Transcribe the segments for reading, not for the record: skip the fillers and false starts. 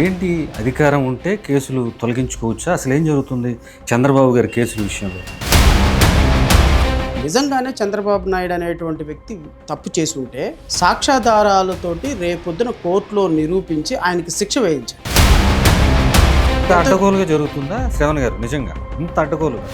ఏంటి అధికారం ఉంటే కేసులు తొలగించుకోవచ్చా? అసలు ఏం జరుగుతుంది చంద్రబాబు గారి కేసుల విషయంలో? నిజంగానే చంద్రబాబు నాయుడు అనేటువంటి వ్యక్తి తప్పు చేసి ఉంటే సాక్ష్యాధారాలతోటి రేపొద్దున కోర్టులో నిరూపించి ఆయనకి శిక్ష వేయించారు. ఇంత అడ్డగోలుగా జరుగుతుందా శ్రవణ్ గారు? నిజంగా ఇంత అడ్డగోలుగా?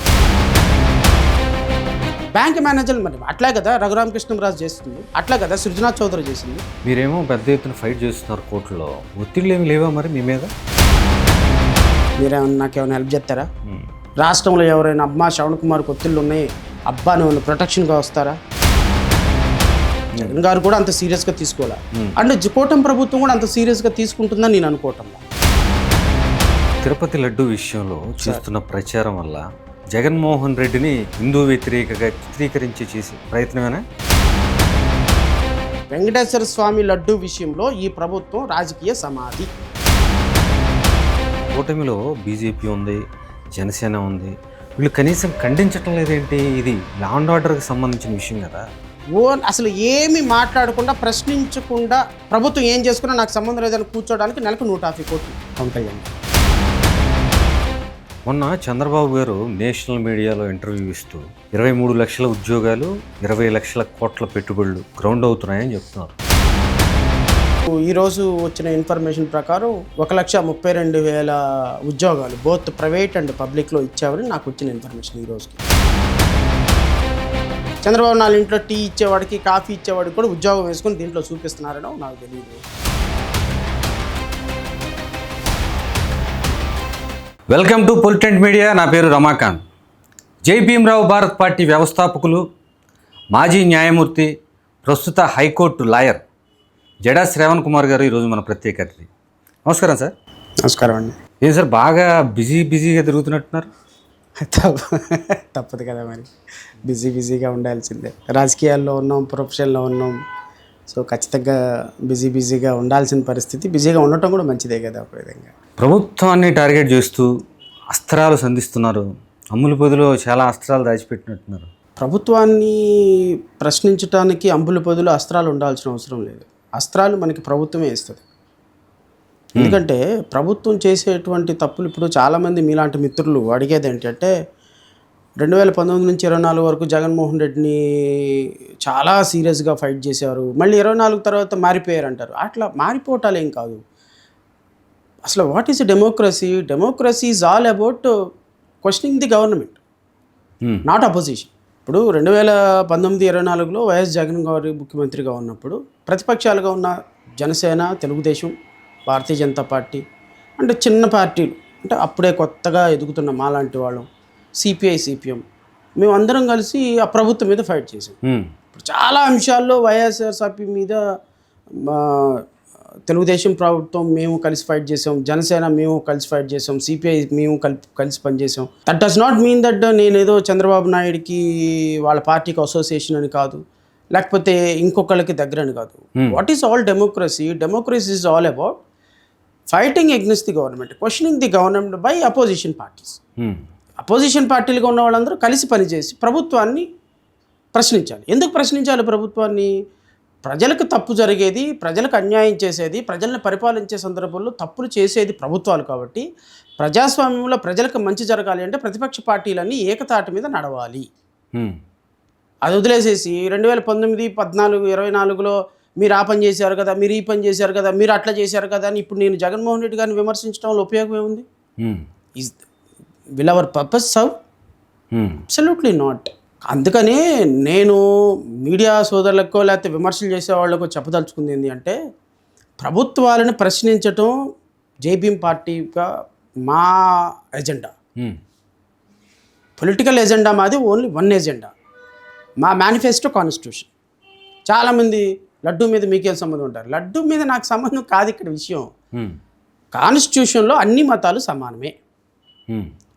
బ్యాంక్ మేనేజర్లు మరి అట్లా కదా రఘురామకృష్ణరాజు చేస్తుంది, అట్లా కదా సృజనా చౌదరి చేసింది. మీరేమో పెద్ద ఎత్తున ఫైట్ చేస్తున్నారు కోర్టులో, ఒత్తిళ్ళు ఏమి లేవా మరి మీ మీద? మీరేమన్నా నాకేమైనా హెల్ప్ చేస్తారా? రాష్ట్రంలో ఎవరైనా అమ్మా శ్రవణ్ కుమార్కి ఒత్తిళ్ళు ఉన్నాయి, అబ్బా నువ్వు ప్రొటెక్షన్గా వస్తారా? జగన్ గారు కూడా అంత సీరియస్గా తీసుకోవాలా, అంటే కూటమి ప్రభుత్వం కూడా అంత సీరియస్గా తీసుకుంటుందని నేను అనుకోవటం. తిరుపతి లడ్డు విషయంలో చేస్తున్న ప్రచారం వల్ల జగన్మోహన్ రెడ్డిని హిందూ వ్యతిరేకగా చిత్రీకరించి చేసే ప్రయత్నమేనా? వెంకటేశ్వర స్వామి లడ్డు విషయంలో ఈ ప్రభుత్వం రాజకీయ సమాధి. కూటమిలో బీజేపీ ఉంది, జనసేన ఉంది, వీళ్ళు కనీసం ఖండించటం లేదేంటి? ఇది లా అండ్ ఆర్డర్కి సంబంధించిన విషయం కదా. అసలు ఏమి మాట్లాడకుండా ప్రశ్నించకుండా ప్రభుత్వం ఏం చేసుకున్నా నాకు సంబంధం లేదని కూర్చోడానికి నెలకు 150 కోట్లు ఉంటాయండి. మొన్న చంద్రబాబు గారు నేషనల్ మీడియాలో ఇంటర్వ్యూ ఇస్తూ 23 లక్షల ఉద్యోగాలు, 20 లక్షల కోట్ల పెట్టుబడులు గ్రౌండ్ అవుతున్నాయని చెప్తున్నారు. ఈరోజు వచ్చిన ఇన్ఫర్మేషన్ ప్రకారం 1,32,000 ఉద్యోగాలు బోత్ ప్రైవేట్ అండ్ పబ్లిక్లో ఇచ్చామని నాకు వచ్చిన ఇన్ఫర్మేషన్ ఈ రోజుకి. చంద్రబాబు నాయుడు ఇంట్లో టీ ఇచ్చేవాడికి, కాఫీ ఇచ్చేవాడికి కూడా ఉద్యోగం వేసుకొని దీంట్లో చూపిస్తున్నారనో నాకు తెలియదు. వెల్కమ్ టు పొలిటెంట్ మీడియా. నా పేరు రమాకాంత్. జై భీమ్రావు భారత్ పార్టీ వ్యవస్థాపకులు, మాజీ న్యాయమూర్తి, ప్రస్తుత హైకోర్టు లాయర్ జడా శ్రవణ్ కుమార్ గారు ఈరోజు మన ప్రత్యేక అతిథి. నమస్కారం సార్. నమస్కారం అండి. ఏం సార్ బాగా బిజీగా తిరుగుతున్నట్టున్నారు? తప్పదు కదా మరి, బిజీగా ఉండాల్సిందే. రాజకీయాల్లో ఉన్నాం, ప్రొఫెషన్లో ఉన్నాం, సో ఖచ్చితంగా బిజీగా ఉండాల్సిన పరిస్థితి. బిజీగా ఉండటం కూడా మంచిదే కదా ఒక విధంగా. ప్రభుత్వాన్ని టార్గెట్ చేస్తూ అస్త్రాలు సంధిస్తున్నారు. అమ్ముల పొదిలో చాలా అస్త్రాలు దాచిపెట్టినట్టున్నారు. ప్రభుత్వాన్ని ప్రశ్నించడానికి అంబుల పొదిలో అస్త్రాలు ఉండాల్సిన అవసరం లేదు. అస్త్రాలు మనకి ప్రభుత్వమే ఇస్తుంది. ఎందుకంటే ప్రభుత్వం చేసేటువంటి తప్పులు ఇప్పుడు చాలామంది మీలాంటి మిత్రులు అడిగేది ఏంటంటే 2019 నుంచి 24 వరకు జగన్మోహన్ రెడ్డిని చాలా సీరియస్గా ఫైట్ చేశారు, మళ్ళీ 24 తర్వాత మారిపోయారు అంటారు. అట్లా మారిపోవటాలు ఏం కాదు. అసలు what is democracy? Democracy is all about questioning the government, not opposition. ఇప్పుడు 2019-24లో వైఎస్ జగన్ గారు ముఖ్యమంత్రిగా ఉన్నప్పుడు ప్రతిపక్షాలుగా ఉన్న జనసేన, తెలుగుదేశం, భారతీయ జనతా పార్టీ అంటే చిన్న పార్టీలు, అంటే అప్పుడే కొత్తగా ఎదుగుతున్న మాలాంటి వాళ్ళం, సిపిఐ, సిపిఎం, మేమందరం కలిసి ఆ ప్రభుత్వం మీద ఫైట్ చేసాం. ఇప్పుడు చాలా అంశాల్లో వైఎస్ఆర్సీపీ మీద తెలుగుదేశం ప్రభుత్వం మేము కలిసి ఫైట్ చేసాం, జనసేన మేము కలిసి ఫైట్ చేసాం, సిపిఐ మేము కలిసి పనిచేసాం. That does not mean that నేనేదో చంద్రబాబు నాయుడికి వాళ్ళ పార్టీకి అసోసియేషన్ అని కాదు, లేకపోతే ఇంకొకళ్ళకి దగ్గర అని కాదు. What is all democracy? Democracy is all about fighting against the government, questioning the government by opposition parties. Opposition పార్టీలుగా ఉన్న వాళ్ళందరూ కలిసి పనిచేసి ప్రభుత్వాన్ని ప్రశ్నించాలి. ఎందుకు ప్రశ్నించాలి ప్రభుత్వాన్ని? ప్రజలకు తప్పు జరిగేది, ప్రజలకు అన్యాయం చేసేది, ప్రజల్ని పరిపాలించే సందర్భంలో తప్పులు చేసేది ప్రభుత్వాలు. కాబట్టి ప్రజాస్వామ్యంలో ప్రజలకు మంచి జరగాలి అంటే ప్రతిపక్ష పార్టీలన్నీ ఏకతాటి మీద నడవాలి. అది వదిలేసేసి 2019, 14, 24లో మీరు ఆ పని చేశారు కదా, మీరు ఈ పని చేశారు కదా, మీరు అట్లా చేశారు కదా అని ఇప్పుడు నేను జగన్మోహన్ రెడ్డి గారిని విమర్శించడం వల్ల ఉపయోగం ఏముంది? Will our purpose serve? Absolutely not. అందుకనే నేను మీడియా సోదరులకో లేకపోతే విమర్శలు చేసే వాళ్ళకో చెప్పదలుచుకుంది ఏంటి అంటే, ప్రభుత్వాలను ప్రశ్నించటం జేబీఎం పార్టీగా మా ఎజెండా. పొలిటికల్ ఎజెండా మాది ఓన్లీ వన్ ఎజెండా, మా మేనిఫెస్టో కాన్స్టిట్యూషన్. చాలామంది లడ్డు మీద మీకేం సంబంధం ఉంటారు. లడ్డు మీద నాకు సంబంధం కాదు ఇక్కడ విషయం. కాన్స్టిట్యూషన్లో అన్ని మతాలు సమానమే.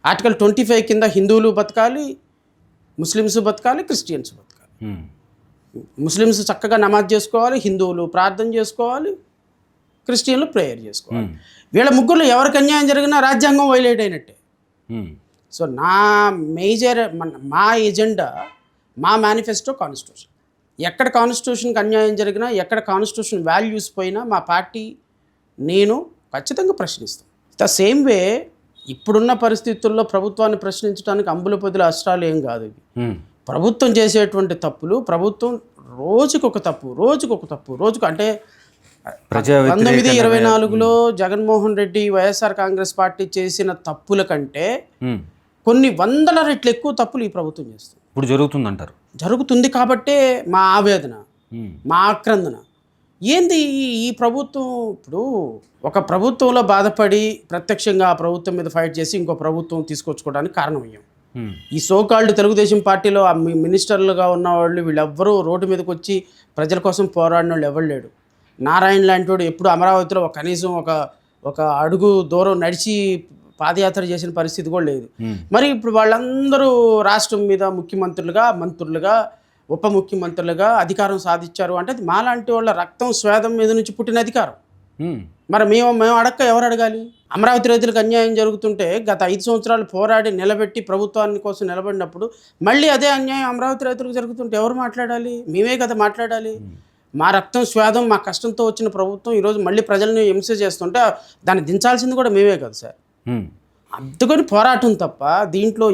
ఆర్టికల్ 25 కింద హిందువులు బతకాలి, ముస్లిమ్స్ బతకాలి, క్రిస్టియన్స్ బతకాలి. ముస్లిమ్స్ చక్కగా నమాజ్ చేసుకోవాలి, హిందువులు ప్రార్థన చేసుకోవాలి, క్రిస్టియన్లు ప్రేయర్ చేసుకోవాలి. వీళ్ళ ముగ్గురులో ఎవరికి అన్యాయం జరిగినా రాజ్యాంగం వైలేట్ అయినట్టే. సో నా మా ఎజెండా, మా మేనిఫెస్టో కాన్స్టిట్యూషన్. ఎక్కడ కాన్స్టిట్యూషన్కి అన్యాయం జరిగినా, ఎక్కడ కాన్స్టిట్యూషన్ వాల్యూస్ పోయినా మా పార్టీ, నేను ఖచ్చితంగా ప్రశ్నిస్తాం. ద సేమ్ వే ఇప్పుడున్న పరిస్థితుల్లో ప్రభుత్వాన్ని ప్రశ్నించడానికి అంబుల పొదిల అస్త్రాలు ఏం కాదు ఇవి. ప్రభుత్వం చేసేటువంటి తప్పులు, ప్రభుత్వం రోజుకొక తప్పు అంటే 1924లో జగన్మోహన్ రెడ్డి వైఎస్ఆర్ కాంగ్రెస్ పార్టీ చేసిన తప్పుల కంటే కొన్ని వందల రెట్లు ఎక్కువ తప్పులు ఈ ప్రభుత్వం చేస్తుంది. ఇప్పుడు జరుగుతుందంటారు. జరుగుతుంది కాబట్టే మా ఆవేదన, మా ఆక్రందన. ఏంది ఈ ప్రభుత్వం? ఇప్పుడు ఒక ప్రభుత్వంలో బాధపడి ప్రత్యక్షంగా ఆ ప్రభుత్వం మీద ఫైట్ చేసి ఇంకో ప్రభుత్వం తీసుకొచ్చుకోవడానికి కారణమయ్యాం. ఈ సోకాల్డ్ తెలుగుదేశం పార్టీలో ఆ మినిస్టర్లుగా ఉన్న వాళ్ళు వీళ్ళెవ్వరూ రోడ్డు మీదకి వచ్చి ప్రజల కోసం పోరాడిన వాళ్ళు ఎవరు లేడు. నారాయణ లాంటి వాడు ఎప్పుడు అమరావతిలో కనీసం ఒక అడుగు దూరం నడిచి పాదయాత్ర చేసిన పరిస్థితి కూడా లేదు. మరి ఇప్పుడు వాళ్ళందరూ రాష్ట్రం మీద ముఖ్యమంత్రులుగా, మంత్రులుగా, ఉప ముఖ్యమంత్రులుగా అధికారం సాధించారు అంటే అది మాలాంటి వాళ్ళ రక్తం స్వేదం మీద నుంచి పుట్టిన అధికారం. మరి మేము అడక్క ఎవరు అడగాలి? అమరావతి రైతులకు అన్యాయం జరుగుతుంటే గత 5 సంవత్సరాలు పోరాడి నిలబెట్టి ప్రభుత్వాన్ని కోసం నిలబడినప్పుడు మళ్ళీ అదే అన్యాయం అమరావతి రైతులకు జరుగుతుంటే ఎవరు మాట్లాడాలి? మేమే కదా మాట్లాడాలి. మా రక్తం స్వేదం, మా కష్టంతో వచ్చిన ప్రభుత్వం ఈరోజు మళ్ళీ ప్రజల్ని హింస చేస్తుంటే దాన్ని దించాల్సింది కూడా మేమే కదా సార్. అందుకని పోరాటం తప్ప దీంట్లో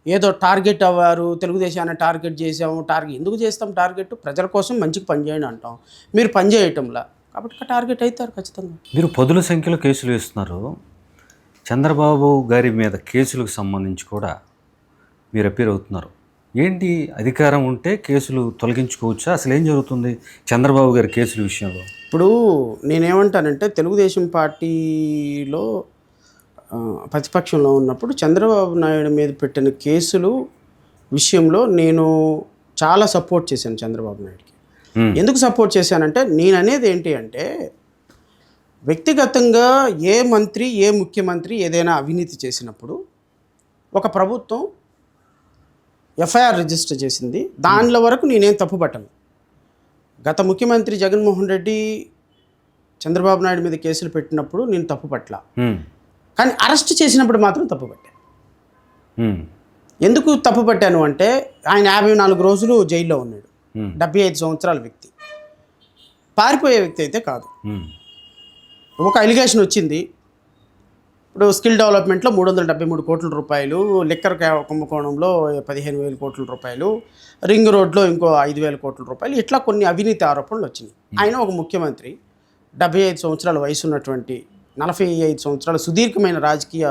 ఏదో టార్గెట్ అవ్వారు, తెలుగుదేశాన్ని టార్గెట్ చేసాము. ఎందుకు చేస్తాం టార్గెట్? ప్రజల కోసం మంచిగా పనిచేయండి అంటాం. మీరు పనిచేయటంలా కాబట్టి టార్గెట్ అవుతారు ఖచ్చితంగా. మీరు పదుల సంఖ్యలో కేసులు వేస్తున్నారు. చంద్రబాబు గారి మీద కేసులకు సంబంధించి కూడా మీరు అపీర్ అవుతున్నారు. ఏంటి, అధికారం ఉంటే కేసులు తొలగించుకోవచ్చా? అసలు ఏం జరుగుతుంది చంద్రబాబు గారి కేసుల విషయంలో? ఇప్పుడు నేనేమంటానంటే తెలుగుదేశం పార్టీలో ప్రతిపక్షంలో ఉన్నప్పుడు చంద్రబాబు నాయుడు మీద పెట్టిన కేసులు విషయంలో నేను చాలా సపోర్ట్ చేశాను చంద్రబాబు నాయుడుకి. ఎందుకు సపోర్ట్ చేశానంటే నేను అనేది ఏంటి అంటే వ్యక్తిగతంగా ఏ మంత్రి, ఏ ముఖ్యమంత్రి ఏదైనా అవినీతి చేసినప్పుడు ఒక ప్రభుత్వం ఎఫ్ఐఆర్ రిజిస్టర్ చేసింది, దానిలో వరకు నేనేం తప్పుపట్టను. గత ముఖ్యమంత్రి జగన్మోహన్ రెడ్డి చంద్రబాబు నాయుడు మీద కేసులు పెట్టినప్పుడు నేను తప్పుపట్ల, కానీ అరెస్ట్ చేసినప్పుడు మాత్రం తప్పుపట్టాను. ఎందుకు తప్పుపట్టాను అంటే ఆయన 54 రోజులు జైల్లో ఉన్నాడు. 75 సంవత్సరాల వ్యక్తి, పారిపోయే వ్యక్తి అయితే కాదు. ఒక అలిగేషన్ వచ్చింది. ఇప్పుడు స్కిల్ డెవలప్మెంట్లో 373 కోట్ల రూపాయలు, లిక్కర్ కుంభకోణంలో 15,000 కోట్ల రూపాయలు, రింగ్ రోడ్లో ఇంకో 5,000 కోట్ల రూపాయలు, ఇట్లా కొన్ని అవినీతి ఆరోపణలు వచ్చినాయి. ఆయన ఒక ముఖ్యమంత్రి, 75 సంవత్సరాల వయసు ఉన్నటువంటి, 45 సంవత్సరాల సుదీర్ఘమైన రాజకీయ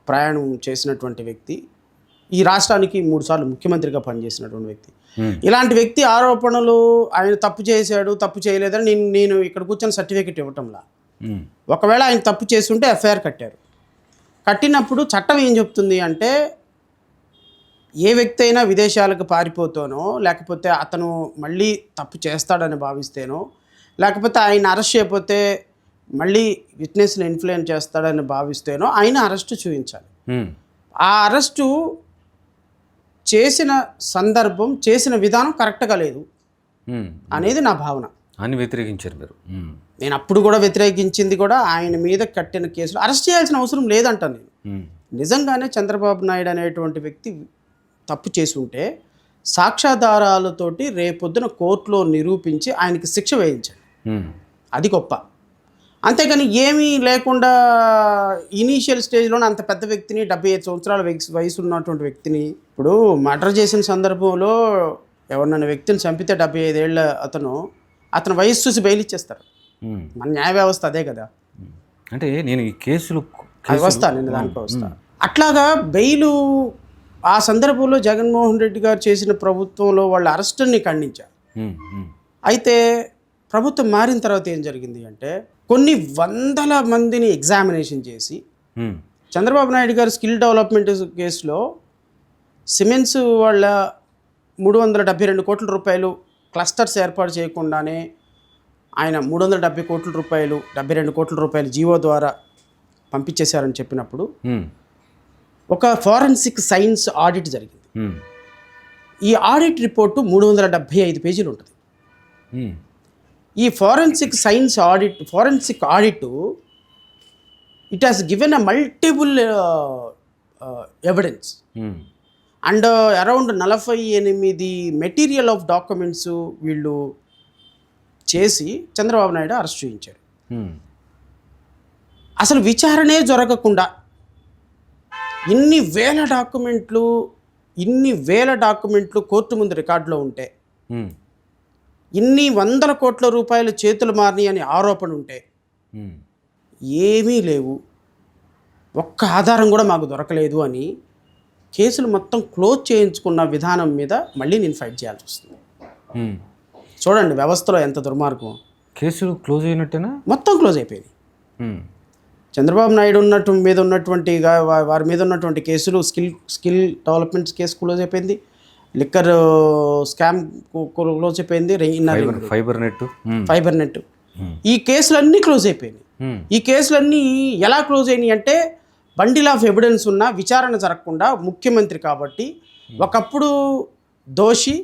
ప్రయాణం చేసినటువంటి వ్యక్తి, ఈ రాష్ట్రానికి 3 సార్లు ముఖ్యమంత్రిగా పనిచేసినటువంటి వ్యక్తి. ఇలాంటి వ్యక్తి ఆరోపణలు ఆయన తప్పు చేశాడు, తప్పు చేయలేదని నేను ఇక్కడ కూర్చొని సర్టిఫికెట్ ఇవ్వటంలా. ఒకవేళ ఆయన తప్పు చేస్తుంటే ఎఫ్ఐఆర్ కట్టారు. కట్టినప్పుడు చట్టం ఏం చెప్తుంది అంటే ఏ వ్యక్తి అయినా విదేశాలకు పారిపోతానో, లేకపోతే అతను మళ్ళీ తప్పు చేస్తాడని భావిస్తేనో, లేకపోతే ఆయన అరెస్ట్ చేయకపోతే మళ్ళీ విట్నెస్ని ఇన్ఫ్లుయెన్స్ చేస్తాడని భావిస్తేనో ఆయన అరెస్టు చూపించాలి. ఆ అరెస్టు చేసిన సందర్భం, చేసిన విధానం కరెక్ట్గా లేదు అనేది నా భావన అని వ్యతిరేకించారు మీరు. నేను అప్పుడు కూడా వ్యతిరేకించింది కూడా ఆయన మీద కట్టిన కేసులు అరెస్ట్ చేయాల్సిన అవసరం లేదంటాను నేను. నిజంగానే చంద్రబాబు నాయుడు అనేటువంటి వ్యక్తి తప్పు చేసి ఉంటే సాక్ష్యాధారాలతోటి రేపొద్దున కోర్టులో నిరూపించి ఆయనకి శిక్ష వేయించాలి, అది గొప్ప. అంతేగాని ఏమీ లేకుండా ఇనీషియల్ స్టేజ్లోనే అంత పెద్ద వ్యక్తిని, 75 సంవత్సరాల వయసు ఉన్నటువంటి వ్యక్తిని, ఇప్పుడు మర్డర్ చేసిన సందర్భంలో ఎవరినైనా వ్యక్తిని చంపితే 75 ఏళ్ళ అతను వయసు చూసి బెయిల్ ఇచ్చేస్తారు. మన న్యాయ వ్యవస్థ అదే కదా. అంటే నేను ఈ కేసులు నేను దానికి వస్తా. అట్లాగా బెయిలు ఆ సందర్భంలో జగన్మోహన్ రెడ్డి గారు చేసిన ప్రభుత్వంలో వాళ్ళ అరెస్టుని ఖండించారు. అయితే ప్రభుత్వం మారిన తర్వాత ఏం జరిగింది అంటే కొన్ని వందల మందిని ఎగ్జామినేషన్ చేసి చంద్రబాబు నాయుడు గారు స్కిల్ డెవలప్మెంట్ కేసులో సిమెంట్స్ వాళ్ళ 372 కోట్ల రూపాయలు క్లస్టర్స్ ఏర్పాటు చేయకుండానే ఆయన 370 కోట్ల రూపాయలు, 72 కోట్ల రూపాయలు జీవో ద్వారా పంపించేశారని చెప్పినప్పుడు ఒక ఫారెన్సిక్ సైన్స్ ఆడిట్ జరిగింది. ఈ ఆడిట్ రిపోర్టు 375 పేజీలు ఉంటుంది. ఈ forensic audit it has given a multiple evidence and around 48 material of documents వీళ్ళు చేసి చంద్రబాబు నాయుడు అరెస్ట్ చేయించారు. అసలు విచారణే జరగకుండా ఇన్ని వేల డాక్యుమెంట్లు కోర్టు ముందు రికార్డులో ఉంటే, ఉమ్, ఇన్ని వందల కోట్ల రూపాయలు చేతులు మారినాయి అని ఆరోపణ ఉంటే ఉమ్, ఏమీ లేవు, ఒక్క ఆధారం కూడా మాకు దొరకలేదు అని కేసులు మొత్తం క్లోజ్ చేయించుకున్న విధానం మీద మళ్ళీ నేను ఫైట్ చేయాల్సి వస్తుంది. ఉమ్. చూడండి వ్యవస్థలో ఎంత దుర్మార్గం. కేసులు క్లోజ్ అయినట్టేనా? మొత్తం క్లోజ్ అయిపోయింది. ఉమ్, చంద్రబాబు నాయుడు మీద ఉన్నటువంటి వారి మీద ఉన్నటువంటి కేసులు స్కిల్ డెవలప్మెంట్స్ కేసు క్లోజ్ అయిపోయింది, లిక్కర్ స్కామ్ క్లోజ్ అయిపోయింది, ఫైబర్ నెట్, ఫైబర్ నెట్, ఈ కేసులన్నీ క్లోజ్ అయిపోయినాయి. ఈ కేసులన్నీ ఎలా క్లోజ్ అయినాయి అంటే బండిల్ ఆఫ్ ఎవిడెన్స్ ఉన్న విచారణ జరగకుండా ముఖ్యమంత్రి కాబట్టి ఒకప్పుడు దోషి,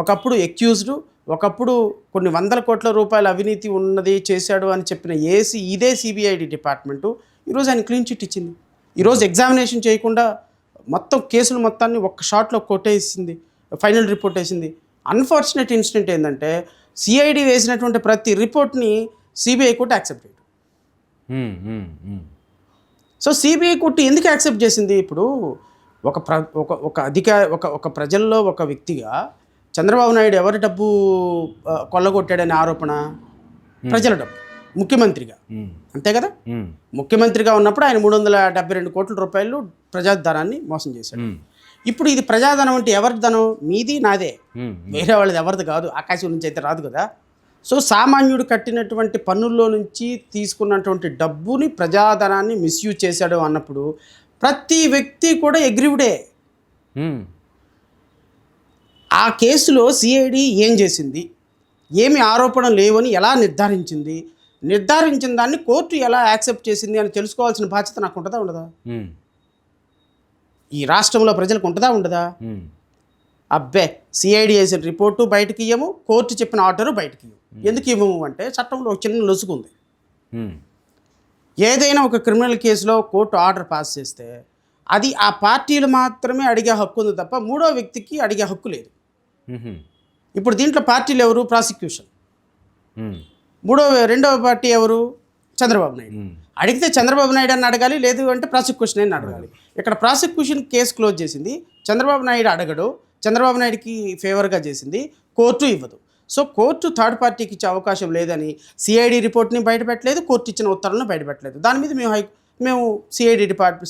ఒకప్పుడు ఎక్యూజ్డ్, ఒకప్పుడు కొన్ని వందల కోట్ల రూపాయల అవినీతి ఉన్నది చేశాడు అని చెప్పిన ఇదే సిబిఐడి డిపార్ట్మెంటు ఈరోజు ఆయన క్లీన్ చిట్ ఇచ్చింది. ఈరోజు ఎగ్జామినేషన్ చేయకుండా మొత్తం కేసులు మొత్తాన్ని ఒక్క షాట్లో కొట్టేసింది, ఫైనల్ రిపోర్ట్ వేసింది. అన్ఫార్చునేట్ ఇన్సిడెంట్ ఏంటంటే సిఐడి వేసినటువంటి ప్రతి రిపోర్ట్ని సిబిఐ కోర్టు యాక్సెప్ట్ చేయదు. సో సిబిఐ కోర్టు ఎందుకు యాక్సెప్ట్ చేసింది? ఇప్పుడు ఒక ప్రజల్లో ఒక వ్యక్తిగా చంద్రబాబు నాయుడు ఎవరి డబ్బు కొల్లగొట్టాడనే ఆరోపణ? ప్రజల డబ్బు, ముఖ్యమంత్రిగా, అంతే కదా. ముఖ్యమంత్రిగా ఉన్నప్పుడు ఆయన 372 కోట్ల రూపాయలు ప్రజాధనాన్ని మోసం చేశాడు. ఇప్పుడు ఇది ప్రజాధనం అంటే ఎవరి ధనం? మీది నాదే, వేరే వాళ్ళది ఎవరిది కాదు, ఆకాశం నుంచి అయితే రాదు కదా. సో సామాన్యుడు కట్టినటువంటి పన్నుల్లో నుంచి తీసుకున్నటువంటి డబ్బుని, ప్రజాధనాన్ని మిస్యూజ్ చేశాడు అన్నప్పుడు ప్రతి వ్యక్తి కూడా ఎగ్రీవుడే. ఆ కేసులో సిఐడి ఏం చేసింది, ఏమి ఆరోపణ లేవని ఎలా నిర్ధారించింది, నిర్ధారించిన దాన్ని కోర్టు ఎలా యాక్సెప్ట్ చేసింది అని తెలుసుకోవాల్సిన బాధ్యత నాకు ఉంటుందా ఉండదా? ఈ రాష్ట్రంలో ప్రజలకు ఉంటుందా ఉండదా? అబ్బే, సిఐడి వేసిన రిపోర్టు బయటకి ఇవ్వము, కోర్టు చెప్పిన ఆర్డరు బయటకి ఇవ్వము. ఎందుకు ఇవ్వము అంటే చట్టంలో ఒక చిన్న లొసుగుంది. ఏదైనా ఒక క్రిమినల్ కేసులో కోర్టు ఆర్డర్ పాస్ చేస్తే అది ఆ పార్టీలు మాత్రమే అడిగే హక్కు ఉంది తప్ప మూడో వ్యక్తికి అడిగే హక్కు లేదు. ఇప్పుడు దీంట్లో పార్టీలు ఎవరు? ప్రాసిక్యూషన్. రెండవ పార్టీ ఎవరు? చంద్రబాబు నాయుడు. అడిగితే చంద్రబాబు నాయుడు అని అడగాలి, లేదు అంటే ప్రాసిక్యూషన్ అని అడగాలి. ఇక్కడ ప్రాసిక్యూషన్ కేసు క్లోజ్ చేసింది, చంద్రబాబు నాయుడు అడగడు, చంద్రబాబు నాయుడుకి ఫేవర్గా చేసింది, కోర్టు ఇవ్వదు. సో కోర్టు థర్డ్ పార్టీకి ఇచ్చే అవకాశం లేదని సిఐడి రిపోర్ట్ని బయటపెట్టలేదు, కోర్టు ఇచ్చిన ఉత్తర్వులను బయటపెట్టలేదు. దాని మీద మేము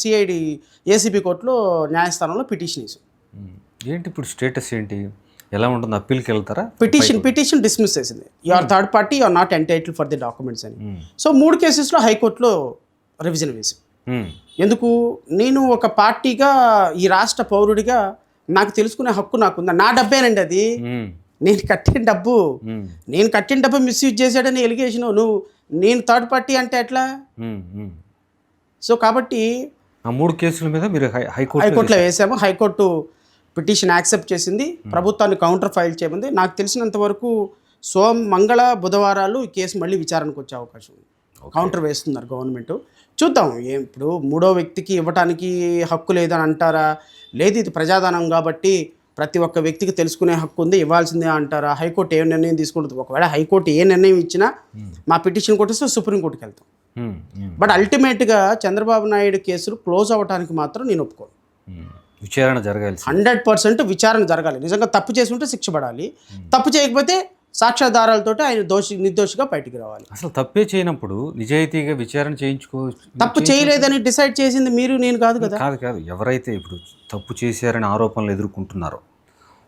సిఐడి ఏసీబీ కోర్టులో న్యాయస్థానంలో పిటిషన్ వేసాం. ఏంటి ఇప్పుడు స్టేటస్ ఏంటి, ఎలా ఉంటుంది? అప్పీల్కి వెళ్తారా? పిటిషన్ డిస్మిస్ చేసింది. Your third party, your not entitle for the documents అని. సో 3 కేసెస్లో హైకోర్టులో రివిజన్ వేసాం. ఎందుకు? నేను ఒక పార్టీగా, ఈ రాష్ట్ర పౌరుడిగా నాకు తెలుసుకునే హక్కు నాకుందా? నా డబ్బేనండి అది, నేను కట్టిన డబ్బు మిస్యూజ్ చేశాడని ఎలిగేషన్. నేను థర్డ్ పార్టీ అంటే ఎట్లా? సో కాబట్టి ఆ 3 కేసుల మీద మీరు హైకోర్టులో వేసాము. హైకోర్టు పిటిషన్ యాక్సెప్ట్ చేసింది, ప్రభుత్వాన్ని కౌంటర్ ఫైల్ చేయమంది. నాకు తెలిసినంత వరకు మంగళ బుధవారాలు ఈ కేసు మళ్ళీ విచారణకు వచ్చే అవకాశం ఉంది. కౌంటర్ వేస్తున్నారు గవర్నమెంట్. చూద్దాం. ఇప్పుడు మూడో వ్యక్తికి ఇవ్వటానికి హక్కు లేదని అంటారా, లేదు ఇది ప్రజాధనం కాబట్టి ప్రతి ఒక్క వ్యక్తికి తెలుసుకునే హక్కు ఉంది, ఇవ్వాల్సిందే అంటారా? హైకోర్టు ఏ నిర్ణయం తీసుకుంటుంది? ఒకవేళ హైకోర్టు ఏ నిర్ణయం ఇచ్చినా మా పిటిషన్ కొట్టేస్తే సుప్రీంకోర్టుకి వెళ్తాం. బట్ అల్టిమేట్గా చంద్రబాబు నాయుడు కేసులు క్లోజ్ అవ్వడానికి మాత్రం నేను ఒప్పుకోను. విచారణ జరగాలి, 100% విచారణ జరగాలి. నిజంగా తప్పు చేసి ఉంటే శిక్ష పడాలి, తప్పు చేయకపోతే సాక్ష్యాధారాలతో ఆయన నిర్దోషిగా బయటికి రావాలి. అసలు తప్పే చేయనప్పుడు నిజాయితీగా విచారణ చేయించుకోవచ్చు. తప్పు చేయలేదని డిసైడ్ చేసింది మీరు, నేను కాదు కదా. కాదు, ఎవరైతే ఇప్పుడు తప్పు చేశారని ఆరోపణలు ఎదుర్కొంటున్నారో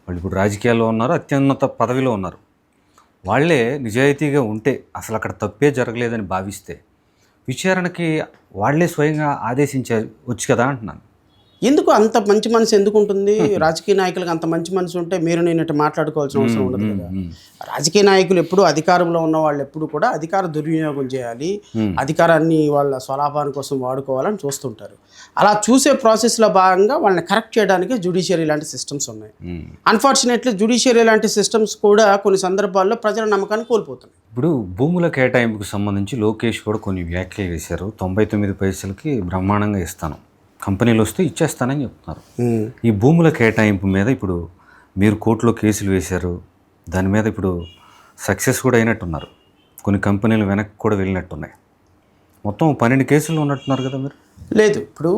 వాళ్ళు ఇప్పుడు రాజకీయాల్లో ఉన్నారు, అత్యున్నత పదవిలో ఉన్నారు. వాళ్ళే నిజాయితీగా ఉంటే, అసలు అక్కడ తప్పే జరగలేదని భావిస్తే విచారణకి వాళ్ళే స్వయంగా ఆదేశించవచ్చు కదా అంటున్నాను. ఎందుకు అంత మంచి మనసు ఎందుకు ఉంటుంది? రాజకీయ నాయకులకు అంత మంచి మనసు ఉంటే మీరు నేను మాట్లాడుకోవాల్సిన అవసరం ఉండదు కదా. రాజకీయ నాయకులు ఎప్పుడు అధికారంలో ఉన్న వాళ్ళు ఎప్పుడు కూడా అధికార దుర్వినియోగం చేయాలి, అధికారాన్ని వాళ్ళ స్వలాభాని కోసం వాడుకోవాలని చూస్తుంటారు. అలా చూసే ప్రాసెస్లో భాగంగా వాళ్ళని కరెక్ట్ చేయడానికి జ్యుడిషియరీ లాంటి సిస్టమ్స్ ఉన్నాయి. అన్ఫార్చునేట్లీ జ్యుడిషియరీ లాంటి సిస్టమ్స్ కూడా కొన్ని సందర్భాల్లో ప్రజల నమ్మకాన్ని కోల్పోతున్నాయి. ఇప్పుడు భూముల కేటాయింపుకు సంబంధించి లోకేష్ కూడా కొన్ని వ్యాఖ్యలు వేశారు. 99 పైసలకి బ్రహ్మాండంగా ఇస్తాను, కంపెనీలు వస్తే ఇచ్చేస్తానని చెప్తున్నారు. ఈ భూముల కేటాయింపు మీద ఇప్పుడు మీరు కోర్టులో కేసులు వేశారు, దాని మీద ఇప్పుడు సక్సెస్ కూడా అయినట్టున్నారు. కొన్ని కంపెనీలు వెనక్కి కూడా వెళ్ళినట్టున్నాయి. మొత్తం 12 కేసులు ఉన్నట్టున్నారు కదా మీరు. లేదు, ఇప్పుడు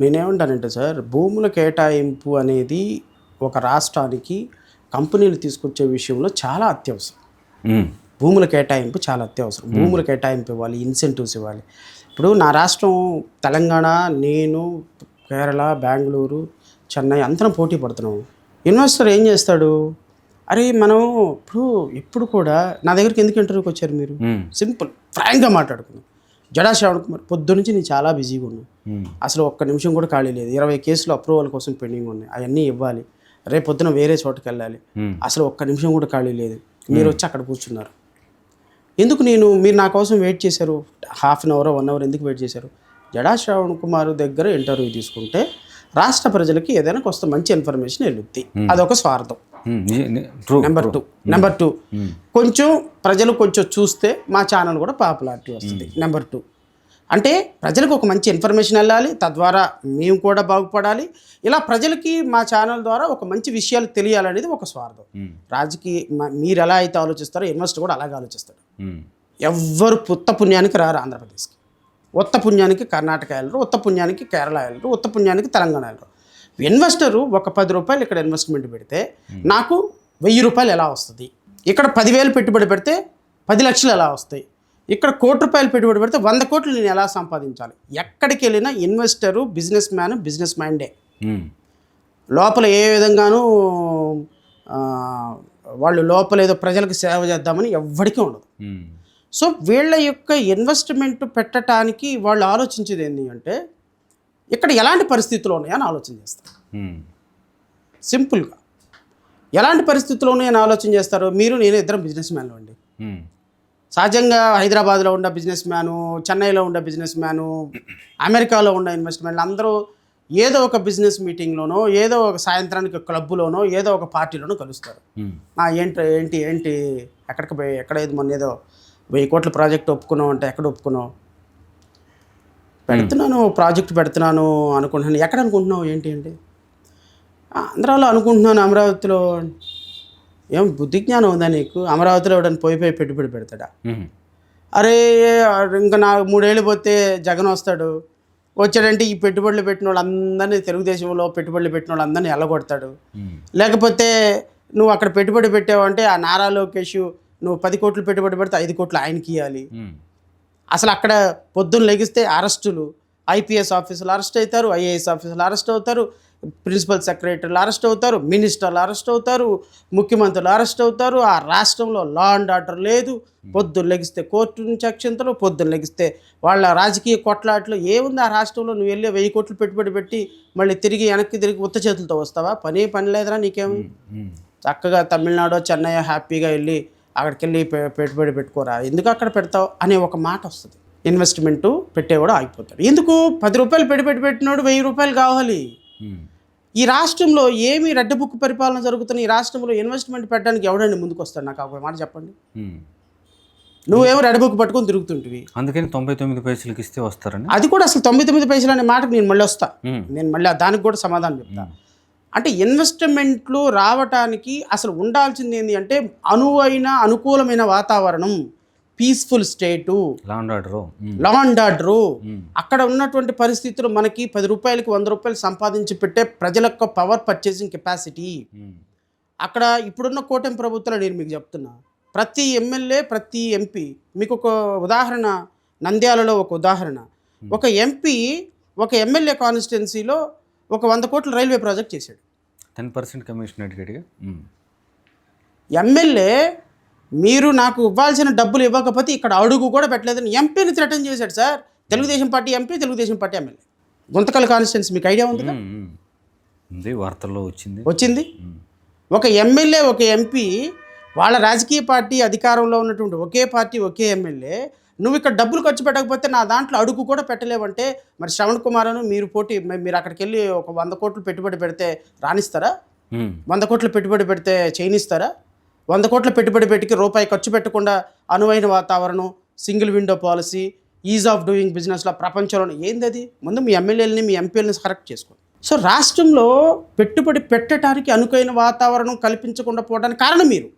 నేనేమంటానంటే సార్, భూముల కేటాయింపు అనేది ఒక రాష్ట్రానికి కంపెనీలు తీసుకొచ్చే విషయంలో చాలా అత్యవసరం. ఉమ్, భూముల కేటాయింపు చాలా అత్యవసరం. భూముల కేటాయింపు ఇవ్వాలి, ఇన్సెంటివ్స్ ఇవ్వాలి. ఇప్పుడు నా రాష్ట్రం తెలంగాణ, నేను కేరళ, బెంగళూరు, చెన్నై అందరం పోటీ పడుతున్నాం. ఇన్వెస్టర్ ఏం చేస్తాడు, అరే మనం ఎప్పుడు కూడా నా దగ్గరికి ఎందుకు ఇంటర్వ్యూకి వచ్చారు మీరు? సింపుల్ ఫ్రాంక్గా మాట్లాడుకున్నాం. జడా శ్రవణ్ కుమార్, పొద్దు నుంచి నేను చాలా బిజీగా ఉన్నాను, అసలు ఒక్క నిమిషం కూడా ఖాళీ లేదు, 20 కేసులు అప్రూవల్ కోసం పెండింగ్ ఉన్నాయి, అవన్నీ ఇవ్వాలి, రేపు పొద్దున వేరే చోటుకి వెళ్ళాలి, అసలు ఒక్క నిమిషం కూడా ఖాళీ లేదు, మీరు వచ్చి అక్కడ కూర్చున్నారు. ఎందుకు మీరు నా కోసం వెయిట్ చేశారు? హాఫ్ అన్ అవర్ 1 అవర్ ఎందుకు వెయిట్ చేశారు? జడా శ్రవణ్ కుమార్ దగ్గర ఇంటర్వ్యూ తీసుకుంటే రాష్ట్ర ప్రజలకి ఏదైనా కొంత మంచి ఇన్ఫర్మేషన్ వెళ్ళుద్ది, అదొక స్వార్థం. నెంబర్ టూ కొంచెం ప్రజలు కొంచెం చూస్తే మా ఛానల్ కూడా పాపులారిటీ వస్తుంది. నెంబర్ 2 అంటే ప్రజలకు ఒక మంచి ఇన్ఫర్మేషన్ వెళ్ళాలి, తద్వారా మేము కూడా బాగుపడాలి. ఇలా ప్రజలకి మా ఛానల్ ద్వారా ఒక మంచి విషయాలు తెలియాలనేది ఒక స్వార్థం. మీరు ఎలా అయితే ఆలోచిస్తారో ఇన్వెస్టర్ కూడా అలాగే ఆలోచిస్తాడు. ఎవ్వరు ఉత్త పుణ్యానికి రారు ఆంధ్రప్రదేశ్కి, ఉత్త పుణ్యానికి కర్ణాటక వెళ్ళరు, ఉత్త పుణ్యానికి కేరళ వెళ్ళరు, ఉత్త పుణ్యానికి తెలంగాణ వెళ్ళరు. ఇన్వెస్టరు ఒక 10 రూపాయలు ఇక్కడ ఇన్వెస్ట్మెంట్ పెడితే నాకు 1000 రూపాయలు ఎలా వస్తుంది? ఇక్కడ 10,000 పెట్టుబడి పెడితే 10 లక్షలు ఎలా వస్తాయి? ఇక్కడ 1 కోటి రూపాయలు పెట్టుబడి పెడితే 100 కోట్లు నేను ఎలా సంపాదించాలి? ఎక్కడికి వెళ్ళినా ఇన్వెస్టరు బిజినెస్ మైండే. లోపల ఏ విధంగానూ వాళ్ళు లోపల ఏదో ప్రజలకు సేవ చేద్దామని ఎవ్వడికి ఉండదు. సో వీళ్ళ యొక్క ఇన్వెస్ట్మెంట్ పెట్టడానికి వాళ్ళు ఆలోచించేది ఏంటి అంటే ఇక్కడ ఎలాంటి పరిస్థితులు ఉన్నాయని ఆలోచన చేస్తారు. సింపుల్గా ఎలాంటి పరిస్థితులు ఉన్నాయని ఆలోచన చేస్తారు. నేను ఇద్దరం బిజినెస్ మ్యాన్లు అండి. సహజంగా హైదరాబాద్లో ఉన్న బిజినెస్ మ్యాను, చెన్నైలో ఉన్న బిజినెస్ మ్యాను, అమెరికాలో ఉన్న ఇన్వెస్ట్మెంట్లు అందరూ ఏదో ఒక బిజినెస్ మీటింగ్లోనో, ఏదో ఒక సాయంత్రానికి క్లబ్లోనో, ఏదో ఒక పార్టీలోనో కలుస్తారు. ఏంటి ఎక్కడికి పోయి ఎక్కడేది మొన్న ఏదో 1000 కోట్ల ప్రాజెక్ట్ ఒప్పుకున్నావు అంటే ఎక్కడ ఒప్పుకున్నావు? ప్రాజెక్ట్ పెడుతున్నాను అనుకుంటున్నాను. ఎక్కడ అనుకుంటున్నావు? ఏంటి? ఆంధ్రాలో అనుకుంటున్నాను, అమరావతిలో. ఏం బుద్ధి జ్ఞానం ఉందా నీకు? అమరావతిలో ఎవడని పోయి పెట్టుబడి పెడతాడా? అరే ఇంకా 3 ఏళ్ళు పోతే జగన్ వస్తాడు, వచ్చాడంటే ఈ పెట్టుబడులు పెట్టిన వాళ్ళందరినీ, తెలుగుదేశంలో పెట్టుబడులు పెట్టిన వాళ్ళందరినీ ఎల్లగొడతాడు. లేకపోతే నువ్వు అక్కడ పెట్టుబడి పెట్టావంటే ఆ నారా లోకేష్ నువ్వు 10 కోట్లు పెట్టుబడి పెడితే 5 కోట్లు ఆయనకి ఇవ్వాలి. అసలు అక్కడ పొద్దున్న లెగిస్తే అరెస్టులు, ఐపీఎస్ ఆఫీసర్లు అరెస్ట్ అవుతారు, ఐఏఎస్ ఆఫీసర్లు అరెస్ట్ అవుతారు, ప్రిన్సిపల్ సెక్రటరీలు అరెస్ట్ అవుతారు, మినిస్టర్లు అరెస్ట్ అవుతారు, ముఖ్యమంత్రులు అరెస్ట్ అవుతారు. ఆ రాష్ట్రంలో లా అండ్ ఆర్డర్ లేదు. పొద్దున్న లెగిస్తే కోర్టు నుంచి అక్షంతలు, పొద్దున్న లెగిస్తే వాళ్ళ రాజకీయ కొట్లాట్లు. ఏముంది ఆ రాష్ట్రంలో? నువ్వు వెళ్ళి 1000 కోట్లు పెట్టుబడి పెట్టి మళ్ళీ వెనక్కి తిరిగి ఉత్త చేతులతో వస్తావా? పని లేదురా నీకేమి? చక్కగా తమిళనాడు, చెన్నై హ్యాపీగా వెళ్ళి అక్కడికి వెళ్ళి పెట్టుబడి పెట్టుకోరా, ఎందుకు అక్కడ పెడతావు అనే ఒక మాట వస్తుంది. ఇన్వెస్ట్మెంటు పెట్టేవాడు ఆగిపోతాడు. ఎందుకు? 10 రూపాయలు పెట్టుబడి పెట్టినాడు 1000 రూపాయలు కావాలి. ఈ రాష్ట్రంలో ఏమి రెడ్ బుక్ పరిపాలన జరుగుతున్న ఈ రాష్ట్రంలో ఇన్వెస్ట్మెంట్ పెట్టడానికి ఎవడండి ముందుకు వస్తాడు? నాకు ఒక మాట చెప్పండి. నువ్వేమో రెడ్ బుక్ పట్టుకొని తిరుగుతుంటివి, అందుకని 99 పైసలకి ఇస్తే వస్తారని. అది కూడా అసలు 99 పైసలు అనే మాటకు నేను మళ్ళీ వస్తా. నేను మళ్ళీ దానికి కూడా సమాధానం చెప్తా. అంటే ఇన్వెస్ట్మెంట్లు రావటానికి అసలు ఉండాల్సింది ఏంటి అంటే అనుకూలమైన వాతావరణం, peaceful state, law and order. అక్కడ ఉన్నటువంటి పరిస్థితులు మనకి 10 రూపాయలకి 100 రూపాయలు సంపాదించి పెట్టే ప్రజల యొక్క పవర్ పర్చేసింగ్ కెపాసిటీ. అక్కడ ఇప్పుడున్న కూటమి ప్రభుత్వాలు నేను మీకు చెప్తున్నా, ప్రతి ఎమ్మెల్యే, ప్రతి ఎంపీ, మీకు ఒక ఉదాహరణ, నంద్యాలలో ఒక ఉదాహరణ, ఒక ఎంపీ ఒక ఎమ్మెల్యే కాన్స్టిట్యున్సీలో ఒక 100 కోట్ల రైల్వే ప్రాజెక్ట్ చేశాడు. 10% కమిషన్ అడిగాడుగా. ఎమ్మెల్యే మీరు నాకు ఇవ్వాల్సిన డబ్బులు ఇవ్వకపోతే ఇక్కడ అడుగు కూడా పెట్టలేదని ఎంపీని థ్రెటన్ చేశాడు sir. Telugu Desam party MP, Telugu Desam party MLA. Guntakal constituency మీకు ఐడియా ఉందిగా? వార్తల్లో వచ్చింది. ఒక ఎమ్మెల్యే, ఒక ఎంపీ, వాళ్ళ రాజకీయ పార్టీ అధికారంలో ఉన్నటువంటి ఒకే పార్టీ, ఒకే ఎమ్మెల్యే, నువ్వు ఇక్కడ డబ్బులు ఖర్చు పెట్టకపోతే నా దాంట్లో అడుగు కూడా పెట్టలేవంటే మరి శ్రవణ్ కుమార్ మీరు అక్కడికి వెళ్ళి ఒక 100 కోట్లు పెట్టుబడి పెడితే రాణిస్తారా? 100 కోట్లు పెట్టుబడి పెడితే చేయనిస్తారా? 100 కోట్ల పెట్టుబడి పెట్టి రూపాయి ఖర్చు పెట్టకుండా అనువైన వాతావరణం, single window policy, is of doing బిజినెస్లో ప్రపంచంలో ఏంది అది? ముందు మీ ఎమ్మెల్యేలని, మీ ఎంపీలని కరెక్ట్ చేసుకోండి. సో రాష్ట్రంలో పెట్టుబడి పెట్టడానికి అనుకైన వాతావరణం కల్పించకుండా పోవడానికి కారణం మీరు.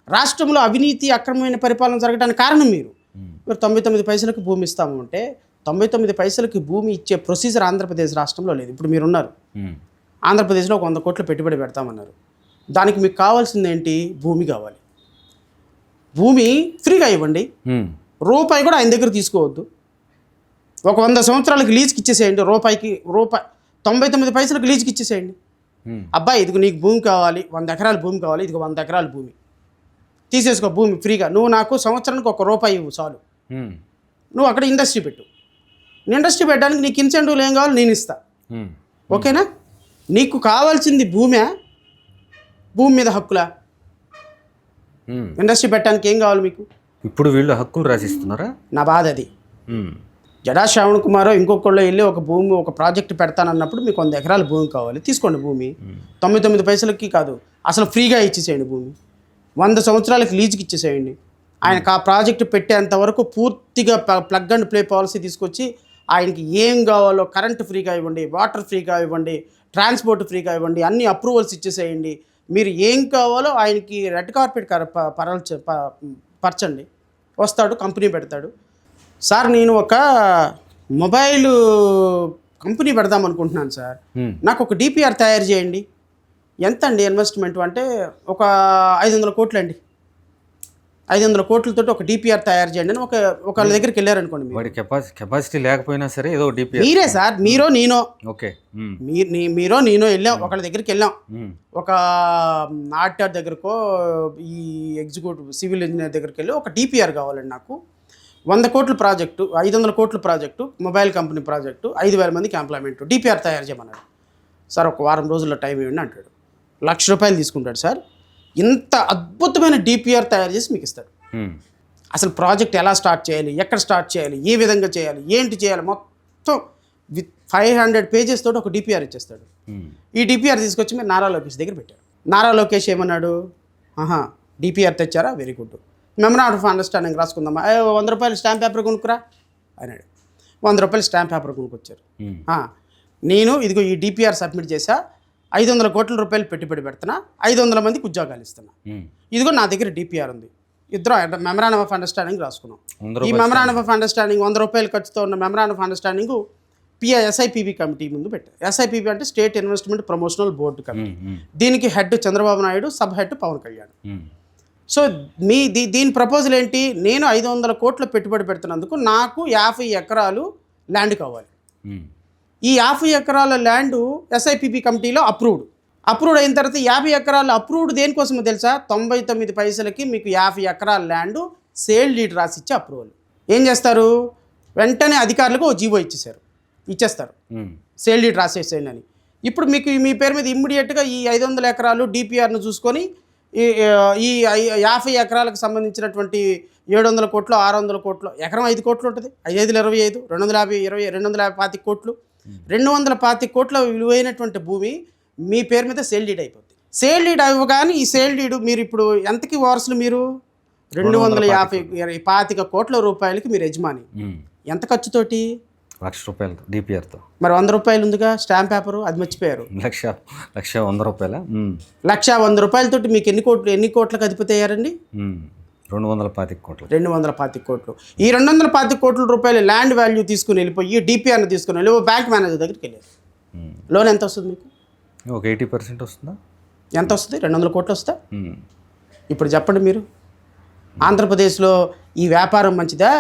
రాష్ట్రంలో అవినీతి, అక్రమమైన పరిపాలన జరగడానికి కారణం మీరు. మీరు 99 పైసలకి భూమి ఇస్తాము అంటే 99 పైసలకి భూమి ఇచ్చే ప్రొసీజర్ ఆంధ్రప్రదేశ్ రాష్ట్రంలో లేదు. ఇప్పుడు మీరున్నారు, ఆంధ్రప్రదేశ్లో ఒక 100 కోట్ల పెట్టుబడి పెడతామన్నారు. దానికి మీకు కావాల్సింది ఏంటి? భూమి కావాలి. భూమి ఫ్రీగా ఇవ్వండి, రూపాయి కూడా ఆయన దగ్గర తీసుకోవద్దు. ఒక 100 సంవత్సరాలకి లీజుకి ఇచ్చేసేయండి, రూపాయి 99 పైసలకు లీజుకి ఇచ్చేసేయండి. అబ్బాయి ఇదిగో నీకు భూమి కావాలి, 100 ఎకరాల భూమి కావాలి, ఇదిగో 100 ఎకరాల భూమి తీసేసుకో, భూమి ఫ్రీగా, నువ్వు నాకు సంవత్సరానికి ₹1 ఇవ్వు చాలు, నువ్వు అక్కడ ఇండస్ట్రీ పెట్టు. ఇండస్ట్రీ పెట్టడానికి నీకు ఇన్సెంటివ్లు ఏం కావాలి నేను ఇస్తా, ఓకేనా? నీకు కావాల్సింది భూమే, భూమి మీద హక్కులా? ఇండస్ట్రీ పెట్టడానికి ఏం కావాలి మీకు? ఇప్పుడు వీళ్ళు హక్కులు రాసిస్తున్నారా? నా బాధ అది. జడా శ్రావణ్ కుమార్ ఇంకొకళ్ళు వెళ్ళి ఒక భూమి ఒక ప్రాజెక్ట్ పెడతానన్నప్పుడు మీకు 100 ఎకరాల భూమి కావాలి, తీసుకోండి భూమి. 99 పైసలకి కాదు, అసలు ఫ్రీగా ఇచ్చేసేయండి భూమి. 100 సంవత్సరాలకి లీజుకి ఇచ్చేసేయండి. ఆయనకు ఆ ప్రాజెక్టు పెట్టేంత వరకు పూర్తిగా ప్లగ్ అండ్ ప్లే పాలసీ తీసుకొచ్చి ఆయనకి ఏం కావాలో కరెంటు ఫ్రీగా ఇవ్వండి, వాటర్ ఫ్రీగా ఇవ్వండి, ట్రాన్స్పోర్ట్ ఫ్రీగా ఇవ్వండి, అన్ని అప్రూవల్స్ ఇచ్చేసేయండి. మీరు ఏం కావాలో ఆయనకి రెడ్ కార్పెట్ పరచండి, వస్తాడు, కంపెనీ పెడతాడు. సార్ నేను ఒక మొబైల్ కంపెనీ పెడదాం అనుకుంటున్నాను సార్, నాకు ఒక డిపిఆర్ తయారు చేయండి. ఎంత అండి ఇన్వెస్ట్మెంట్ అంటే? ఒక 500 కోట్లు అండి. 500 కోట్లతో ఒక డిపిఆర్ తయారు చేయండి అని ఒకళ్ళ దగ్గరికి వెళ్ళారనుకోండి. వాడి కెపాసిటీ లేకపోయినా సరే ఏదో డిపిఆర్. మీరే సార్, మీరో నేనో, ఓకే, మీరో నేనో వెళ్ళాం, ఒకళ్ళ దగ్గరికి వెళ్ళాం, ఒక ఆర్టీఆర్ దగ్గరకో ఈ ఎగ్జిక్యూటివ్ సివిల్ ఇంజనీర్ దగ్గరికి వెళ్ళి ఒక డిపిఆర్ కావాలండి నాకు, 100 కోట్ల ప్రాజెక్టు, 500 కోట్ల ప్రాజెక్టు, మొబైల్ కంపెనీ ప్రాజెక్టు, 5,000 మందికి ఎంప్లాయ్మెంట్, డిపిఆర్ తయారు చేయమన్నాడు. సార్ ఒక వారం రోజుల్లో టైం ఇవ్వండి అంటాడు. ₹1,00,000 తీసుకుంటాడు సార్. ఇంత అద్భుతమైన డిపిఆర్ తయారు చేసి మీకు ఇస్తాడు. అసలు ప్రాజెక్ట్ ఎలా స్టార్ట్ చేయాలి, ఎక్కడ స్టార్ట్ చేయాలి, ఏ విధంగా చేయాలి, ఏంటి చేయాలి, మొత్తం విత్ 500 పేజెస్ తోటి ఒక డిపిఆర్ ఇచ్చేస్తాడు. ఈ డిపిఆర్ తీసుకొచ్చి మీరు నారా లోకేష్ దగ్గర పెట్టారు. నారా లోకేష్ ఏమన్నాడు? డిపిఆర్ తెచ్చారా, very good, memorandum of understanding రాసుకుందామా, ₹100 స్టాంప్ పేపర్ కొనుక్కురా అన్నాడు. ₹100 స్టాంప్ పేపర్ కొనుక్కొచ్చారు. నేను ఇదిగో ఈ డిపిఆర్ సబ్మిట్ చేశా, 500 కోట్ల పెట్టుబడి పెడుతున్నా, 500 మందికి ఉద్యోగాలు ఇస్తున్నా, ఇదిగో నా దగ్గర డిపిఆర్ ఉంది. ఇద్దరు మెమరాండం ఆఫ్ అండర్స్టాండింగ్ రాసుకున్నాం. ఈ మెమరాండం ఆఫ్ అండర్స్టాండింగ్ ₹100 ఖర్చుతో ఉన్న memorandum of understanding SIPB committee ముందు పెట్టారు. ఎస్ఐపిబి అంటే state investment promotional board committee. దీనికి head Chandrababu Naidu, sub head Pawan Kalyan. So దీని ప్రపోజల్ ఏంటి? నేను 500 కోట్ల పెట్టుబడి పెడుతున్నందుకు నాకు 50 ఎకరాలు ల్యాండ్ కావాలి. ఈ 50 ఎకరాల ల్యాండ్ ఎస్ఐపిబి కమిటీలో అప్రూవ్డ్ అయిన తర్వాత 50 ఎకరాలు అప్రూవ్డ్ దేనికోసమో తెలుసా? 99 పైసలకి మీకు 50 ఎకరాల ల్యాండ్ సేల్ డీడ్ రాసిచ్చే అప్రూవల్. ఏం చేస్తారు? వెంటనే అధికారులకు ఓ జీవో ఇచ్చేస్తారు, సేల్ డీడ్ రాసేసేయండి అని. ఇప్పుడు మీకు మీ పేరు మీద ఇమ్మీడియట్గా ఈ 500 ఎకరాలు డిపిఆర్ను చూసుకొని ఈ 50 ఎకరాలకు సంబంధించినటువంటి 700 కోట్లు, 600 కోట్లు, ఎకరం 5 కోట్లు ఉంటుంది, 5 25, 225 కోట్లు, 225 కోట్ల విలువైనటువంటి భూమి మీ పేరు మీద సేల్ డీడ్ అయిపోతుంది. సేల్ డీడ్ అవ్వగానే ఈ సేల్ డీడ్ మీరు ఇప్పుడు ఎంతకి వారసులు? మీరు 225 కోట్ల రూపాయలకి మీరు యజమాని. ఎంత ఖర్చుతోటి? ₹1,00,000 డిపిఆర్తో. మరి ₹100 ఉందిగా స్టాంప్ పేపరు, అది మర్చిపోయారు. ₹1,100 తోటి మీకు ఎన్ని కోట్లకు అధిపతి అయ్యారండి? 225 కోట్లు. 225 కోట్లు. ఈ 225 కోట్ల రూపాయలు ల్యాండ్ వాల్యూ తీసుకుని వెళ్ళిపోయి డిపిఆర్ని తీసుకుని వెళ్ళి బ్యాంక్ మేనేజర్ దగ్గరికి వెళ్ళారు. లోన్ ఎంత వస్తుంది మీకు? ఒక 80% వస్తుందా? ఎంత వస్తుంది? 200 కోట్లు వస్తా? ఇప్పుడు చెప్పండి మీరు, ఆంధ్రప్రదేశ్లో ఈ వ్యాపారం మంచిదా,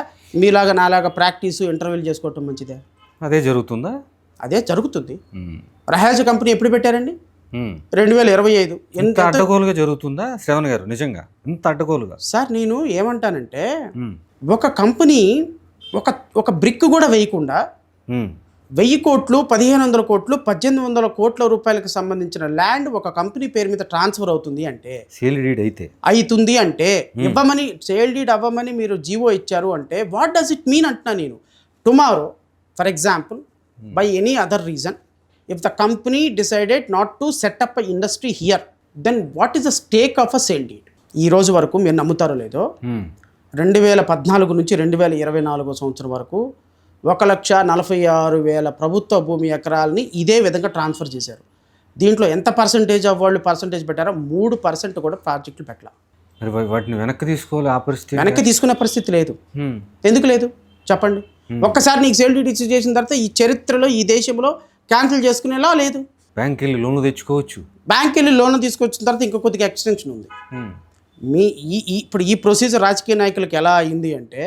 మీలాగా నాలాగా ప్రాక్టీసు ఇంటర్వ్యూలు చేసుకోవటం మంచిదా? అదే జరుగుతుందా? అదే జరుగుతుంది. రహాజ్ కంపెనీ ఎప్పుడు పెట్టారండి? 2025. ఎంత అడ్డగోలుగా జరుగుతుందా శ్రవణ్ గారు? నిజంగా ఇంత అడ్డగోలుగా? సార్ నేను ఏమంటానంటే, ఒక కంపెనీ ఒక బ్రిక్ కూడా వేయకుండా 1000 కోట్లు, 1500 కోట్లు, 1800 కోట్ల రూపాయలకు సంబంధించిన ల్యాండ్ ఒక కంపెనీ పేరు మీద ట్రాన్స్ఫర్ అవుతుంది అంటే, సేల్ డీడ్ అవుతుంది అంటే, ఇవ్వమని సేల్ డీడ్ అవ్వమని మీరు జీవో ఇచ్చారు అంటే, వాట్ డస్ ఇట్ మీన్ అంటున్నా నేను. Tomorrow for example, by any other reason, if the company decided not to set up a industry here, then what is the stake of a sale deed? ఈ రోజు వరకు మీరు నమ్ముతారో లేదో, 2014 నుంచి 2024 సంవత్సరం వరకు 1,46,000 ప్రభుత్వ భూమి ఎకరాలని ఇదే విధంగా ట్రాన్స్ఫర్ చేశారు. దీంట్లో ఎంత పర్సంటేజ్ ఆఫ్ వాళ్ళు పర్సంటేజ్ పెట్టారో 3% కూడా ప్రాజెక్టులు మరి వాటిని వెనక్కి తీసుకోవాలి ఆ పరిస్థితి. వెనక్కి తీసుకునే పరిస్థితి లేదు. ఎందుకు లేదు చెప్పండి? ఒక్కసారి నీకు సేల్ డీడ్ ఇష్యూ చేసిన తర్వాత ఈ చరిత్రలో ఈ దేశంలో క్యాన్సిల్ చేసుకునేలా లేదు. బ్యాంక్ వెళ్ళి లోన్లు తెచ్చుకోవచ్చు. బ్యాంక్ వెళ్ళి లోన్ తీసుకొచ్చిన తర్వాత ఇంకా కొద్దిగా ఎక్స్టెన్షన్ ఉంది. మీ ఇప్పుడు ఈ ప్రొసీజర్ రాజకీయ నాయకులకు ఎలా అయింది అంటే,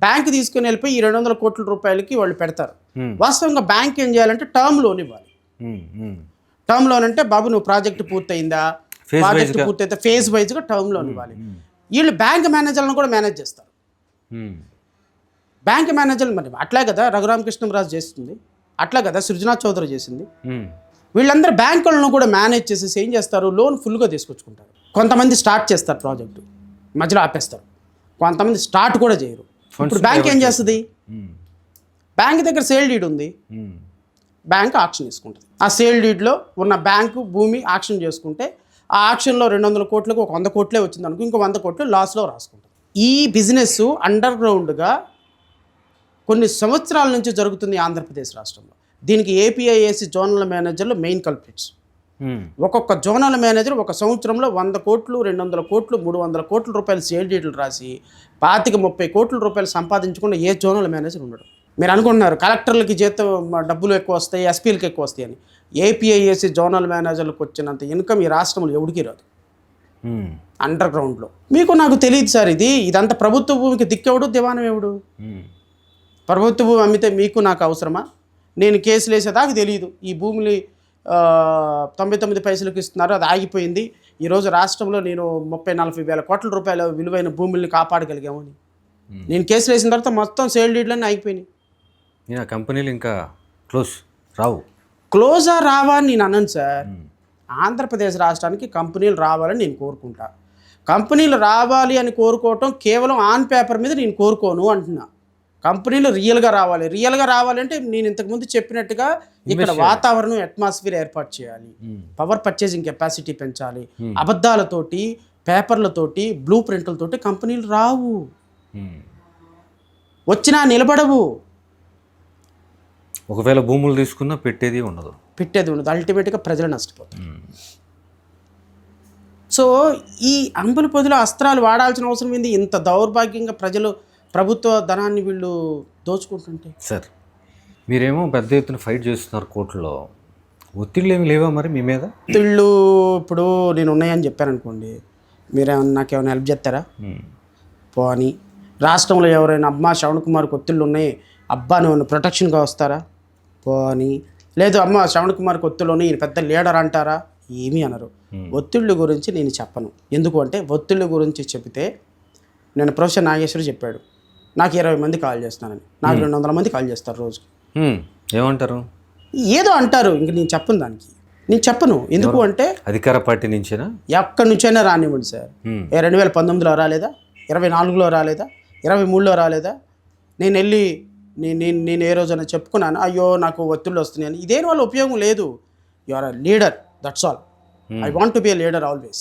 బ్యాంక్ తీసుకుని వెళ్ళిపోయి ఈ 200 కోట్ల రూపాయలకి వాళ్ళు పెడతారు. వాస్తవంగా బ్యాంక్ ఏం చేయాలంటే టర్మ్ లోన్ ఇవ్వాలి. టర్మ్ లోన్ అంటే బాబు నువ్వు ప్రాజెక్ట్ పూర్తయిందా, ప్రాజెక్ట్ పూర్తయితే ఫేజ్ వైజ్గా టర్మ్ లోన్ ఇవ్వాలి. వీళ్ళు బ్యాంక్ మేనేజర్లను కూడా మేనేజ్ చేస్తారు. బ్యాంక్ మేనేజర్లు మరి అట్లా కదా రఘురామకృష్ణరాజు చేస్తుంది, అట్లా కదా సృజనా చౌదరి చేసింది. వీళ్ళందరూ బ్యాంకులను కూడా మేనేజ్ చేసేసి ఏం చేస్తారు, లోన్ ఫుల్గా తీసుకొచ్చుకుంటారు. కొంతమంది స్టార్ట్ చేస్తారు ప్రాజెక్టు, మధ్యలో ఆపేస్తారు. కొంతమంది స్టార్ట్ కూడా చేయరు. ఇప్పుడు బ్యాంక్ ఏం చేస్తుంది, బ్యాంక్ దగ్గర సేల్ డీడ్ ఉంది, బ్యాంక్ ఆక్షన్ చేసుకుంటుంది. ఆ సేల్ డీడ్లో ఉన్న బ్యాంకు భూమి ఆక్షన్ చేసుకుంటే ఆ ఆక్షన్లో 200 కోట్లకు ఒక 100 కోట్లే వచ్చింది అనుకో, ఇంకో 100 కోట్లు లాస్లో రాసుకుంటుంది. ఈ బిజినెస్ అండర్ గ్రౌండ్గా కొన్ని సంవత్సరాల నుంచి జరుగుతుంది ఆంధ్రప్రదేశ్ రాష్ట్రంలో. దీనికి ఏపీఐఏసీ జోనల్ మేనేజర్లు మెయిన్ కల్ప్రిట్స్. ఒక్కొక్క జోనల్ మేనేజర్ ఒక సంవత్సరంలో 100 కోట్లు 200 కోట్లు 300 కోట్ల రూపాయలు సేల్ డీట్లు రాసి 25-30 కోట్ల రూపాయలు సంపాదించకుండా ఏ జోనల్ మేనేజర్ ఉండడు. మీరు అనుకుంటున్నారు కలెక్టర్లకి జీతం డబ్బులు ఎక్కువ వస్తాయి, ఎస్పీలకి ఎక్కువ వస్తాయి అని. ఏపీఐఏసీ జోనల్ మేనేజర్లకు వచ్చినంత ఇన్కమ్ ఈ రాష్ట్రంలో ఎవడికి రాదు అండర్ గ్రౌండ్లో. మీకు నాకు తెలియదు సార్, ఇదంతా ప్రభుత్వ భూమికి దిక్కెవడు దివానం ఎవడు? ప్రభుత్వ భూమి అమ్మితే మీకు నాకు అవసరమా? నేను కేసులు వేసేదాకా తెలియదు. ఈ భూమిని 99 పైసలకు ఇస్తున్నారు, అది ఆగిపోయింది. ఈరోజు రాష్ట్రంలో నేను 30-40 వేల కోట్ల రూపాయల విలువైన భూముల్ని కాపాడగలిగామని నేను కేసులు వేసిన తర్వాత మొత్తం సేల్ డీడ్లన్నీ ఆగిపోయినాయి. కంపెనీలు ఇంకా క్లోజా రావా అని నేను అన్నాను సార్. ఆంధ్రప్రదేశ్ రాష్ట్రానికి కంపెనీలు రావాలని నేను కోరుకుంటా. కంపెనీలు రావాలి అని కోరుకోవటం కేవలం ఆన్ పేపర్ మీద నేను కోరుకోను అంటున్నా. కంపెనీలు రియల్గా రావాలి. రియల్గా రావాలంటే నేను ఇంతకుముందు చెప్పినట్టుగా ఇక్కడ వాతావరణం అట్మాస్ఫియర్ ఏర్పాటు చేయాలి, పవర్ పర్చేసింగ్ కెపాసిటీ పెంచాలి. అబద్ధాలతోటి పేపర్లతోటి బ్లూ ప్రింట్లతోటి కంపెనీలు రావు, వచ్చినా నిలబడవు. ఒకవేళ భూములు తీసుకున్నా పెట్టేది ఉండదు. అల్టిమేట్గా ప్రజలు నష్టపోతారు. సో ఈ అంబుల పొదిలో అస్త్రాలు వాడాల్సిన అవసరం ఏంది? ఇంత దౌర్భాగ్యంగా ప్రభుత్వ ధనాన్ని వీళ్ళు దోచుకుంటుంటే. సార్ మీరేమో పెద్ద ఎత్తున ఫైట్ చేస్తున్నారు కోర్టులో, ఒత్తిళ్ళు ఏమి లేవా మరి మీ మీద? ఒత్తిళ్ళు ఇప్పుడు నేను ఉన్నాయని చెప్పాను అనుకోండి, నాకేమైనా హెల్ప్ చేస్తారా? పోనీ రాష్ట్రంలో ఎవరైనా అమ్మా శ్రవణ్ కుమార్కి ఒత్తిళ్ళు ఉన్నాయి, అబ్బా నువ్వు ప్రొటెక్షన్గా వస్తారా? పోనీ లేదు అమ్మ శ్రవణ్ కుమార్కి ఒత్తిళ్ళు ఉన్నాయి, ఈయన పెద్ద లీడర్ అంటారా? ఏమీ అనరు. ఒత్తిళ్ళ గురించి నేను చెప్పను. ఎందుకు అంటే ఒత్తిళ్ళ గురించి చెబితే, నేను ప్రొఫెసర్ నాగేశ్వరి చెప్పాడు, నాకు 20 మంది కాల్ చేస్తున్నానని, నాకు 200 మంది కాల్ చేస్తారు రోజుకి. ఏమంటారు? ఏదో అంటారు, ఇంక నేను చెప్పను దానికి. నేను చెప్పను. ఎందుకు అంటే అధికార పార్టీ నుంచేనా, ఎక్కడి నుంచైనా రానివ్వండి సార్. 2019లో రాలేదా, 24లో రాలేదా, 23లో రాలేదా? నేను వెళ్ళి నేను ఏ రోజైనా చెప్పుకున్నాను అయ్యో నాకు ఒత్తిళ్ళు వస్తున్నాయి అని? ఇదేని వల్ల ఉపయోగం లేదు. You are a leader, that's all. I want to be a leader always.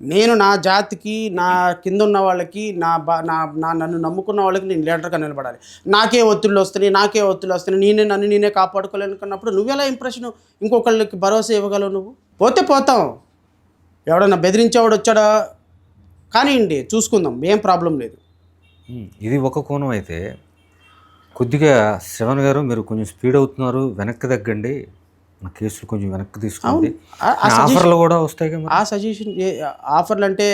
నేను నా జాతికి, నా కింద ఉన్న వాళ్ళకి, నన్ను నమ్ముకున్న వాళ్ళకి నేను లీడర్గా నిలబడాలి. నాకే ఒత్తిళ్ళు వస్తున్నాయి, నేనే కాపాడుకోలేనుకున్నప్పుడు నువ్వెలా ఇంప్రెషన్ ఇంకొకళ్ళకి భరోసా ఇవ్వగలవు? నువ్వు పోతే పోతాం, ఎవడన్నా బెదిరించేవాడు వచ్చాడా కానివ్వండి, చూసుకుందాం, ఏం ప్రాబ్లం లేదు. ఇది ఒక కోణం అయితే, కొద్దిగా శ్రవణ్ గారు మీరు కొంచెం స్పీడ్ అవుతున్నారు, వెనక్కి తగ్గండి, నా కేసులు కొంచెం వెనక్కి తీసుకోండి, ఆఫర్లు కూడా వస్తాయి కదా. ఆ సజెషన్ ఆఫర్లు అంటే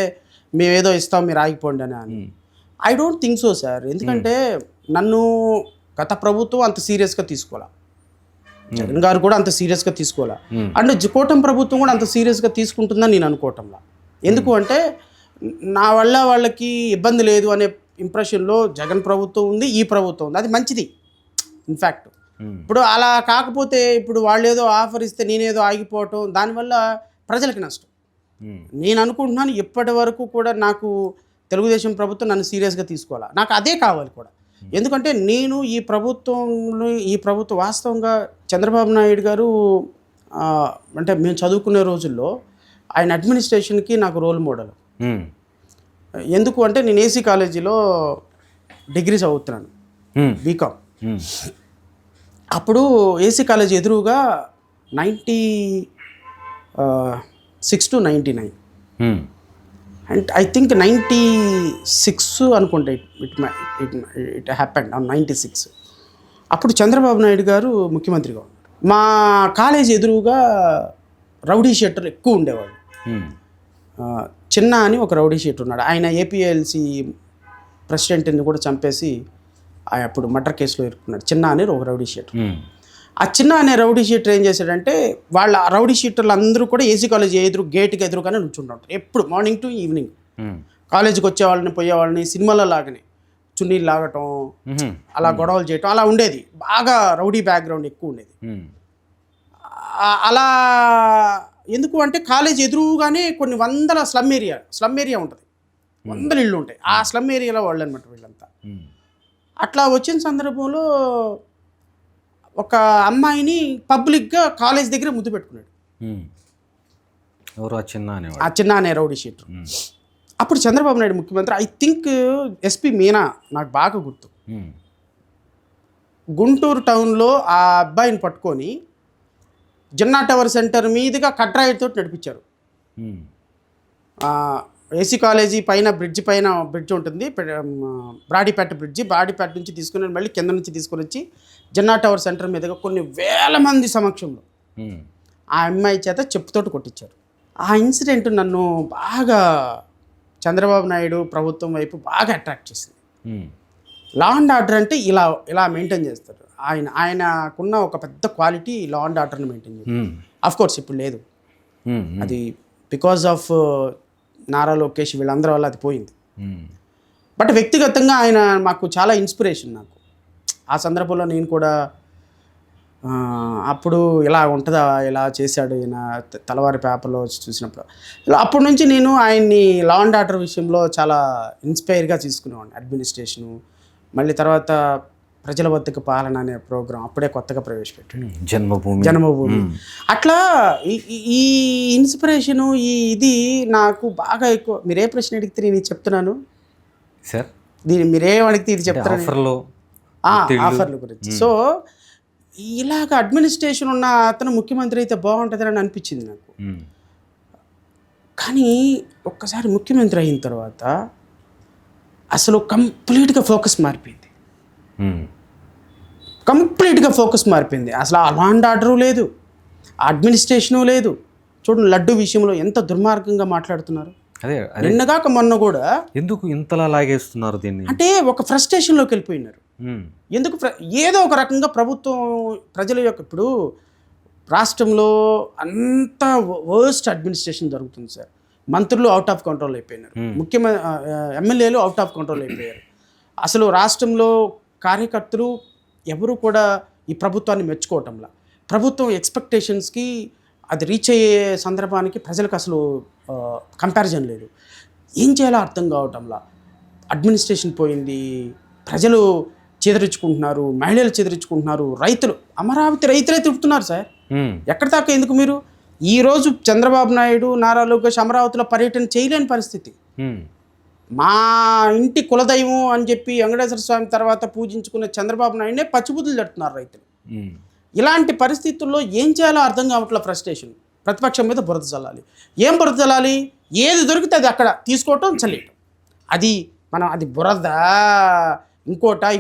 మేమేదో ఇస్తాం మీరు ఆగిపోండి అని I don't think so sir. ఎందుకంటే నన్ను గత ప్రభుత్వం అంత సీరియస్గా తీసుకోవాలా, జగన్ గారు కూడా అంత సీరియస్గా తీసుకోవాలా, అండ్ కూటమి ప్రభుత్వం కూడా అంత సీరియస్గా తీసుకుంటుందని నేను అనుకోవటంలా. ఎందుకు అంటే నా వల్ల వాళ్ళకి ఇబ్బంది లేదు అనే ఇంప్రెషన్లో జగన్ ప్రభుత్వం ఉంది, ఈ ప్రభుత్వం ఉంది, అది మంచిది. ఇన్ఫ్యాక్ట్ ఇప్పుడు అలా కాకపోతే ఇప్పుడు వాళ్ళు ఏదో ఆఫర్ ఇస్తే నేనేదో ఆగిపోవటం, దానివల్ల ప్రజలకి నష్టం. నేను అనుకుంటున్నాను ఇప్పటి వరకు కూడా నాకు తెలుగుదేశం ప్రభుత్వం నన్ను సీరియస్గా తీసుకోవాలా, నాకు అదే కావాలి కూడా. ఎందుకంటే నేను ఈ ప్రభుత్వం వాస్తవంగా చంద్రబాబు నాయుడు గారు అంటే మేము చదువుకునే రోజుల్లో ఆయన అడ్మినిస్ట్రేషన్కి నాకు రోల్ మోడల్. ఎందుకు అంటే నేను ఏసీ కాలేజీలో డిగ్రీ చదువుతున్నాను, బీకామ్. అప్పుడు ఏసీ కాలేజీ ఎదురుగా 96 to 99 అండ్ ఐ థింక్ 96 అనుకుంటా ఇట్ హ్యాపెండ్ ఆన్ 96. అప్పుడు చంద్రబాబు నాయుడు గారు ముఖ్యమంత్రిగా ఉన్నారు. మా కాలేజ్ ఎదురుగా రౌడీ షీటర్లు ఎక్కువ ఉండేవాళ్ళు. చిన్న అని ఒక రౌడీ షీటర్ ఉన్నాడు. ఆయన ఏపీఎల్సి ప్రెసిడెంట్ని కూడా చంపేసి అప్పుడు మర్డర్ కేసులో ఇరుక్కున్నాడు. చిన్న అని ఒక రౌడీ షీటర్. ఆ చిన్న అనే రౌడీ షీటర్ ఏం చేశాడంటే, వాళ్ళ రౌడీ షీటర్లు అందరూ కూడా ఏసీ కాలేజ్ గేట్కి ఎదురుగానే నుంచుంటారు ఎప్పుడు, మార్నింగ్ టు ఈవినింగ్. కాలేజీకి వచ్చేవాళ్ళని పోయేవాళ్ళని సినిమాలో లాగానే చున్నీలు లాగటం, అలా గొడవలు చేయటం అలా ఉండేది. బాగా రౌడీ బ్యాక్గ్రౌండ్ ఎక్కువ ఉండేది. అలా ఎందుకు అంటే కాలేజ్ ఎదురుగానే కొన్ని వందల స్లమ్ ఏరియా ఉంటుంది, వందల ఇళ్ళు ఉంటాయి. ఆ స్లమ్ ఏరియాలో వాళ్ళు అనమాట వీళ్ళంతా. అట్లా వచ్చిన సందర్భంలో ఒక అమ్మాయిని పబ్లిక్గా కాలేజ్ దగ్గర ముద్దు పెట్టుకున్నాడు. ఎవరు? ఆ చిన్న అనే రౌడీ షీటర్. అప్పుడు చంద్రబాబు నాయుడు ముఖ్యమంత్రి. ఐ థింక్ ఎస్పీ మీనా, నాకు బాగా గుర్తు. గుంటూరు టౌన్లో ఆ అబ్బాయిని పట్టుకొని జిన్నా టవర్ సెంటర్ మీదుగా కట్రాయితో నడిపించారు. ఏసీ కాలేజీ పైన బ్రిడ్జ్ ఉంటుంది, బ్రాడీపేట నుంచి తీసుకుని మళ్ళీ కింద నుంచి తీసుకొని వచ్చి జిన్నా టవర్ సెంటర్ మీదుగా కొన్ని వేల మంది సమక్షంలో ఆ అమ్మాయి చేత చెప్పుతోటి కొట్టించారు. ఆ ఇన్సిడెంట్ నన్ను బాగా చంద్రబాబు నాయుడు ప్రభుత్వం వైపు బాగా అట్రాక్ట్ చేసింది. లా అండ్ ఆర్డర్ అంటే ఇలా మెయింటైన్ చేస్తారు. ఆయనకున్న ఒక పెద్ద క్వాలిటీ లా అండ్ ఆర్డర్ని మెయింటైన్ చేస్తారు. అఫ్ కోర్స్ ఇప్పుడు లేదు, అది బికాజ్ ఆఫ్ నారా లోకేష్ వీళ్ళందరి వల్ల అది పోయింది. బట్ వ్యక్తిగతంగా ఆయన మాకు చాలా ఇన్స్పిరేషన్. నాకు ఆ సందర్భంలో నేను కూడా అప్పుడు ఇలా ఉంటుందా, ఇలా చేశాడు ఈయన తెల్లవారి పేపర్లో చూసినప్పుడు. అప్పటి నుంచి నేను ఆయన్ని లా అండ్ ఆర్డర్ విషయంలో చాలా ఇన్స్పైర్గా తీసుకునేవాడిని. అడ్మినిస్ట్రేషను, మళ్ళీ తర్వాత ప్రజల వద్దకు పాలన అనే ప్రోగ్రాం అప్పుడే కొత్తగా ప్రవేశపెట్టాడు, జన్మభూమి. అట్లా ఈ ఇన్స్పిరేషను ఇది నాకు బాగా ఎక్కువ. మీరే ప్రశ్న అడిగితే నేను చెప్తున్నాను సార్, దీన్ని మీరేం అడిగితే ఇది చెప్తాను. ఆఫర్ల గురించి. సో ఇలాగ అడ్మినిస్ట్రేషన్ ఉన్న అతను ముఖ్యమంత్రి అయితే బాగుంటుందని అనిపించింది నాకు. కానీ ఒక్కసారి ముఖ్యమంత్రి అయిన తర్వాత అసలు కంప్లీట్గా ఫోకస్ మారిపోయింది. అసలు ఆ లా అండ్ ఆర్డరు లేదు, అడ్మినిస్ట్రేషను లేదు. చూడండి, లడ్డు విషయంలో ఎంత దుర్మార్గంగా మాట్లాడుతున్నారు. నిన్నగాక మొన్న కూడా ఎందుకు ఇంతలా లాగేస్తున్నారు దీన్ని అంటే ఒక ఫ్రస్ట్రేషన్లోకి వెళ్ళిపోయినారు. ఎందుకు ఏదో ఒక రకంగా ప్రభుత్వం ప్రజల యొక్క, ఇప్పుడు రాష్ట్రంలో అంత వర్స్ట్ అడ్మినిస్ట్రేషన్ జరుగుతుంది సార్. మంత్రులు అవుట్ ఆఫ్ కంట్రోల్ అయిపోయినారు, ఎమ్మెల్యేలు అవుట్ ఆఫ్ కంట్రోల్ అయిపోయారు. అసలు రాష్ట్రంలో కార్యకర్తలు ఎవరు కూడా ఈ ప్రభుత్వాన్ని మెచ్చుకోవటంలా. ప్రభుత్వం ఎక్స్పెక్టేషన్స్కి అది రీచ్ అయ్యే సందర్భానికి ప్రజలకు అసలు కంపారిజన్ లేదు. ఏం చేయాలో అర్థం కావటంలా. అడ్మినిస్ట్రేషన్ పోయింది, ప్రజలు చెదరించుకుంటున్నారు, మహిళలు చెదరించుకుంటున్నారు, రైతులు, అమరావతి రైతులే తిప్పుతున్నారు సార్. ఎక్కడ దాకా ఎందుకు మీరు ఈరోజు చంద్రబాబు నాయుడు, నారా లోకేష్ అమరావతిలో పర్యటన చేయలేని పరిస్థితి. మా ఇంటి కులదైవం అని చెప్పి వెంకటేశ్వర స్వామి తర్వాత పూజించుకున్న చంద్రబాబు నాయుడునే పచ్చిబుద్ధులు తడుతున్నారు రైతులు. ఇలాంటి పరిస్థితుల్లో ఏం చేయాలో అర్థం కావట్లే. ఫ్రస్ట్రేషన్. ప్రతిపక్షం మీద బురద చల్లాలి. ఏం బురద చల్లాలి? ఏది దొరికితే అది అక్కడ తీసుకోవటం, చల్లేయటం. అది బురద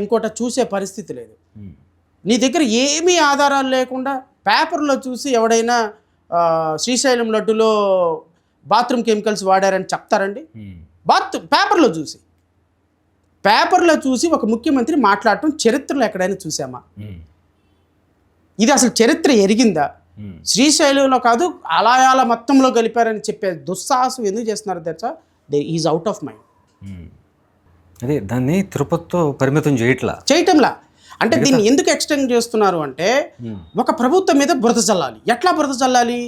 ఇంకోట చూసే పరిస్థితి లేదు. నీ దగ్గర ఏమీ ఆధారాలు లేకుండా పేపర్లో చూసి ఎవడైనా శ్రీశైలం లడ్డులో బాత్రూమ్ కెమికల్స్ వాడారని చెప్తారండి? పేపర్లో చూసి ఒక ముఖ్యమంత్రి మాట్లాడటం చరిత్రలో ఎక్కడైనా చూసామా? ఇది అసలు చరిత్ర ఎరిగిందా? శ్రీశైలంలో కాదు, ఆలయాల మొత్తంలో కలిపారని చెప్పే దుస్సాహసం ఎందుకు చేస్తున్నారు తెలుసా? Is out of mind. అదే దాన్ని తిరుపతితో పరిమితం చేయటంలా. అంటే దీన్ని ఎందుకు ఎక్స్టెండ్ చేస్తున్నారు అంటే, ఒక ప్రభుత్వం మీద బురద చల్లాలి. ఎట్లా బురద చల్లాలి?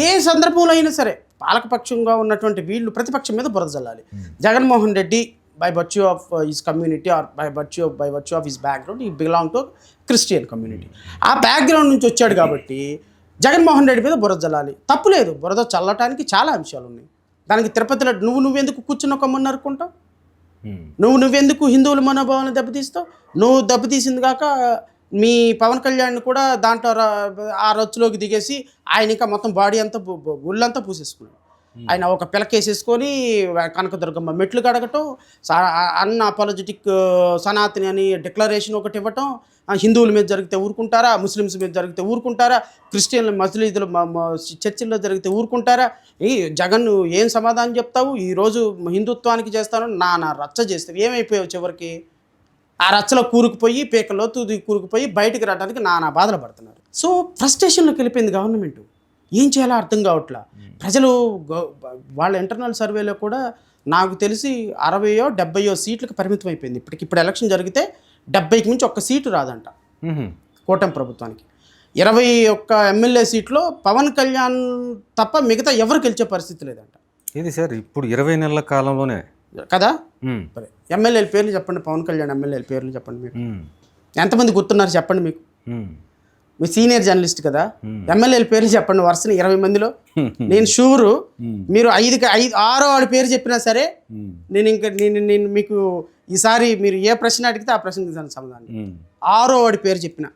ఏ సందర్భంలో అయినా సరే పాలకపక్షంగా ఉన్నటువంటి వీళ్ళు ప్రతిపక్షం మీద బురద చల్లాలి. Jaganmohan Reddy by virtue of his community or by virtue of his background, he belong to Christian community. ఆ బ్యాక్గ్రౌండ్ నుంచి వచ్చాడు కాబట్టి జగన్మోహన్ రెడ్డి మీద బురద చల్లాలి. తప్పు లేదు, బురద చల్లటానికి చాలా అంశాలు ఉన్నాయి. దానికి తిరుపతిలో నువ్వెందుకు కూర్చున్న కొమ్మని నరుక్కుంటావు? నువ్వెందుకు హిందువుల మనోభావాన్ని దెబ్బతీస్తావు? నువ్వు దెబ్బతీసింది కాక మీ పవన్ కళ్యాణ్ కూడా దాంట్లో ఆ రచ్చులోకి దిగేసి ఆయన ఇంకా మొత్తం బాడీ అంతా ఒళ్ళంతా పూసేసుకున్నాడు. ఆయన ఒక పిలకేసేసుకొని కనకదుర్గమ్మ మెట్లు కడగటం, అన్ అపాలజెటిక్ సనాతని అని డిక్లరేషన్ ఒకటి ఇవ్వటం, హిందువుల మీద జరిగితే ఊరుకుంటారా, ముస్లిమ్స్ మీద జరిగితే ఊరుకుంటారా, క్రిస్టియన్లు మసీదులు చర్చిల్లో జరిగితే ఊరుకుంటారా, ఈ జగన్ ఏం సమాధానం చెప్తావు, ఈరోజు హిందుత్వానికి చేస్తాను నా రచ్చ చేస్తావు, ఏమైపోయావు చివరికి? ఆ రచ్చలో కూరుకుపోయి పీకల్లో కూరుకుపోయి బయటికి రావడానికి నానా బాధలు పడుతున్నారు. సో ఫ్రస్ట్రేషన్లోకి వెళ్ళిపోయింది గవర్నమెంట్. ఏం చేయాలో అర్థం కావట్లా. ప్రజలు వాళ్ళ ఇంటర్నల్ సర్వేలో కూడా నాకు తెలిసి 60-70 సీట్లకు పరిమితం అయిపోయింది. ఇప్పుడు ఎలక్షన్ జరిగితే 70కి మించి ఒక్క సీటు రాదంట కూటమి ప్రభుత్వానికి. 21 ఎమ్మెల్యే సీట్లో పవన్ కళ్యాణ్ తప్ప మిగతా ఎవరు గెలిచే పరిస్థితి లేదంట. ఇది సార్ ఇప్పుడు 20 నెలల కాలంలోనే కదా. సరే, ఎమ్మెల్యేల పేర్లు చెప్పండి, పవన్ కళ్యాణ్ ఎమ్మెల్యేల పేర్లు చెప్పండి. మీకు ఎంతమంది గుర్తున్నారు చెప్పండి. మీకు మీ సీనియర్ జర్నలిస్ట్ కదా, ఎమ్మెల్యేల పేర్లు చెప్పండి వరుసని 20 మందిలో. నేను షూరు మీరు 6 వాడి పేరు చెప్పినా సరే నేను మీకు ఈసారి మీరు ఏ ప్రశ్న అడిగితే ఆ ప్రశ్నకి సమాధానం. 6 వాడి పేరు చెప్పిన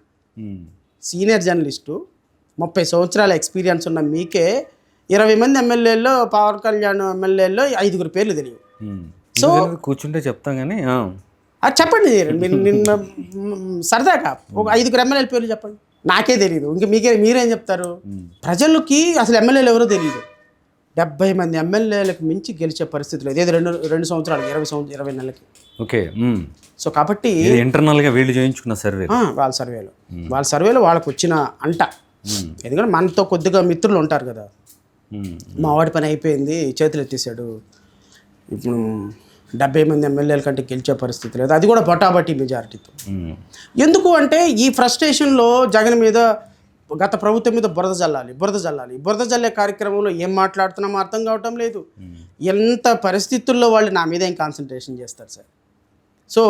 సీనియర్ జర్నలిస్టు, 30 సంవత్సరాల ఎక్స్పీరియన్స్ ఉన్న మీకే 20 మంది ఎమ్మెల్యేల్లో పవన్ కళ్యాణ్ ఎమ్మెల్యేల్లో 5 పేర్లు తెలియవు. సో కూర్చుంటే చెప్తాం కానీ అది చెప్పండి. నిన్న సరదాగా ఒక 5 ఎమ్మెల్యేల పేర్లు చెప్పండి. నాకే తెలియదు, ఇంకా మీరేం చెప్తారు? ప్రజలకి అసలు ఎమ్మెల్యేలు ఎవరో తెలియదు. 70 మంది ఎమ్మెల్యేలకు మించి గెలిచే పరిస్థితి లేదు. ఏదో 2 సంవత్సరాలు 20 నెలలకి. ఓకే. సో కాబట్టి ఇంటర్నల్గా వీళ్ళు చేయించుకున్న సర్వే, వాళ్ళ సర్వేలో వాళ్ళకు వచ్చిన అంట. ఎందుకంటే మనతో కొద్దిగా మిత్రులు ఉంటారు కదా, మా వాడి పని అయిపోయింది చేతులు ఎత్తేసాడు, ఇప్పుడు 70 మంది ఎమ్మెల్యేల కంటే గెలిచే పరిస్థితి లేదు, అది కూడా బొటాబట్టి మెజారిటీతో. ఎందుకు అంటే ఈ ఫ్రస్ట్రేషన్లో జగన్ మీద, గత ప్రభుత్వం మీద బురద జల్లే కార్యక్రమంలో ఏం మాట్లాడుతున్నామో అర్థం కావటం లేదు. ఎంత పరిస్థితుల్లో వాళ్ళు నా మీద ఏం కాన్సన్ట్రేషన్ చేస్తారు సార్. సో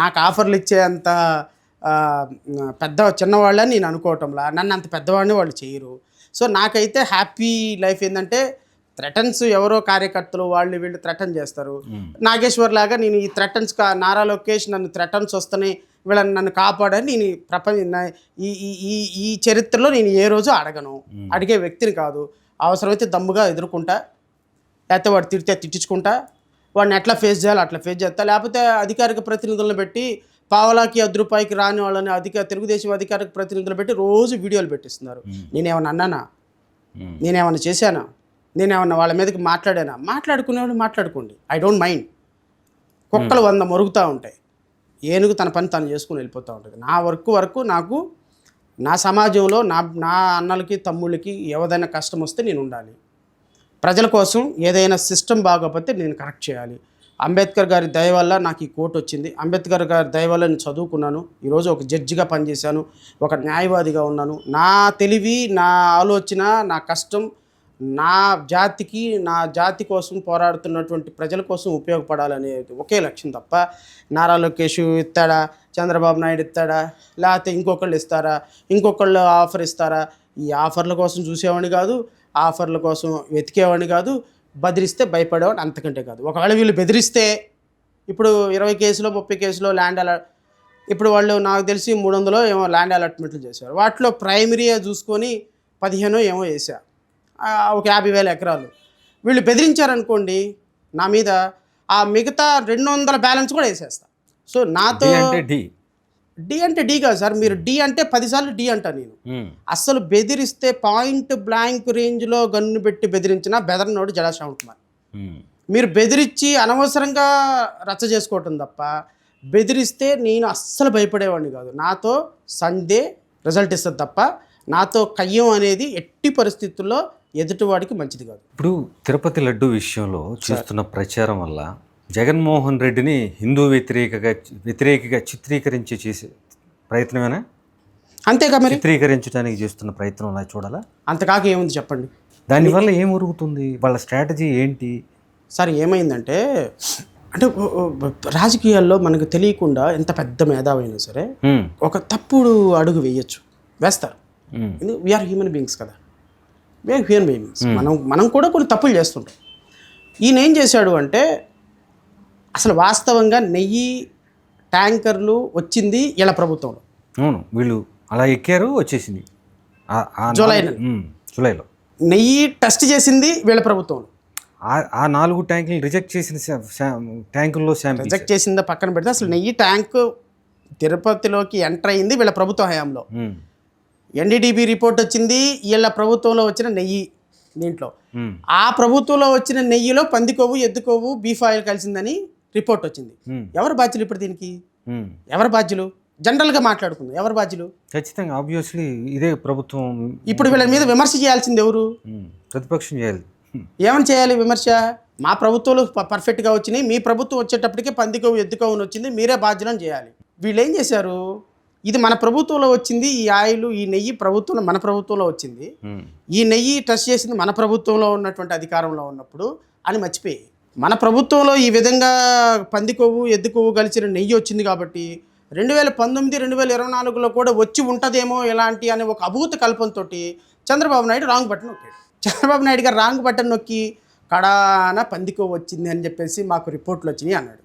నాకు ఆఫర్లు ఇచ్చే అంత చిన్నవాళ్ళని నేను అనుకోవటంలా, నన్ను అంత పెద్దవాడిని వాళ్ళు చేయరు. సో నాకైతే హ్యాపీ లైఫ్ ఏంటంటే, థ్రెటన్స్ ఎవరో కార్యకర్తలు వాళ్ళు వీళ్ళు థ్రెటన్ చేస్తారు. నాగేశ్వర్ లాగా నేను ఈ థ్రెటన్స్ నారా లోకేష్ నన్ను థ్రెటన్స్ వస్తున్నాయి, వీళ్ళని నన్ను కాపాడని నేను ఈ చరిత్రలో నేను ఏ రోజు అడగను, అడిగే వ్యక్తిని కాదు. అవసరమైతే దమ్ముగా ఎదుర్కొంటా, లేకపోతే వాడు తిడితే తిట్టించుకుంటా, వాడిని ఎట్లా ఫేస్ చేయాలో అట్లా ఫేస్ చేస్తా. లేకపోతే అధికారిక ప్రతినిధులను పెట్టి పావలాకి 10 రూపాయకి రాని వాళ్ళని తెలుగుదేశం అధికారిక ప్రతినిధులు పెట్టి రోజు వీడియోలు పెట్టిస్తున్నారు. నేనేమన్నా అన్నానా? నేనేమన్నా చేశానా? నేనేమన్నా వాళ్ళ మీదకి మాట్లాడానా? మాట్లాడుకునేవాళ్ళు మాట్లాడుకోండి, ఐ డోంట్ మైండ్. కుక్కలు 100 మొరుగుతూ ఉంటాయి, ఏనుగు తన పని తను చేసుకుని వెళ్ళిపోతూ ఉంటుంది. నా వరకు నాకు నా సమాజంలో నా అన్నలకి తమ్ముళ్ళకి ఏదైనా కష్టం వస్తే నేను ఉండాలి. ప్రజల కోసం ఏదైనా సిస్టమ్ బాగోకపోతే నేను కరెక్ట్ చేయాలి. అంబేద్కర్ గారి దయ వల్ల నాకు ఈ కోర్టు వచ్చింది. అంబేద్కర్ గారి దయ వల్ల నేను చదువుకున్నాను. ఈరోజు ఒక జడ్జిగా పనిచేశాను, ఒక న్యాయవాదిగా ఉన్నాను. నా తెలివి, నా ఆలోచన, నా కష్టం నా జాతి కోసం పోరాడుతున్నటువంటి ప్రజల కోసం ఉపయోగపడాలనే ఒకే లక్ష్యం తప్ప, నారా లోకేష్ ఇస్తాడా, చంద్రబాబు నాయుడు ఇస్తాడా, లేకపోతే ఇంకొకళ్ళు ఇస్తారా, ఇంకొకళ్ళు ఆఫర్ ఇస్తారా, ఈ ఆఫర్ల కోసం చూసేవాడిని కాదు, ఆఫర్ల కోసం వెతికేవాడిని కాదు. బెదిరిస్తే భయపడేవాడిని, అంతకంటే కాదు. ఒకవేళ వీళ్ళు బెదిరిస్తే ఇప్పుడు 20 కేసులో 30 కేసులో ల్యాండ్ అలాట్, ఇప్పుడు వాళ్ళు నాకు తెలిసి 300 ఏమో ల్యాండ్ అలాట్మెంట్లు చేశారు. వాటిలో ప్రైమరీగా చూసుకొని 15 ఏమో వేసా, ఒక 50,000 ఎకరాలు. వీళ్ళు బెదిరించారనుకోండి నా మీద, ఆ మిగతా 200 బ్యాలెన్స్ కూడా వేసేస్తా. సో నాతో డి అంటే డి కాదు సార్, మీరు డి అంటే 10 సార్లు డి అంటా నేను. అస్సలు బెదిరిస్తే పాయింట్ బ్లాంక్ రేంజ్లో గన్ను పెట్టి బెదిరించిన బెదరనోడు జడా శ్రావణ్ కుమార్. మీరు బెదిరించి అనవసరంగా రచ్చ చేసుకోవటం తప్ప, బెదిరిస్తే నేను అస్సలు భయపడేవాడిని కాదు. నాతో సండే రిజల్ట్ ఇస్తుంది తప్ప, నాతో కయ్యం అనేది ఎట్టి పరిస్థితుల్లో ఎదుటివాడికి మంచిది కాదు. ఇప్పుడు తిరుపతి లడ్డు విషయంలో చేస్తున్న ప్రచారం వల్ల జగన్మోహన్ రెడ్డిని హిందూ వ్యతిరేకగా చిత్రీకరించి చేసే ప్రయత్నమేనా? అంతేగా మరి, చిత్రీకరించడానికి చేస్తున్న ప్రయత్నం అలా చూడాలా? అంతకాక ఏముంది చెప్పండి? దానివల్ల ఏం ఉరుగుతుంది? వాళ్ళ స్ట్రాటజీ ఏంటి సార్? ఏమైందంటే, అంటే రాజకీయాల్లో మనకు తెలియకుండా ఎంత పెద్ద మేధావైనా సరే ఒక తప్పుడు అడుగు వేస్తారు. వీఆర్ హ్యూమన్ బీయింగ్స్ కదా, వీఆర్ హ్యూమన్ బీయింగ్స్. మనం కూడా కొన్ని తప్పులు చేస్తుంటాం. ఈయన ఏం చేశాడు అంటే, అసలు వాస్తవంగా నెయ్యి ట్యాంకర్లు వచ్చింది ఇలా ప్రభుత్వంలో. అవును, వీళ్ళు అలా ఎక్కారు, వచ్చేసింది జూలైలో. నెయ్యి టెస్ట్ చేసింది వీళ్ళ ప్రభుత్వం. ఆ 4 ట్యాంకులు రిజెక్ట్ చేసిన ట్యాంకుల్లో శాంపిల్ రిజెక్ట్ చేసిందా పక్కన పెడితే అసలు నెయ్యి ట్యాంక్ తిరుపతిలోకి ఎంటర్ అయింది వీళ్ళ ప్రభుత్వ హయాంలో. ఎన్డీడీబీ రిపోర్ట్ వచ్చింది వీళ్ళ ప్రభుత్వంలో వచ్చిన నెయ్యి దీంట్లో. ఆ ప్రభుత్వంలో వచ్చిన నెయ్యిలో పంది కొవ్వు, ఎద్దు కొవ్వు, బీఫ్ ఆయిల్ కలిసిందని రిపోర్ట్ వచ్చింది. ఎవరు బాధ్యులు ఇప్పుడు దీనికి? ఎవరు బాధ్యులు? జనరల్గా మాట్లాడుకుందాం, ఎవరు బాధ్యులు? ఖచ్చితంగా ఆబ్వియస్లీ ఇదే ప్రభుత్వం. ఇప్పుడు వీళ్ళ మీద విమర్శ చేయాల్సింది ఎవరు? ప్రతిపక్షం చేయాలి. ఏమని చేయాలి విమర్శ? మా ప్రభుత్వంలో పర్ఫెక్ట్గా వచ్చినాయి, మీ ప్రభుత్వం వచ్చేటప్పటికే పంది కొవ్వు, ఎద్దు కొవ్వుని వచ్చింది, మీరే బాధ్యులని చేయాలి. వీళ్ళు ఏం చేశారు? ఇది మన ప్రభుత్వంలో వచ్చింది, ఈ ఆయిల్, ఈ నెయ్యి ప్రభుత్వంలో, మన ప్రభుత్వంలో వచ్చింది, ఈ నెయ్యి టెస్ట్ చేసింది మన ప్రభుత్వంలో ఉన్నటువంటి అధికారంలో ఉన్నప్పుడు అని మర్చిపోయి, మన ప్రభుత్వంలో ఈ విధంగా పంది కొవ్వు, ఎద్దు కొవ్వు కలిసిన నెయ్యి వచ్చింది కాబట్టి 2019, 2024లో కూడా వచ్చి ఉంటుందేమో ఇలాంటి అనే ఒక అభూత కల్పనతో చంద్రబాబు నాయుడు రాంగ్ బటన్ నొక్కాడు. చంద్రబాబు నాయుడు గారు రాంగ్ బటన్ నొక్కి కడాన పంది కొవ్వు వచ్చింది అని చెప్పేసి మాకు రిపోర్ట్లు వచ్చినాయి అన్నాడు.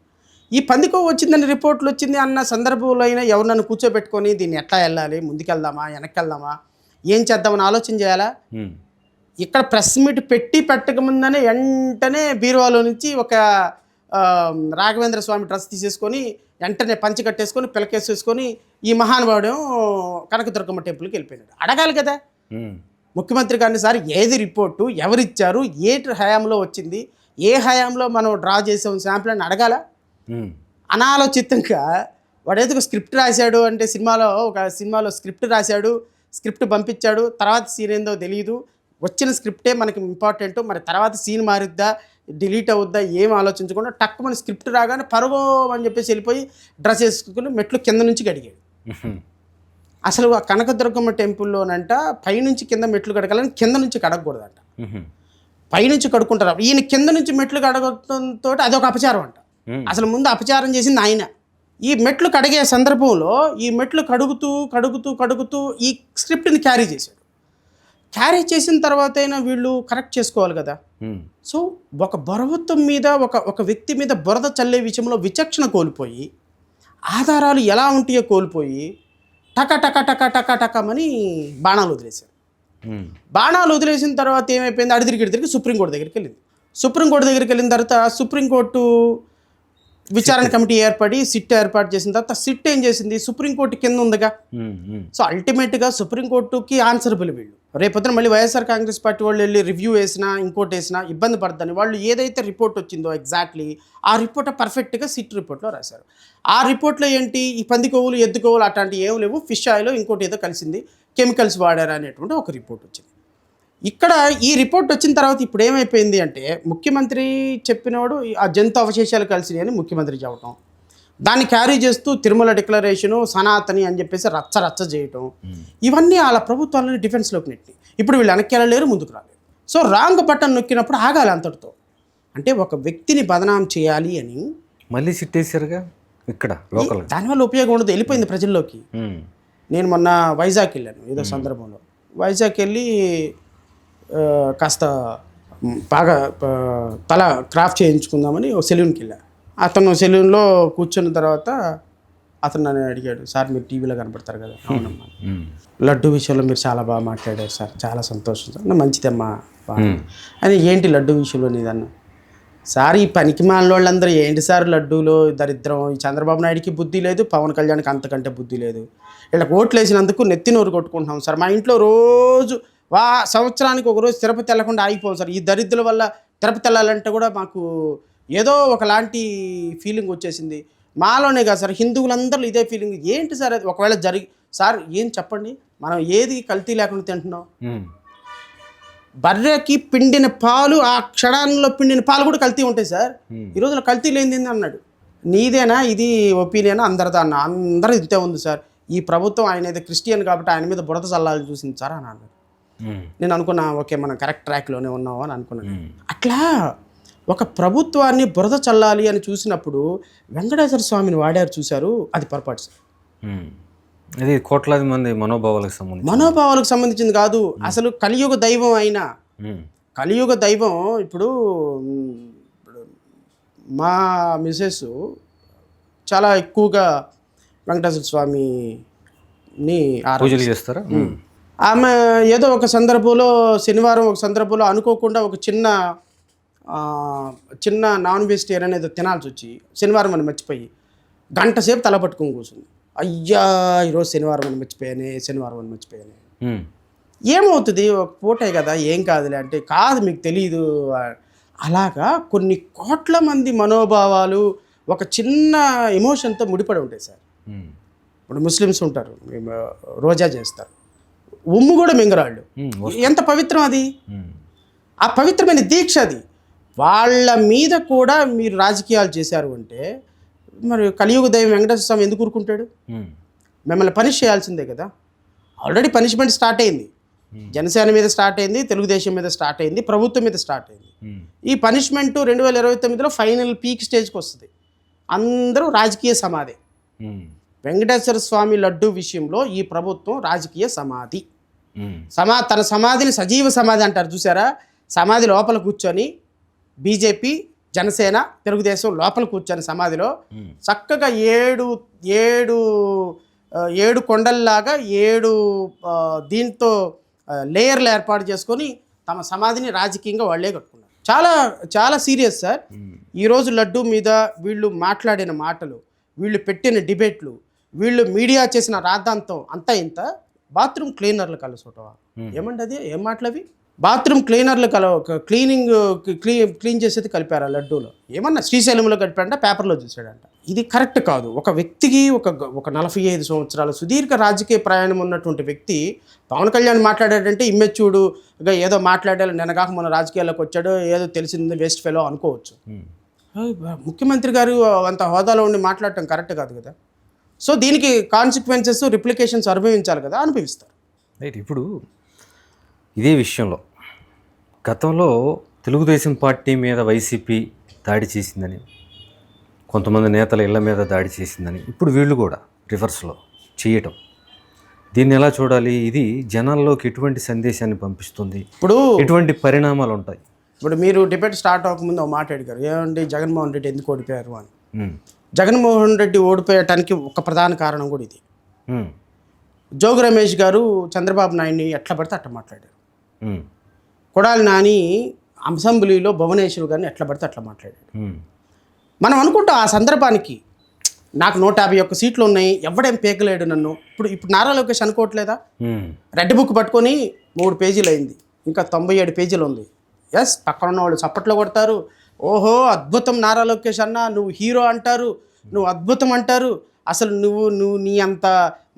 ఈ పంది కొవ్వు వచ్చిందని రిపోర్ట్లు వచ్చింది అన్న సందర్భంలో అయినా ఎవరు నన్ను కూర్చోబెట్టుకొని దీన్ని ఎట్లా వెళ్ళాలి, ముందుకెళ్దామా, వెనక్కి వెళ్దామా, ఏం చేద్దామని ఆలోచన చేయాలా? ఇక్కడ ప్రెస్ మీట్ పెట్టకముందనే వెంటనే బీరువాలో నుంచి ఒక రాఘవేంద్ర స్వామి డ్రెస్ తీసేసుకొని వెంటనే పంచి కట్టేసుకొని పిలకేసేసుకొని ఈ మహానుభావుడు కనకదుర్గమ్మ టెంపుల్కి వెళ్ళిపోయినాడు. అడగాలి కదా ముఖ్యమంత్రి గారిని, సార్ ఏది రిపోర్టు, ఎవరిచ్చారు, ఏ హయాంలో వచ్చింది, ఏ హయాంలో మనం డ్రా చేసాం శాంపుల్ అని అడగాల. అనాలోచితంగా వాడు ఏదో స్క్రిప్ట్ రాశాడు అంటే సినిమాలో స్క్రిప్ట్ రాశాడు, స్క్రిప్ట్ పంపించాడు, తర్వాత సీన్ ఏందో తెలియదు, వచ్చిన స్క్రిప్టే మనకి ఇంపార్టెంట్, మరి తర్వాత సీన్ మారిద్దా, డిలీట్ అవుద్దా, ఏం ఆలోచించకుండా టక్ మన స్క్రిప్ట్ రాగానే పరుగో అని చెప్పేసి వెళ్ళిపోయి డ్రెస్ వేసుకుని మెట్లు కింద నుంచి కడిగాడు. అసలు ఆ కనకదుర్గమ్మ టెంపుల్లోనంట పైనుంచి కింద మెట్లు కడగాలని కింద నుంచి కడగకూడదంట, పైనుంచి కడుక్కుంటారు. ఈయన కింద నుంచి మెట్లు కడగడంతో అదొక అపచారం అంట. అసలు ముందు అపచారం చేసింది ఆయన. ఈ మెట్లు కడిగే సందర్భంలో ఈ మెట్లు కడుగుతూ ఈ స్క్రిప్ట్ని క్యారీ చేశాడు. క్యారీ చేసిన తర్వాత అయినా వీళ్ళు కరెక్ట్ చేసుకోవాలి కదా. సో ఒక ప్రభుత్వం మీద ఒక వ్యక్తి మీద బురద చల్లే విషయంలో విచక్షణ కోల్పోయి, ఆధారాలు ఎలా ఉంటాయో కోల్పోయి టకమని బాణాలు వదిలేశారు. బాణాలు వదిలేసిన తర్వాత ఏమైపోయింది, అడిదిరిగి సుప్రీంకోర్టు దగ్గరికి వెళ్ళింది. సుప్రీంకోర్టు దగ్గరికి వెళ్ళిన తర్వాత సుప్రీంకోర్టు విచారణ కమిటీ సిట్ ఏర్పాటు చేసిన తర్వాత సిట్ ఏం చేసింది, సుప్రీంకోర్టు కింద ఉందిగా. సో అల్టిమేట్గా సుప్రీంకోర్టుకి ఆన్సరబుల్ వీళ్ళు. రేపొద్దున మళ్ళీ వైఎస్ఆర్ కాంగ్రెస్ పార్టీ వాళ్ళు వెళ్ళి రివ్యూ వేసినా ఇంకోటి వేసినా ఇబ్బంది పడద్దని వాళ్ళు ఏదైతే రిపోర్ట్ వచ్చిందో ఎగ్జాక్ట్లీ ఆ రిపోర్ట్ పర్ఫెక్ట్గా సిట్ రిపోర్ట్లో రాశారు. ఆ రిపోర్ట్లో ఏంటి, ఈ పంది కొవ్వులు, ఎద్దు కొవ్వులు అట్లాంటివి ఏం లేవు, ఫిష్ ఆయిల్ ఇంకోటి ఏదో కలిసింది, కెమికల్స్ వాడారు అనేటువంటి ఒక రిపోర్ట్ వచ్చింది. ఇక్కడ ఈ రిపోర్ట్ వచ్చిన తర్వాత ఇప్పుడు ఏమైపోయింది అంటే, ముఖ్యమంత్రి చెప్పినవాడు ఆ జంతు అవశేషాలు కలిసినాయి అని ముఖ్యమంత్రి చెప్పడం, దాన్ని క్యారీ చేస్తూ తిరుమల డిక్లరేషను, సనాతని అని చెప్పేసి రచ్చ చేయటం, ఇవన్నీ వాళ్ళ ప్రభుత్వాలని డిఫెన్స్లోకి నెట్టి ఇప్పుడు వీళ్ళు వెనక్కి వెళ్ళలేరు, ముందుకు రాలేరు. సో రాంగ్ బటన్ నొక్కినప్పుడు ఆగాలి అంతటితో. అంటే ఒక వ్యక్తిని బదనాం చేయాలి అని మళ్ళీ సిట్టేసారుగా ఇక్కడ లోకల్, దానివల్ల ఉపయోగం ఉండదు, వెళ్ళిపోయింది ప్రజల్లోకి. నేను మొన్న వైజాగ్ వెళ్ళాను ఏదో సందర్భంలో. వైజాగ్ వెళ్ళి కాస్త బాగా తల క్రాఫ్ట్ చేయించుకుందామని ఒక సెలూన్కి వెళ్ళా. అతను సెలూన్లో కూర్చున్న తర్వాత అతను నన్ను అడిగాడు, సార్ మీరు టీవీలో కనపడతారు కదా. అవునమ్మా. లడ్డు విషయంలో మీరు చాలా బాగా మాట్లాడారు సార్, చాలా సంతోషం సార్. మంచిదమ్మా అని. ఏంటి లడ్డు విషయంలో నీదన్నా? సార్ ఈ పనికి మాలిన వాళ్ళందరూ ఏంటి సార్ లడ్డూలో దరిద్రం, ఈ చంద్రబాబు నాయుడికి బుద్ధి లేదు, పవన్ కళ్యాణ్కి అంతకంటే బుద్ధి లేదు, వీళ్ళకి ఓట్లు వేసినందుకు నెత్తి నోరు కొట్టుకుంటున్నాం సార్. మా ఇంట్లో రోజు సంవత్సరానికి ఒకరోజు తిరుపతి వెళ్ళకుండా ఆగిపోం సార్. ఈ దరిద్రుల వల్ల తిరుపతి వెళ్ళాలంటే కూడా మాకు ఏదో ఒకలాంటి ఫీలింగ్ వచ్చేసింది. మాలోనే కాదు సార్, హిందువులందరూ ఇదే ఫీలింగ్. ఏంటి సార్ అది ఒకవేళ సార్ ఏం చెప్పండి, మనం ఏది కల్తీ లేకుండా తింటున్నాం? బర్రెకి పిండిన పాలు, ఆ క్షణాల్లో పిండిన పాలు కూడా కల్తీ ఉంటాయి సార్. ఈ రోజులో కల్తీ లేనిది అన్నాడు. నీదేనా ఇది ఒపీనియన్? అందరిదా అన్న? అందరూ ఇంతే ఉంది సార్. ఈ ప్రభుత్వం ఆయన ఏదో క్రిస్టియన్ కాబట్టి ఆయన మీద బురద చల్లాలని చూసింది సార్ అని అన్నాడు. నేను అనుకున్నా, ఓకే మనం కరెక్ట్ ట్రాక్లోనే ఉన్నావు అని అనుకున్నాను. అట్లా ఒక ప్రభుత్వాన్ని బురద చల్లాలి అని చూసినప్పుడు వెంకటేశ్వర స్వామిని వాడారు చూశారు, అది పొరపాటు సార్. అది కోట్లాది మంది మనోభావాలకు సంబంధించింది కాదు. అసలు కలియుగ దైవం అయినా, కలియుగ దైవం ఇప్పుడు మా మిసెస్ చాలా ఎక్కువగా వెంకటేశ్వర స్వామిని పూజలు చేస్తారా? ఆమె ఏదో ఒక సందర్భంలో శనివారం ఒక సందర్భంలో అనుకోకుండా ఒక చిన్న నాన్ వెజిటేరియన్ ఏదో తినాల్సి వచ్చి శనివారం అని మర్చిపోయి గంట సేపు తల పట్టుకొని కూర్చుంది. అయ్యా ఈరోజు శనివారం అని మర్చిపోయాను. ఏమవుతుంది, ఒక పూటే కదా ఏం కాదులే అంటే, కాదు మీకు తెలియదు. అలాగా కొన్ని కోట్ల మంది మనోభావాలు ఒక చిన్న ఎమోషన్తో ముడిపడి ఉంటాయి సార్. ఇప్పుడు ముస్లిమ్స్ ఉంటారు, రోజా చేస్తారు, ఉమ్ము కూడా మింగరాళ్ళు. ఎంత పవిత్రం అది, ఆ పవిత్రమైన దీక్ష అది. వాళ్ళ మీద కూడా మీరు రాజకీయాలు చేశారు అంటే మరి కలియుగ దైవం వెంకటేశ్వర స్వామి ఎందుకు ఊరుకుంటాడు? మిమ్మల్ని పనిష్ చేయాల్సిందే కదా. ఆల్రెడీ పనిష్మెంట్ స్టార్ట్ అయింది, జనసేన మీద స్టార్ట్ అయింది, తెలుగుదేశం మీద స్టార్ట్ అయింది, ప్రభుత్వం మీద స్టార్ట్ అయింది. ఈ పనిష్మెంట్ 2029లో ఫైనల్ పీక్ స్టేజ్కి వస్తుంది. అందరూ రాజకీయ సమాధి. వెంకటేశ్వర స్వామి లడ్డు విషయంలో ఈ ప్రభుత్వం రాజకీయ సమాధి. తన సమాధిని సజీవ సమాధి అంటారు చూసారా, సమాధి లోపల కూర్చొని బీజేపీ, జనసేన, తెలుగుదేశం లోపల కూర్చొని సమాధిలో చక్కగా ఏడు కొండల్లాగా 7 దీంతో లేయర్లు ఏర్పాటు చేసుకొని తమ సమాధిని రాజకీయంగా వాళ్ళే కట్టుకున్నారు. చాలా చాలా సీరియస్ సార్. ఈరోజు లడ్డు మీద వీళ్ళు మాట్లాడిన మాటలు, వీళ్ళు పెట్టిన డిబేట్లు, వీళ్ళు మీడియా చేసిన రాద్ధాంతం అంతా ఇంత. బాత్రూమ్ క్లీనర్లు కలుసుకోవటం ఏమండి, అది ఏం మాటలు అవి? బాత్రూమ్ క్లీనర్లు క్లీన్ చేసేది కలిపారు ఆ లడ్డూలో. ఏమన్నా శ్రీశైలంలో కలిపాడంట, పేపర్లో చూసాడంట. ఇది కరెక్ట్ కాదు. ఒక వ్యక్తికి ఒక 45 సంవత్సరాల సుదీర్ఘ రాజకీయ ప్రయాణం ఉన్నటువంటి వ్యక్తి పవన్ కళ్యాణ్ మాట్లాడాడంటే ఇమ్మెచ్యూడుగా ఏదో మాట్లాడాలి, నిన్నగాక మన రాజకీయాల్లోకి వచ్చాడు, ఏదో తెలిసింది, వేస్ట్ ఫెలో అనుకోవచ్చు. ముఖ్యమంత్రి గారు అంత హోదాలో ఉండి మాట్లాడటం కరెక్ట్ కాదు కదా. సో దీనికి కాన్సిక్వెన్సెస్, రిప్లికేషన్స్ అనుభవించాలి కదా, అనుభవిస్తారు. రైట్. ఇప్పుడు ఇదే విషయంలో గతంలో తెలుగుదేశం పార్టీ మీద వైసీపీ దాడి చేసిందని, కొంతమంది నేతల ఇళ్ల మీద దాడి చేసిందని, ఇప్పుడు వీళ్ళు కూడా రివర్స్లో చేయటం, దీన్ని ఎలా చూడాలి? ఇది జనాల్లోకి ఎటువంటి సందేశాన్ని పంపిస్తుంది? ఇప్పుడు ఎటువంటి పరిణామాలు ఉంటాయి? ఇప్పుడు మీరు డిబేట్ స్టార్ట్ అవ్వకముందు ఒక మాట అడిగారు, ఏమండి జగన్మోహన్ రెడ్డి ఎందుకు ఓడిపోయారు అని. జగన్మోహన్ రెడ్డి ఓడిపోయటానికి ఒక ప్రధాన కారణం కూడా ఇది. జోగి రమేష్ గారు చంద్రబాబు నాయుడిని ఎట్లా పడితే అట్లా మాట్లాడారు. కొడాలి నాని అసెంబ్లీలో భువనేశ్వర్ గారిని ఎట్లా పడితే అట్లా మాట్లాడాడు. మనం అనుకుంటాం ఆ సందర్భానికి నాకు 151 సీట్లు ఉన్నాయి, ఎవడేం పేకలేడు నన్ను. ఇప్పుడు నారా లోకేష్ అనుకోవట్లేదా? రెడ్ బుక్ పట్టుకొని 3 పేజీలు అయింది, ఇంకా 97 పేజీలు ఉంది. ఎస్, పక్కన ఉన్న వాళ్ళు చప్పట్లో కొడతారు, ఓహో అద్భుతం నారా లోకేష్ అన్న, నువ్వు హీరో అంటారు, నువ్వు అద్భుతం అంటారు, అసలు నువ్వు నీ అంత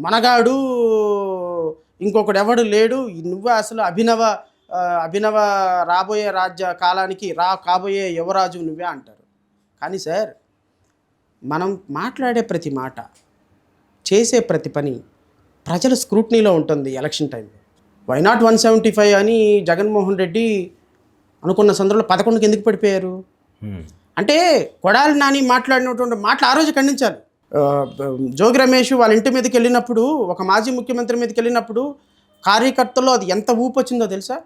మనగాడు ఇంకొకడు ఎవడు లేడు, నువ్వే అసలు అభినవ రాబోయే రాజ్య కాలానికి కాబోయే యువరాజు నువ్వే అంటారు. కానీ సార్, మనం మాట్లాడే ప్రతి మాట, చేసే ప్రతి పని ప్రజల స్క్రూట్నీలో ఉంటుంది. ఎలక్షన్ టైంలో వైనాట్ 175 అని జగన్మోహన్ రెడ్డి అనుకున్న సందర్భంలో 11కి ఎందుకు పడిపోయారు అంటే, కొడాలి నాని మాట్లాడినటువంటి మాటలు ఆ రోజు ఖండించాలి. జోగి రమేష్ వాళ్ళ ఇంటి మీదకి వెళ్ళినప్పుడు, ఒక మాజీ ముఖ్యమంత్రి మీదకి వెళ్ళినప్పుడు కార్యకర్తల్లో అది ఎంత ఊపు వచ్చిందో తెలుసా?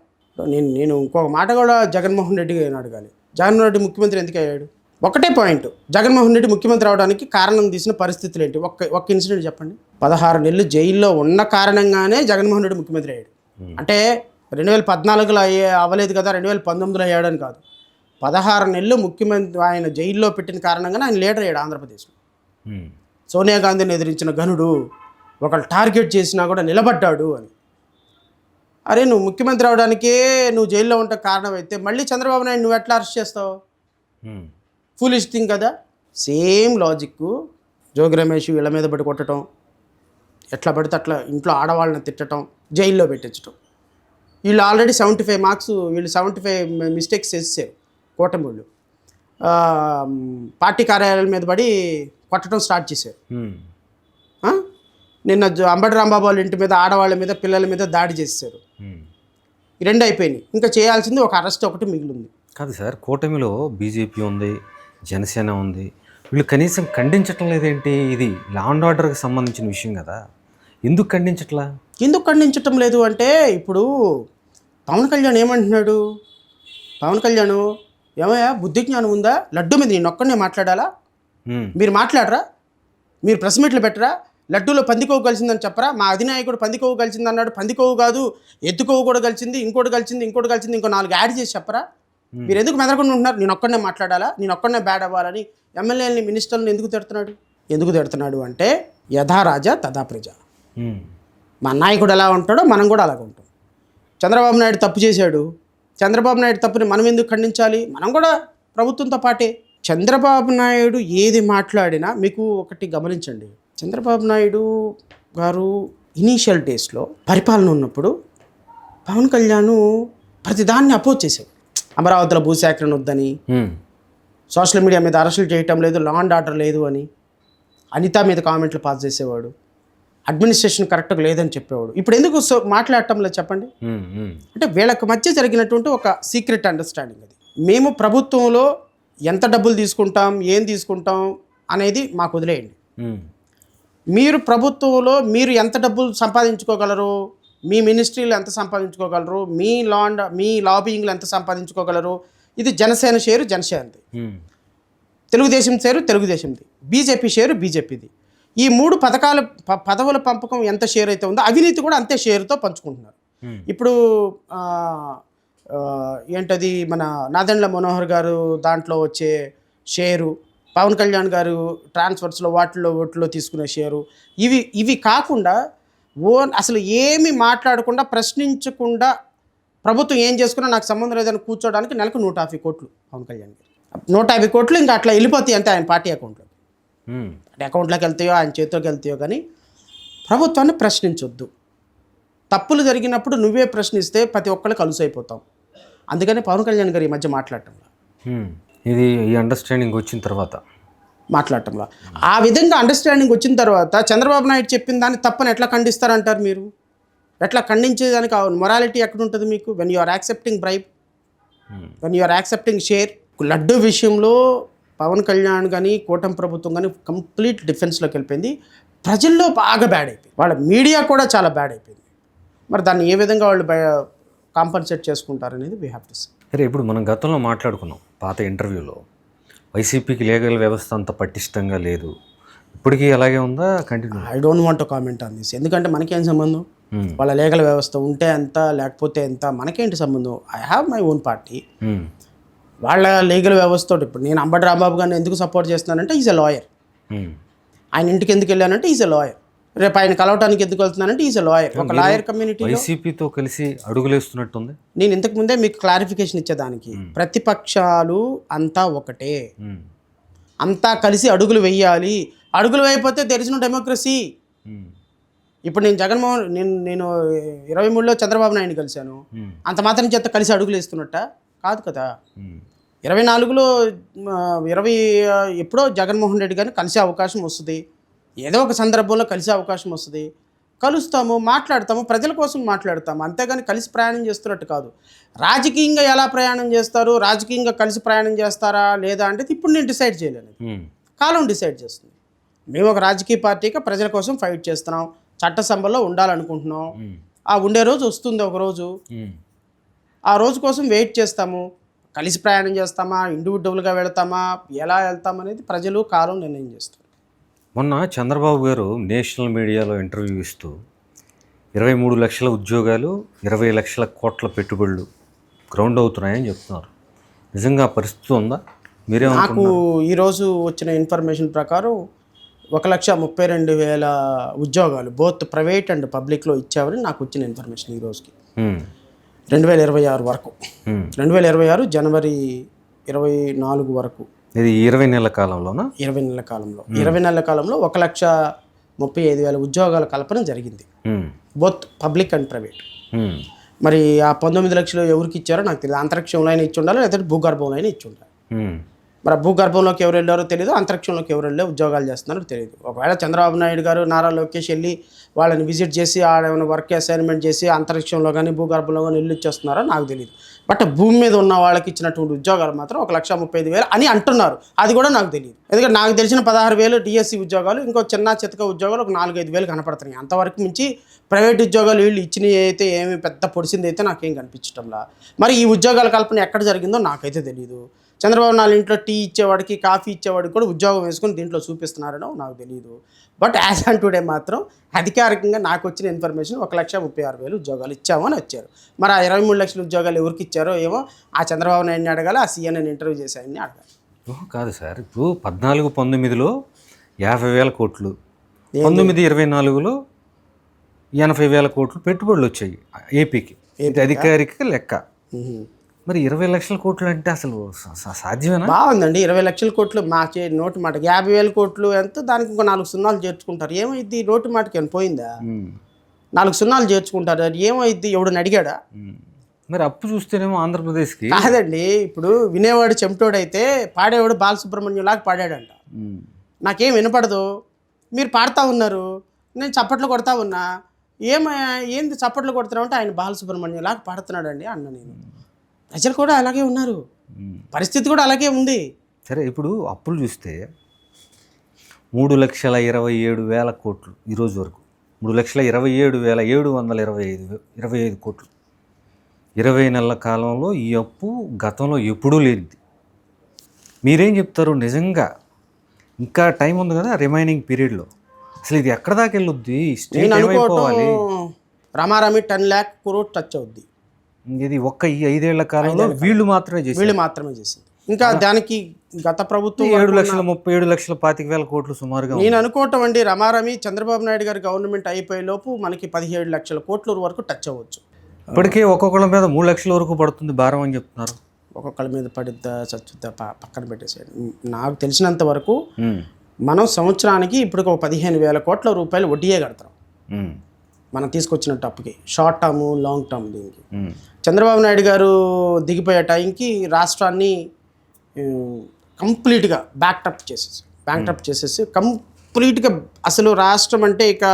నేను ఇంకొక మాట కూడా జగన్మోహన్ రెడ్డి అడగాలి. జగన్మోహన్ రెడ్డి ముఖ్యమంత్రి ఎందుకు అయ్యాడు? ఒకటే పాయింట్, జగన్మోహన్ రెడ్డి ముఖ్యమంత్రి అవడానికి కారణం తీసిన పరిస్థితులు ఏంటి? ఒక్క ఇన్సిడెంట్ చెప్పండి. 16 నెలలు జైల్లో ఉన్న కారణంగానే జగన్మోహన్ రెడ్డి ముఖ్యమంత్రి అయ్యాడు. అంటే 2014లో అవ్వలేదు కదా, 2019లో అయ్యాడని కాదు. 16 నెలలు ముఖ్యమంత్రి ఆయన జైల్లో పెట్టిన కారణంగానే ఆయన లీడర్ అయ్యాడు ఆంధ్రప్రదేశ్లో. సోనియా గాంధీని ఎదిరించిన ఘనుడు, ఒకళ్ళు టార్గెట్ చేసినా కూడా నిలబడ్డాడు అని. అరే, నువ్వు ముఖ్యమంత్రి అవడానికే నువ్వు జైల్లో ఉంటే కారణం అయితే మళ్ళీ చంద్రబాబు నాయుడు నువ్వు ఎట్లా అరెస్ట్ చేస్తావు? ఫూలిష్ థింగ్ కదా. సేమ్ లాజిక్ జోగి రమేష్ వీళ్ళ మీద పడి కొట్టడం, ఎట్లా పడితే అట్లా ఇంట్లో ఆడవాళ్ళని తిట్టడం, జైల్లో పెట్టించడం. వీళ్ళు ఆల్రెడీ 75 మార్క్స్, వీళ్ళు 75 మిస్టేక్స్ చేసేసారు కూటమి వాళ్ళు. పార్టీ కార్యాలయాల మీద పడి కొట్టడం స్టార్ట్ చేశారు. నిన్న అంబటి రాంబాబు వాళ్ళ ఇంటి మీద, ఆడవాళ్ళ మీద, పిల్లల మీద దాడి చేశారు. ఈ 2 అయిపోయినాయి. ఇంకా చేయాల్సింది ఒక అరెస్ట్ ఒకటి మిగిలింది. కాదు సార్, కూటమిలో బీజేపీ ఉంది, జనసేన ఉంది, వీళ్ళు కనీసం ఖండించటం లేదేంటి? ఇది లా అండ్ ఆర్డర్కి సంబంధించిన విషయం కదా, ఎందుకు ఖండించటం లేదు అంటే, ఇప్పుడు పవన్ కళ్యాణ్ ఏమంటున్నాడు? పవన్ కళ్యాణ్ ఏమయ్యా బుద్ధి జ్ఞానం ఉందా? లడ్డు మీద నేను ఒక్కడనే మాట్లాడాలా? మీరు మాట్లాడరా? మీరు ప్రెస్ మీట్లు పెట్టరా? లడ్డూలో పందికొవ్వు కలిసిందని చెప్పరా? మా అధినాయకుడు పందికొవ్వు కలిసింది అన్నాడు. పందికొవ్వు కాదు, ఎత్తుకొవ్వు కూడా కలిసింది, ఇంకోటి కలిసింది, ఇంకో 4 యాడ్ చేసి చెప్పరా? మీరు ఎందుకు మెదకుండా ఉంటున్నారు? నేను ఒక్కడనే మాట్లాడాలా, నేను ఒక్కడనే బ్యాడ్ అవ్వాలని ఎమ్మెల్యేలని, మినిస్టర్లను ఎందుకు తిడుతున్నాడు అంటే యథా రాజా తథా ప్రజ. మా నాయకుడు ఎలా ఉంటాడో మనం కూడా అలాగ ఉంటాం. చంద్రబాబు నాయుడు తప్పు చేశాడు. చంద్రబాబు నాయుడు తప్పుని మనం ఎందుకు ఖండించాలి? మనం కూడా ప్రభుత్వంతో పాటే. చంద్రబాబు నాయుడు ఏది మాట్లాడినా మీకు ఒకటి గమనించండి. చంద్రబాబు నాయుడు గారు ఇనీషియల్ డేస్లో పరిపాలన ఉన్నప్పుడు పవన్ కళ్యాణ్ ప్రతిదాన్ని అపోజ్ చేశాడు. అమరావతిలో భూసేకరణ వద్దని, సోషల్ మీడియా మీద అరెస్టులు చేయటం లేదు, లా అండ్ ఆర్డర్ లేదు అని, అనిత మీద కామెంట్లు పాస్ చేసేవాడు, అడ్మినిస్ట్రేషన్ కరెక్ట్గా లేదని చెప్పేవాడు. ఇప్పుడు ఎందుకు మాట్లాడటం లేదు చెప్పండి? అంటే వీళ్ళకి మధ్య జరిగినటువంటి ఒక సీక్రెట్ అండర్స్టాండింగ్ అది. మేము ప్రభుత్వంలో ఎంత డబ్బులు తీసుకుంటాం, ఏం తీసుకుంటాం అనేది మాకు వదిలేయండి. మీరు ప్రభుత్వంలో మీరు ఎంత డబ్బులు సంపాదించుకోగలరు, మీ మినిస్ట్రీలో ఎంత సంపాదించుకోగలరు, మీ లాబింగ్లో ఎంత సంపాదించుకోగలరు, ఇది జనసేన షేరు జనసేనది, తెలుగుదేశం షేరు తెలుగుదేశంది, బీజేపీ షేరు బీజేపీది. ఈ 3 పదవుల పంపకం ఎంత షేర్ అయితే ఉందో అవినీతి కూడా అంతే షేరుతో పంచుకుంటున్నారు. ఇప్పుడు ఏంటది మన నాదెండ్ల మనోహర్ గారు దాంట్లో వచ్చే షేరు, పవన్ కళ్యాణ్ గారు ట్రాన్స్ఫర్స్లో వాటిలో తీసుకునే షేరు, ఇవి కాకుండా అసలు ఏమి మాట్లాడకుండా ప్రశ్నించకుండా ప్రభుత్వం ఏం చేసుకున్నా నాకు సంబంధం లేదని కూర్చోడానికి నెలకు 150 కోట్లు పవన్ కళ్యాణ్ గారు. 150 కోట్లు ఇంకా అట్లా వెళ్ళిపోతాయి అంతే ఆయన పార్టీ అకౌంట్లో. అంటే అకౌంట్లోకి వెళ్తాయో ఆయన చేతిలోకి వెళ్తాయో, కానీ ప్రభుత్వాన్ని ప్రశ్నించొద్దు. తప్పులు జరిగినప్పుడు నువ్వే ప్రశ్నిస్తే ప్రతి ఒక్కళ్ళు కలుసు అయిపోతాం. అందుకని పవన్ కళ్యాణ్ గారు ఈ మధ్య మాట్లాడటంలో ఇది ఈ అండర్స్టాండింగ్ వచ్చిన తర్వాత మాట్లాడటంలో ఆ విధంగా అండర్స్టాండింగ్ వచ్చిన తర్వాత చంద్రబాబు నాయుడు చెప్పిన దాన్ని తప్పని ఎట్లా ఖండిస్తారంటారు మీరు? ఎట్లా ఖండించేదానికి మొరాలిటీ ఎక్కడ ఉంటుంది మీకు? When you are accepting bribe, when you are accepting share. Laddu విషయంలో పవన్ కళ్యాణ్ కానీ కూటమి ప్రభుత్వం కానీ కంప్లీట్ డిఫెన్స్లోకి వెళ్ళిపోయింది. ప్రజల్లో బాగా బ్యాడ్ అయిపోయింది, వాళ్ళ మీడియా కూడా చాలా బ్యాడ్ అయిపోయింది. మరి దాన్ని ఏ విధంగా వాళ్ళు కాంపన్సేట్ చేసుకుంటారనేది వీ హ్యావ్ టు సీ. సరే, ఇప్పుడు మనం గతంలో మాట్లాడుకున్నాం పాత ఇంటర్వ్యూలో, వైసీపీకి లీగల్ వ్యవస్థ అంత పటిష్టంగా లేదు, ఇప్పటికీ అలాగే ఉందా? Continue. I don't want to comment on this. ఎందుకంటే మనకేం సంబంధం? వాళ్ళ లీగల్ వ్యవస్థ ఉంటే ఎంత లేకపోతే ఎంత మనకేంటి సంబంధం? I have my own party. వాళ్ళ లీగల్ వ్యవస్థ ఇప్పుడు నేను అంబటి రాంబాబు గారిని ఎందుకు సపోర్ట్ చేస్తున్నానంటే ఈజ్ ఎ లాయర్. ఆయన ఇంటికి ఎందుకు వెళ్ళానంటే ఈజ్ ఎ లాయర్. రేపు ఆయన కలవటానికి ఎందుకు వెళ్తున్నానంటే ఈజ్ ఎ లాయర్. ఒక లాయర్ కమ్యూనిటీ వైసీపీతో కలిసి అడుగులేస్తున్నట్టుంది. నేను ఇంతకు ముందే మీకు క్లారిఫికేషన్ ఇచ్చేదానికి, ప్రతిపక్షాలు అంతా ఒకటే, అంతా కలిసి అడుగులు వేయాలి. అడుగులు వేయకపోతే దెర్ ఇస్ నో డెమోక్రసీ. ఇప్పుడు నేను నేను 23లో చంద్రబాబు నాయుడిని కలిశాను, అంత మాత్రం చేత కలిసి అడుగులు వేస్తున్నట్ట కాదు కదా. 24లో ఎప్పుడో జగన్మోహన్ రెడ్డి గారిని కలిసే అవకాశం వస్తుంది, ఏదో ఒక సందర్భంలో కలిసే అవకాశం వస్తుంది, కలుస్తాము, మాట్లాడతాము, ప్రజల కోసం మాట్లాడతాము, అంతేగాని కలిసి ప్రయాణం చేస్తున్నట్టు కాదు. రాజకీయంగా ఎలా ప్రయాణం చేస్తారు, రాజకీయంగా కలిసి ప్రయాణం చేస్తారా లేదా అంటే ఇప్పుడు నేను డిసైడ్ చేయలేను, కాలం డిసైడ్ చేస్తుంది. మేము ఒక రాజకీయ పార్టీగా ప్రజల కోసం ఫైట్ చేస్తున్నాం, చట్టసభలో ఉండాలనుకుంటున్నాం. ఆ ఉండే రోజు వస్తుంది ఒక రోజు, ఆ రోజు కోసం వెయిట్ చేస్తాము. కలిసి ప్రయాణం చేస్తామా, ఇండివిజువల్గా వెళ్తామా, ఎలా వెళ్తామనేది ప్రజలు కాలం నిర్ణయం చేస్తారు. మొన్న చంద్రబాబు గారు నేషనల్ మీడియాలో ఇంటర్వ్యూ ఇస్తూ 23 లక్షల ఉద్యోగాలు, 20 లక్షల కోట్ల పెట్టుబడులు గ్రౌండ్ అవుతున్నాయని చెప్తున్నారు. నిజంగా పరిస్థితి ఉందా? నాకు ఈరోజు వచ్చిన ఇన్ఫర్మేషన్ ప్రకారం 1,32,000 ఉద్యోగాలు బోత్ ప్రైవేట్ అండ్ పబ్లిక్లో ఇచ్చామని నాకు వచ్చిన ఇన్ఫర్మేషన్ ఈ రోజుకి. 2026 వరకు, 2026 జనవరి 24 వరకు. ఇది 20 నెలల కాలంలోనా? 20 నెలల కాలంలో 20 నెలల కాలంలో 1,35,000 ఉద్యోగాల కల్పన జరిగింది, బోత్ పబ్లిక్ అండ్ ప్రైవేట్. మరి ఆ 19 లక్షలు ఎవరికి ఇచ్చారో నాకు తెలియదు. అంతరిక్షంలో అయినా ఇచ్చి ఉండాలి, లేకపోతే భూగర్భంలో అయినా ఇచ్చి ఉండాలి. మరి భూగర్భంలోకి ఎవరు వెళ్ళారో తెలియదు, అంతరిక్షంలోకి ఎవరు వెళ్ళే ఉద్యోగాలు చేస్తున్నారో తెలియదు. ఒకవేళ చంద్రబాబు నాయుడు గారు, నారా లోకేష్ వెళ్ళి వాళ్ళని విజిట్ చేసి ఆడేమైనా వర్క్ అసైన్మెంట్ చేసి అంతరిక్షంలో కానీ భూగర్భంలో కానీ ఇల్లు ఇచ్చేస్తున్నారో నాకు తెలియదు. బట్ భూమి మీద ఉన్న వాళ్ళకి ఇచ్చినటువంటి ఉద్యోగాలు మాత్రం 1,35,000 అని అంటున్నారు. అది కూడా నాకు తెలియదు. ఎందుకంటే నాకు తెలిసిన 16,000 డిఎస్సి ఉద్యోగాలు, ఇంకో చిన్న చితక ఉద్యోగాలు ఒక 4-5 కనపడుతున్నాయి. అంతవరకు మించి ప్రైవేట్ ఉద్యోగాలు వీళ్ళు ఇచ్చినవి అయితే ఏమి పెద్ద పొడిసింది అయితే నాకేం కనిపించటంలా. మరి ఈ ఉద్యోగాల కల్పన ఎక్కడ జరిగిందో నాకైతే తెలియదు. చంద్రబాబు నాయుడు ఇంట్లో టీ ఇచ్చేవాడికి కాఫీ ఇచ్చేవాడికి కూడా ఉద్యోగం వేసుకొని దీంట్లో చూపిస్తున్నారనో నాకు తెలియదు. బట్ యాజ్ ఆన్ టుడే మాత్రం అధికారికంగా నాకు వచ్చిన ఇన్ఫర్మేషన్ 1,36,000 ఉద్యోగాలు ఇచ్చామని వచ్చారు. మరి ఆ 23 లక్షల ఉద్యోగాలు ఎవరికి ఇచ్చారో ఏమో ఆ చంద్రబాబు నాయుడిని అడగాలి, ఆ CNN ఇంటర్వ్యూ చేసి ఆయన్ని అడగాలి. కాదు సార్, ఇప్పుడు 14-19లో 50,000 కోట్లు, 19-24లో 80,000 కోట్లు పెట్టుబడులు వచ్చాయి ఏపీకి. ఇది అధికారిక లెక్క. మరి 20 లక్షల కోట్లు అంటే అసలు సాధ్యమేనా? బాగుందండి. 20 లక్షల కోట్లు మా నోటి మాటకి 50,000 కోట్లు ఎంత, దానికి ఇంకో 4 సున్నాలు చేర్చుకుంటారు. ఏమైంది? నోటి మాటకి ఏమైనా పోయిందా? 4 సున్నాలు చేర్చుకుంటారు. అది ఏమైంది? ఎవడని అడిగాడా? మరి అప్పు చూస్తేనేమో ఆంధ్రప్రదేశ్కి కాదండి. ఇప్పుడు వినేవాడు చెమటోడైతే పాడేవాడు బాలసుబ్రహ్మణ్యం లాగా పాడాడంట. నాకేం వినపడదు, మీరు పాడుతూ ఉన్నారు, నేను చప్పట్లు కొడతా ఉన్నా. ఏంది చప్పట్లు కొడుతున్నావు అంటే ఆయన బాలసుబ్రహ్మణ్యం లాగా పాడుతున్నాడండి అన్న. నేను ప్రజలు కూడా అలాగే ఉన్నారు, పరిస్థితి కూడా అలాగే ఉంది. సరే, ఇప్పుడు అప్పులు చూస్తే 3,27,000 కోట్లు ఈరోజు వరకు, 3,27,725 కోట్లు 20 నెలల కాలంలో. ఈ అప్పు గతంలో ఎప్పుడూ లేనిది. మీరేం చెప్తారు? నిజంగా ఇంకా టైం ఉంది కదా రిమైనింగ్ పీరియడ్లో, అసలు ఇది ఎక్కడ దాకా వెళ్ళొద్ది? నేను అనుకోవటం రమారమి 10 lakh crore టచ్ అవుద్ది. ఇది ఒక్క ఈ 5 ఏళ్ల కాలంలో వీళ్ళు మాత్రమే చేసింది. ఇంకా దానికి గత ప్రభుత్వం 7,37,25,000 కోట్లు సుమారుగా. నేను అనుకోవటం అండి, రమారమి చంద్రబాబు నాయుడు గారి గవర్నమెంట్ అయిపోయే లోపు మనకి 17 లక్షల కోట్ల వరకు టచ్ అవ్వచ్చు. ఇప్పటికే ఒక్కొక్కళ్ళ మీద 3 లక్షల వరకు పడుతుంది భారం అని చెప్తున్నారు. ఒక్కొక్కళ్ళ మీద పడిద్దా చచ్చుద్దా పక్కన పెట్టేసాడు. నాకు తెలిసినంత వరకు మనం సంవత్సరానికి ఇప్పుడు ఒక 15,000 కోట్ల రూపాయలు వడ్డీయే కడతాం మనం తీసుకొచ్చినట్టు అప్పుకి, షార్ట్ టర్మ్ లాంగ్ టర్మ్. దీనికి చంద్రబాబు నాయుడు గారు దిగిపోయే టైంకి రాష్ట్రాన్ని కంప్లీట్గా బ్యాక్టప్ చేసేసి కంప్లీట్గా అసలు రాష్ట్రం అంటే ఇక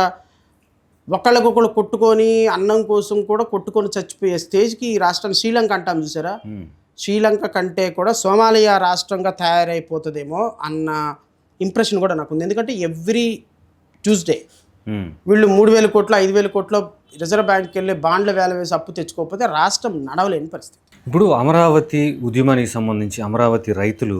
ఒకళ్ళకొకళ్ళు కొట్టుకొని అన్నం కోసం కూడా కొట్టుకొని చచ్చిపోయే స్టేజ్కి ఈ రాష్ట్రాన్ని శ్రీలంక అంటాం చూసారా, శ్రీలంక కంటే కూడా సోమాలియా రాష్ట్రంగా తయారైపోతుందేమో అన్న ఇంప్రెషన్ కూడా నాకు ఉంది. ఎందుకంటే ఎవ్రీ ట్యూస్డే వీళ్ళు 3,000 కోట్లు 5,000 కోట్లు రిజర్వ్ బ్యాంక్కి వెళ్ళి బాండ్ల వేల వేసి అప్పు తెచ్చుకోకపోతే రాష్ట్రం నడవలేని పరిస్థితి. ఇప్పుడు అమరావతి ఉద్యమానికి సంబంధించి అమరావతి రైతులు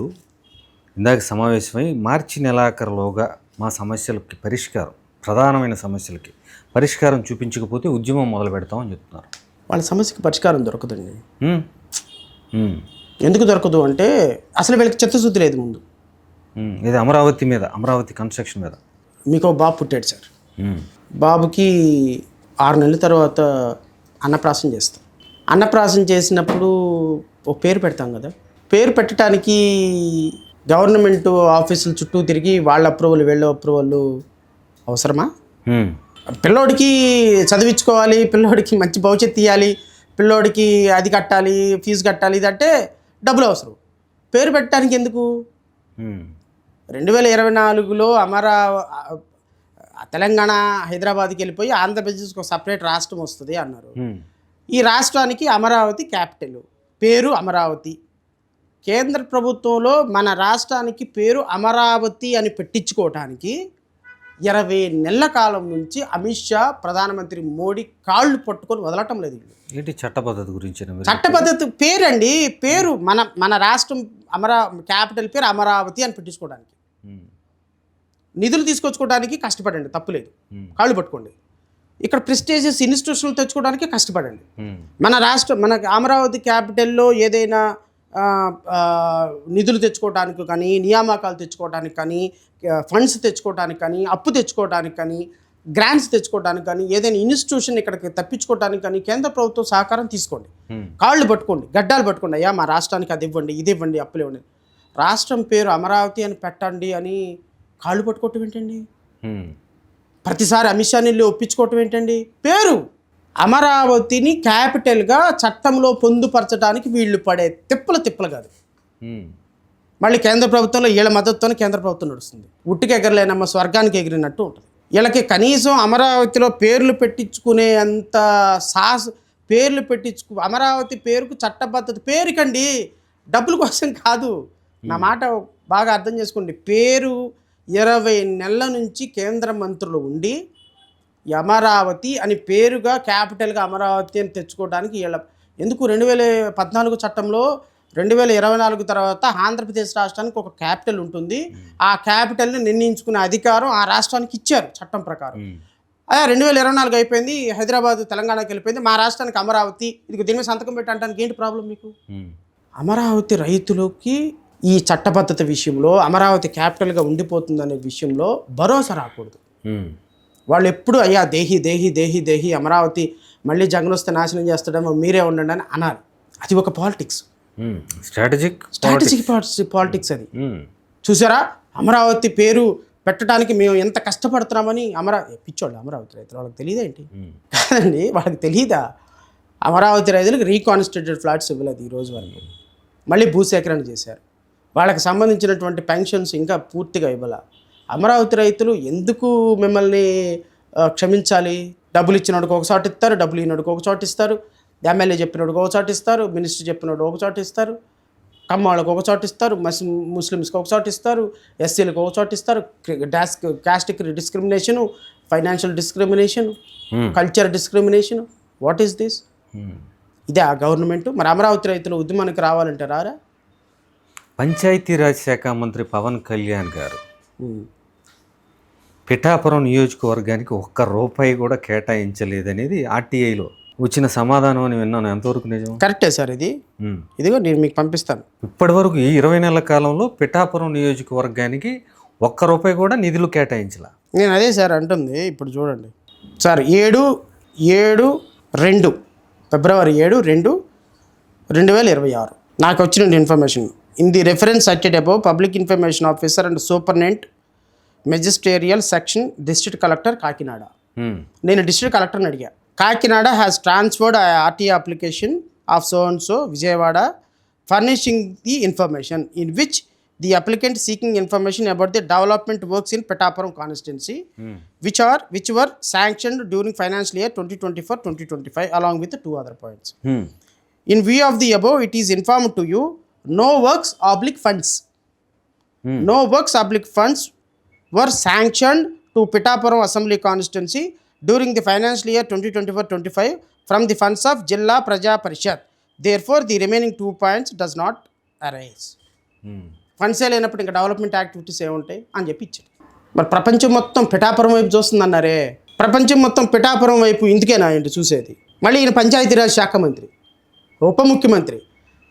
ఇందాక సమావేశమై మార్చి నెలాఖరులోగా మా సమస్యలకి పరిష్కారం, ప్రధానమైన సమస్యలకి పరిష్కారం చూపించకపోతే ఉద్యమం మొదలు పెడతామని చెప్తున్నారు. వాళ్ళ సమస్యకి పరిష్కారం దొరకదండి. ఎందుకు దొరకదు అంటే అసలు వీళ్ళకి చిత్తశుద్ధి లేదు. ముందు ఇది అమరావతి మీద, అమరావతి కన్స్ట్రక్షన్ మీద. మీకు బాబు పుట్టాడు సార్, బాబుకి 6 నెలల తర్వాత అన్నప్రాసం చేస్తాం. అన్నప్రాసం చేసినప్పుడు ఒక పేరు పెడతాం కదా, పేరు పెట్టడానికి గవర్నమెంట్ ఆఫీసుల చుట్టూ తిరిగి వాళ్ళ అప్రూవల్ వీళ్ళ అప్రూవల్ అవసరమా? పిల్లోడికి చదివించుకోవాలి, పిల్లోడికి మంచి భవిష్యత్తు ఇవ్వాలి, పిల్లోడికి అది కట్టాలి, ఫీజు కట్టాలి, ఇదంటే డబ్బులు అవసరం. పేరు పెట్టడానికి ఎందుకు? 2024లో తెలంగాణ హైదరాబాద్కి వెళ్ళిపోయి ఆంధ్రప్రదేశ్కి ఒక సపరేట్ రాష్ట్రం వస్తుంది అన్నారు. ఈ రాష్ట్రానికి అమరావతి క్యాపిటల్, పేరు అమరావతి. కేంద్ర ప్రభుత్వంలో మన రాష్ట్రానికి పేరు అమరావతి అని పెట్టించుకోవటానికి 20 నెలల కాలం నుంచి అమిత్ షా, ప్రధానమంత్రి మోడీ కాళ్ళు పట్టుకొని వదలటం లేదు. ఏంటి చట్టపద్ధతి గురించి? చట్టపద్ధతి పేరండి, పేరు మన రాష్ట్రం క్యాపిటల్ పేరు అమరావతి అని పెట్టించుకోవడానికి, నిధులు తీసుకొచ్చుకోవడానికి కష్టపడండి, తప్పులేదు, కాళ్ళు పట్టుకోండి. ఇక్కడ ప్రెస్టీజియస్ ఇన్స్టిట్యూషన్లు తెచ్చుకోవడానికి కష్టపడండి. మన రాష్ట్రం, మన అమరావతి క్యాపిటల్లో ఏదైనా నిధులు తెచ్చుకోవడానికి కానీ, నియామకాలు తెచ్చుకోవడానికి కానీ, ఫండ్స్ తెచ్చుకోవడానికి కానీ, అప్పు తెచ్చుకోవడానికి కానీ, గ్రాంట్స్ తెచ్చుకోవడానికి కానీ, ఏదైనా ఇన్స్టిట్యూషన్ ఇక్కడికి తప్పించుకోవడానికి కానీ కేంద్ర ప్రభుత్వం సహకారం తీసుకోండి, కాళ్ళు పట్టుకోండి, గడ్డాలు పట్టుకోండి. అయ్యా మా రాష్ట్రానికి అది ఇవ్వండి, ఇది ఇవ్వండి, అప్పులు ఇవ్వండి. రాష్ట్రం పేరు అమరావతి అని పెట్టండి అని కాళ్ళు పట్టుకోవటం ఏంటండి? ప్రతిసారి అమిత్ షా నీళ్ళు ఒప్పించుకోవటం ఏంటండి? పేరు అమరావతిని క్యాపిటల్గా చట్టంలో పొందుపరచడానికి వీళ్ళు పడే తిప్పలు కాదు. మళ్ళీ కేంద్ర ప్రభుత్వంలో వీళ్ళ మద్దతుతోనే కేంద్ర ప్రభుత్వం నడుస్తుంది. ఉట్టికి ఎగరలేనమ్మ స్వర్గానికి ఎగిరినట్టు ఉంటుంది. వీళ్ళకి కనీసం అమరావతిలో పేర్లు పెట్టించుకునే అంత పేర్లు అమరావతి పేరుకు చట్టబద్ధత, పేరుకండి, డబ్బుల కోసం కాదు. నా మాట బాగా అర్థం చేసుకోండి. పేరు 20 నెలల నుంచి కేంద్ర మంత్రులు ఉండి అమరావతి అని పేరుగా క్యాపిటల్గా అమరావతి అని తెచ్చుకోవడానికి ఎందుకు 2014 చట్టంలో 2024 తర్వాత ఆంధ్రప్రదేశ్ రాష్ట్రానికి ఒక క్యాపిటల్ ఉంటుంది. ఆ క్యాపిటల్ని నిర్ణయించుకునే అధికారం ఆ రాష్ట్రానికి ఇచ్చారు చట్టం ప్రకారం. 2024 అయిపోయింది, హైదరాబాద్ తెలంగాణకి వెళ్ళిపోయింది, మా రాష్ట్రానికి అమరావతి, ఇది దీని మీద సంతకం పెట్టడానికి ఏంటి ప్రాబ్లం మీకు? అమరావతి రైతులకి ఈ చట్టబద్ధత విషయంలో అమరావతి క్యాపిటల్గా ఉండిపోతుందనే విషయంలో భరోసా రాకూడదు. వాళ్ళు ఎప్పుడు అయ్యా దేహి దేహి దేహి దేహి అమరావతి మళ్ళీ జగన్ వస్తే నాశనం చేస్తాడేమో మీరే ఉండండి అని అనాలి. అది ఒక పాలిటిక్స్, స్ట్రాటజిక్ పాలిటిక్స్ అది. చూసారా, అమరావతి పేరు పెట్టడానికి మేము ఎంత కష్టపడుతున్నామని. పిచ్చోళ్ళు అమరావతి రైతులు, వాళ్ళకి తెలియదేంటి? కాదండి, వాళ్ళకి తెలియదా? అమరావతి రైతులకు రీకాన్స్టిట్యూటెడ్ ఫ్లాట్స్ ఇవ్వలేదు ఈ రోజు వరకు. మళ్ళీ భూసేకరణ చేశారు, వాళ్ళకి సంబంధించినటువంటి పెన్షన్స్ ఇంకా పూర్తిగా ఇవ్వాల. అమరావతి రైతులు ఎందుకు మిమ్మల్ని క్షమించాలి? డబ్బులు ఇచ్చినోడికి ఒక చోట ఇస్తారు, డబ్బులు ఇచ్చినోడికి ఒక చోట ఇస్తారు, ఎమ్మెల్యే చెప్పినోడికి ఒక చోట ఇస్తారు, మినిస్టర్ చెప్పినోడు ఒక చోట ఇస్తారు, కమ్మాళ్ళకు ఒక చోట ఇస్తారు, ముస్లిమ్స్కి ఒక చోట ఇస్తారు, ఎస్సీలకు ఒక చోట ఇస్తారు. Caste discrimination, financial discrimination, culture discrimination. What is this? ఇదే ఆ గవర్నమెంట్. మరి అమరావతి రైతులు ఉద్యమానికి రావాలంటే రారా? పంచాయతీరాజ్ శాఖ మంత్రి పవన్ కళ్యాణ్ గారు పిఠాపురం నియోజకవర్గానికి ₹1 కూడా కేటాయించలేదనేది ఆర్టీఐలో వచ్చిన సమాధానం అని విన్నాను. ఎంతవరకు నిజం? కరెక్టే సార్. ఇదిగో నేను మీకు పంపిస్తాను. ఇప్పటి వరకు ఈ 20 నెలల కాలంలో పిఠాపురం నియోజకవర్గానికి ₹1 కూడా నిధులు కేటాయించాల. నేను అదే సార్ అంటుంది. ఇప్పుడు చూడండి సార్, 7/2 ఫిబ్రవరి 7, 2026 నాకు వచ్చిన information. In the reference cited above, public information officer and superintendent magisterial section, district collector Kakinada. నేను డిస్ట్రిక్ట్ కలెక్టర్ని అడిగా. Kakinada has transferred RTA application of so and so Vijayawada furnishing the information in which the applicant seeking information about the development works in Pithapuram constituency which were sanctioned during financial year 2024-2025 along with 2 other points. In view of the above, it is informed to you, no works oblique funds were sanctioned to Pittapuram Assembly constituency during the financial year 2024-25 from the funds of Jilla Praja Parishad. Therefore, the remaining 2 points does not arise. ఫండ్సే లేనప్పుడు ఇంకా development activities ఏముంటాయి అని చెప్పి ఇచ్చారు. మరి ప్రపంచం మొత్తం పిఠాపురం వైపు చూస్తుందన్నారే, ప్రపంచం మొత్తం పిఠాపురం వైపు ఇందుకేనా ఏంటి చూసేది? మళ్ళీ ఈయన పంచాయతీరాజ్ శాఖ మంత్రి, ఉప ముఖ్యమంత్రి.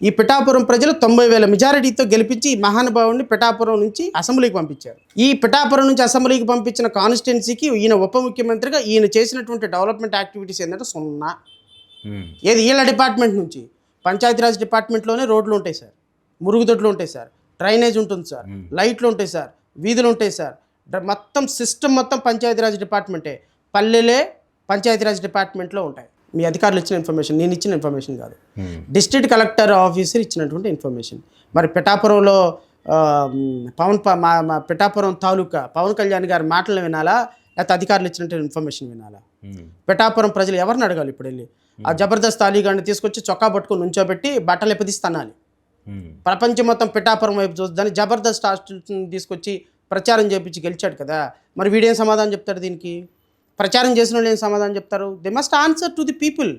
ఈ పిఠాపురం ప్రజలు 90,000 మెజారిటీతో గెలిపించి ఈ మహానుభావుడిని పిఠాపురం నుంచి అసెంబ్లీకి పంపించారు. ఈ పిఠాపురం నుంచి అసెంబ్లీకి పంపించిన కాన్స్టిట్యున్సీకి ఈయన ఉప ముఖ్యమంత్రిగా ఈయన చేసినటువంటి డెవలప్మెంట్ యాక్టివిటీస్ ఏంటంటే 0. ఏది వీళ్ళ డిపార్ట్మెంట్ నుంచి? పంచాయతీరాజ్ డిపార్ట్మెంట్లోనే రోడ్లు ఉంటాయి సార్, మురుగుదొడ్లు ఉంటాయి సార్, డ్రైనేజ్ ఉంటుంది సార్, లైట్లు ఉంటాయి సార్, వీధులు ఉంటాయి సార్, మొత్తం సిస్టమ్ మొత్తం పంచాయతీరాజ్ డిపార్ట్మెంటే. పల్లెలే పంచాయతీరాజ్ డిపార్ట్మెంట్లో ఉంటాయి. మీ అధికారులు ఇచ్చిన ఇన్ఫర్మేషన్, నేను ఇచ్చిన ఇన్ఫర్మేషన్ కాదు, డిస్ట్రిక్ట్ కలెక్టర్ ఆఫీసర్ ఇచ్చినటువంటి ఇన్ఫర్మేషన్. మరి పిఠాపురంలో మా పిఠాపురం తాలూకా పవన్ కళ్యాణ్ గారి మాటలు వినాలా, లేకపోతే అధికారులు ఇచ్చినటువంటి ఇన్ఫర్మేషన్ వినాలా? పిఠాపురం ప్రజలు ఎవరిని అడగాలి? ఇప్పుడు వెళ్ళి ఆ జబర్దస్త్ అలీగాడిని తీసుకొచ్చి చొక్కా పట్టుకొని నుంచోబెట్టి బట్టలు ఎప్పదీస్తానాలి. ప్రపంచం మొత్తం పిఠాపురం వైపు చూద్దాన్ని జబర్దస్త్ హాస్టల్ని తీసుకొచ్చి ప్రచారం చేయించి గెలిచాడు కదా. మరి వీడేం సమాధానం చెప్తాడు దీనికి? ప్రచారం చేసిన వాళ్ళు ఏం సమాధానం చెప్తారు? They must answer to the people.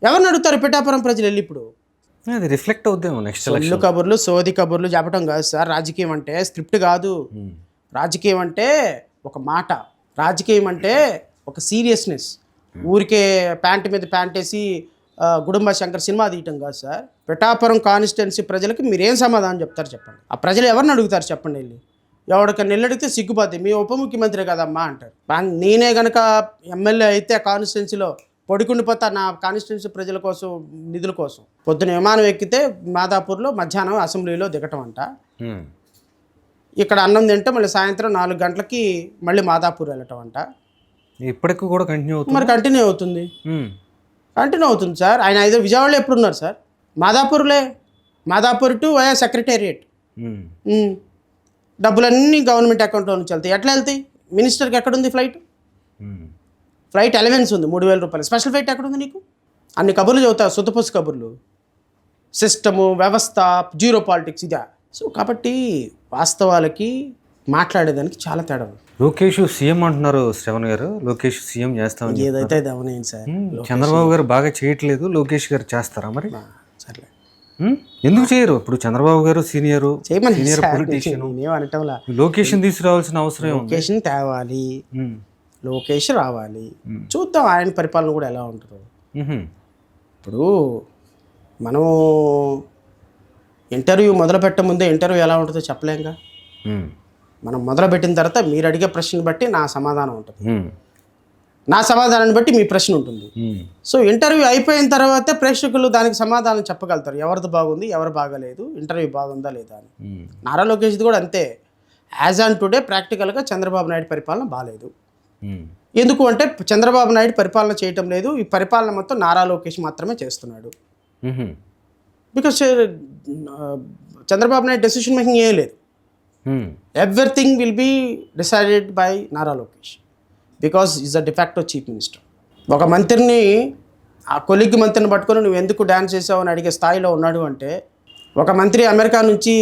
ఎవరిని అడుగుతారు పిఠాపురం ప్రజలు వెళ్ళి? ఇప్పుడు అది రిఫ్లెక్ట్ అవుద్దేమో నెక్స్ట్ సొల్లు కబుర్లు, సోది కబుర్లు చెప్పడం కాదు సార్. రాజకీయం అంటే స్క్రిప్ట్ కాదు. రాజకీయం అంటే ఒక మాట, రాజకీయం అంటే ఒక సీరియస్నెస్. ఊరికే ప్యాంట్ మీద ప్యాంట్ వేసి గుడుంబ శంకర్ సినిమా తీయటం కాదు సార్. పిఠాపురం కాన్స్టిట్యున్సీ ప్రజలకి మీరేం సమాధానం చెప్తారు చెప్పండి? ఆ ప్రజలు ఎవరిని అడుగుతారు చెప్పండి? వెళ్ళి ఎవరికన్నా అడిగితే సిగ్గుపోతే మీ ఉప ముఖ్యమంత్రి కదమ్మా అంటారు. నేనే కనుక ఎమ్మెల్యే అయితే కాన్స్టిట్యున్సీలో పడుకుండిపోతా నా కాన్స్టిట్యున్సీ ప్రజల కోసం, నిధుల కోసం. పొద్దున విమానం ఎక్కితే మాదాపూర్లో, మధ్యాహ్నం అసెంబ్లీలో దిగటం అంట. ఇక్కడ అన్నం తింటే మళ్ళీ సాయంత్రం 4 గంటలకి మళ్ళీ మాదాపూర్ వెళ్ళటం అంట. ఇప్పటికి కూడా కంటిన్యూ అవుతుంది. మరి కంటిన్యూ అవుతుంది, కంటిన్యూ అవుతుంది సార్. ఆయన ఐదో విజయవాడలో ఎప్పుడున్నారు sir? Madhapur to via secretariat. డబ్బులన్నీ గవర్నమెంట్ అకౌంట్లో నుంచి వెళ్తాయి. ఎట్లా వెళ్తాయి? మినిస్టర్కి ఎక్కడుంది ఫ్లైట్ అలవెన్స్ ఉంది ₹3,000. స్పెషల్ ఫ్లైట్ ఎక్కడుంది నీకు? అన్ని కబుర్లు చదువుతావు, సుతపుసు కబుర్లు. సిస్టము, వ్యవస్థ, జీరో పాలిటిక్స్ ఇదా. సో కాబట్టి వాస్తవాలకి మాట్లాడేదానికి చాలా తేడా ఉంది. లోకేష్ సీఎం అంటున్నారు శ్రవణ్ గారు. లోకేష్ సీఎం చేస్తామని ఏదైతే అది అవునేం సార్. చంద్రబాబు గారు బాగా చేయట్లేదు, లోకేష్ గారు చేస్తారా మరి? సర్లే, ఎందుకు చేయరు? ఇప్పుడు చంద్రబాబు గారు సీనియర్ చేయమని పొలిటీషియన్, నేనేమనటంలా. లొకేషన్ తీసుకురావాల్సిన అవసరం ఉంది. లొకేషన్ తేవాలి, లోకేష్ రావాలి, చూద్దాం ఆయన పరిపాలన కూడా ఎలా ఉంటుందో. ఇప్పుడు మనం ఇంటర్వ్యూ మొదలుపెట్టే ముందే ఇంటర్వ్యూ ఎలా ఉంటుందో చెప్పలేంగా. మనం మొదలుపెట్టిన తర్వాత మీరు అడిగే ప్రశ్న బట్టి నా సమాధానం ఉంటుంది, నా సమాధానాన్ని బట్టి మీ ప్రశ్న ఉంటుంది. సో ఇంటర్వ్యూ అయిపోయిన తర్వాతే ప్రేక్షకులు దానికి సమాధానం చెప్పగలుగుతారు, ఎవరిది బాగుంది ఎవరు బాగాలేదు, ఇంటర్వ్యూ బాగుందా లేదా అని. నారా లోకేష్ది కూడా అంతే. యాజ్ ఆన్ టుడే ప్రాక్టికల్గా చంద్రబాబు నాయుడు పరిపాలన బాగాలేదు. ఎందుకు అంటే చంద్రబాబు నాయుడు పరిపాలన చేయటం లేదు, ఈ పరిపాలన మొత్తం నారా లోకేష్ మాత్రమే చేస్తున్నాడు. Because Chandrababu Naidu decision making ఏం లేదు. Everything will be decided by Nara Lokesh because is a de facto chief minister. ఒక మంత్రిని, ఆ కొలిగ్ మంత్రిని పట్టుకొని నువ్వు ఎందుకు డ్యాన్స్ చేసావు అని అడిగే స్థాయిలో ఉన్నాడు అంటే, ఒక మంత్రి అమెరికా నుంచి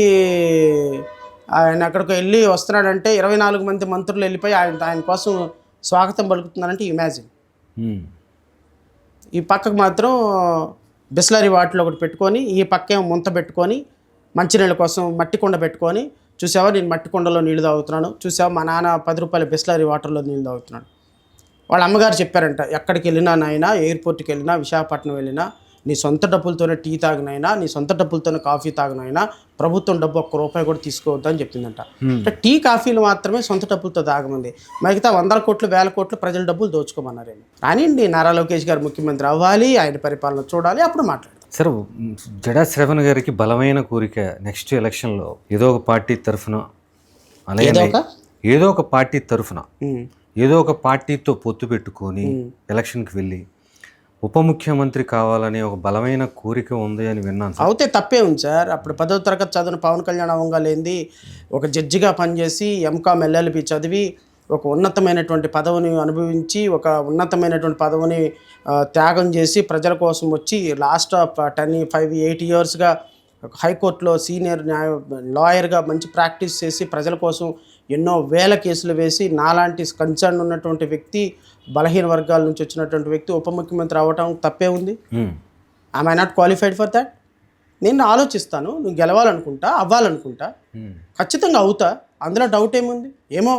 ఆయన అక్కడికి వెళ్ళి వస్తున్నాడంటే 24 మంది మంత్రులు వెళ్ళిపోయి ఆయన కోసం స్వాగతం పలుకుతున్నారంటే ఇమాజిన్. ఈ పక్కకు మాత్రం బిస్లరీ వాటిలో ఒకటి పెట్టుకొని, ఈ పక్కేమో ముంత పెట్టుకొని, మంచినీళ్ళ కోసం మట్టి కుండ పెట్టుకొని, చూసావా నేను మట్టి కుండలో నీళ్ళు తాగుతున్నాను, చూసావా మా నాన్న 10 రూపాయల బిస్లరీ వాటర్లో నీళ్ళు తాగుతున్నాడు. వాళ్ళ అమ్మగారు చెప్పారంట, ఎక్కడికి వెళ్ళినా నాయనా, ఎయిర్పోర్ట్కి వెళ్ళినా, విశాఖపట్నం వెళ్ళినా, నీ సొంత డబ్బులతోనే టీ తాగినైనా, నీ సొంత డబ్బులతోనే కాఫీ తాగినైనా, ప్రభుత్వం డబ్బు ₹1 కూడా తీసుకోవద్దు అని చెప్పిందంట. అంటే టీ కాఫీలు మాత్రమే సొంత డబ్బులతో తాగమంది, మిగతా 100 కోట్లు 1000 కోట్లు ప్రజల డబ్బులు దోచుకోమన్నారేమో. కానీ నారా లోకేష్ గారు ముఖ్యమంత్రి అవ్వాలి, ఆయన పరిపాలన చూడాలి, అప్పుడు మాట్లాడతాం. సరే, జడా శ్రవణ్ గారికి బలమైన కోరిక నెక్స్ట్ ఎలక్షన్లో ఏదో ఒక పార్టీ తరఫున, అలాగే ఏదో ఒక పార్టీ తరఫున ఏదో ఒక పార్టీతో పొత్తు పెట్టుకొని ఎలక్షన్కి వెళ్ళి ఉప ముఖ్యమంత్రి కావాలనే ఒక బలమైన కోరిక ఉంది అని విన్నాను. అవుతే తప్పే ఉంది సార్. అప్పుడు 10వ తరగతి చదివిన పవన్ కళ్యాణ్ అవంగా లేనిది ఒక జడ్జిగా పనిచేసి ఎంకామ్ LLB చదివి ఒక ఉన్నతమైనటువంటి పదవిని అనుభవించి, ఒక ఉన్నతమైనటువంటి పదవిని త్యాగం చేసి ప్రజల కోసం వచ్చి లాస్ట్ 5-8 ఇయర్స్గా హైకోర్టులో సీనియర్ లాయర్గా మంచి ప్రాక్టీస్ చేసి ప్రజల కోసం ఎన్నో వేల కేసులు వేసి, నాలాంటి కన్సర్న్ ఉన్నటువంటి వ్యక్తి, బలహీన వర్గాల నుంచి వచ్చినటువంటి వ్యక్తి ఉప ముఖ్యమంత్రి అవ్వటం తప్పే ఉంది. I not qualified for that. నేను ఆలోచిస్తాను, నువ్వు గెలవాలనుకుంటా, అవ్వాలనుకుంటా, ఖచ్చితంగా అవుతా, అందులో డౌట్ ఏముంది. ఏమో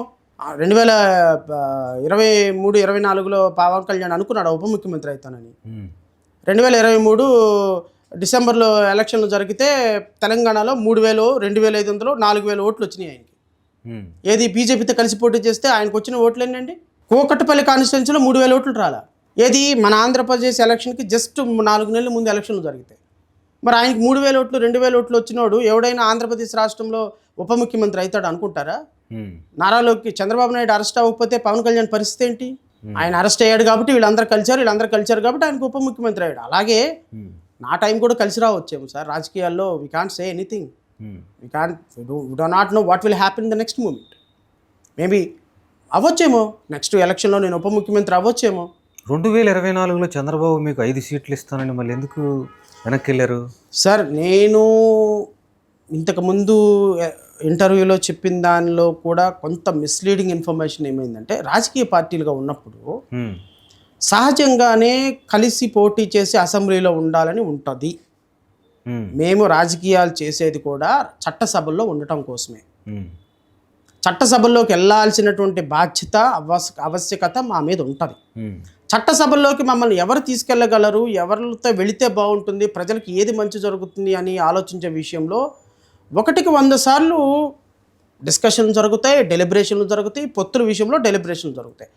2023-24లో పవన్ కళ్యాణ్ అనుకున్నాడు ఉప ముఖ్యమంత్రి అవుతానని. 2023 డిసెంబర్లో ఎలక్షన్లు జరిగితే తెలంగాణలో 3000, 2500, 4000 ఓట్లు వచ్చినాయి ఆయనకి. ఏది బీజేపీతో కలిసి పోటీ చేస్తే ఆయనకు వచ్చిన ఓట్లు ఏంటండి? కోకట్టపల్లి కాన్స్టిట్యున్సీలో 3000 ఓట్లు రాలా. ఏది మన ఆంధ్రప్రదేశ్ ఎలక్షన్కి జస్ట్ 4 నెలల ముందు ఎలక్షన్లు జరుగుతాయి. మరి ఆయనకి 3000 ఓట్లు 2000 ఓట్లు వచ్చినోడు ఎవడైనా ఆంధ్రప్రదేశ్ రాష్ట్రంలో ఉప ముఖ్యమంత్రి అవుతాడు అనుకుంటారా? నారాలోకి చంద్రబాబు నాయుడు అరెస్ట్ అవ్వకపోతే పవన్ కళ్యాణ్ పరిస్థితి ఏంటి? ఆయన అరెస్ట్ అయ్యాడు కాబట్టి వీళ్ళందరూ కలిశారు కాబట్టి ఆయనకు ఉప ముఖ్యమంత్రి అయ్యాడు. అలాగే నా టైం కూడా కలిసి రావచ్చేమో సార్ రాజకీయాల్లో. We can't say anything. We do not know what will happen in the next moment. Maybe అవ్వచ్చేమో, నెక్స్ట్ ఎలక్షన్లో నేను ఉప ముఖ్యమంత్రి అవ్వచ్చేమో. 2024లో చంద్రబాబు మీకు 5 సీట్లు ఇస్తానని మళ్ళీ ఎందుకు వెనక్కి వెళ్ళారు సార్? నేను ఇంతకుముందు ఇంటర్వ్యూలో చెప్పిన దానిలో కూడా కొంత మిస్లీడింగ్ ఇన్ఫర్మేషన్ ఏమైందంటే, రాజకీయ పార్టీలుగా ఉన్నప్పుడు సహజంగానే కలిసి పోటీ చేసి అసెంబ్లీలో ఉండాలని ఉంటుంది. మేము రాజకీయాలు చేసేది కూడా చట్టసభల్లో ఉండటం కోసమే. చట్టసభల్లోకి వెళ్ళాల్సినటువంటి బాధ్యత, ఆవశ్యకత మా మీద ఉంటుంది. చట్టసభల్లోకి మమ్మల్ని ఎవరు తీసుకెళ్ళగలరు, ఎవరితో వెళితే బాగుంటుంది, ప్రజలకు ఏది మంచి జరుగుతుంది అని ఆలోచించే విషయంలో 1కి 100 సార్లు డిస్కషన్లు జరుగుతాయి, డెలిబరేషన్లు జరుగుతాయి, పొత్తుల విషయంలో డెలిబరేషన్లు జరుగుతాయి.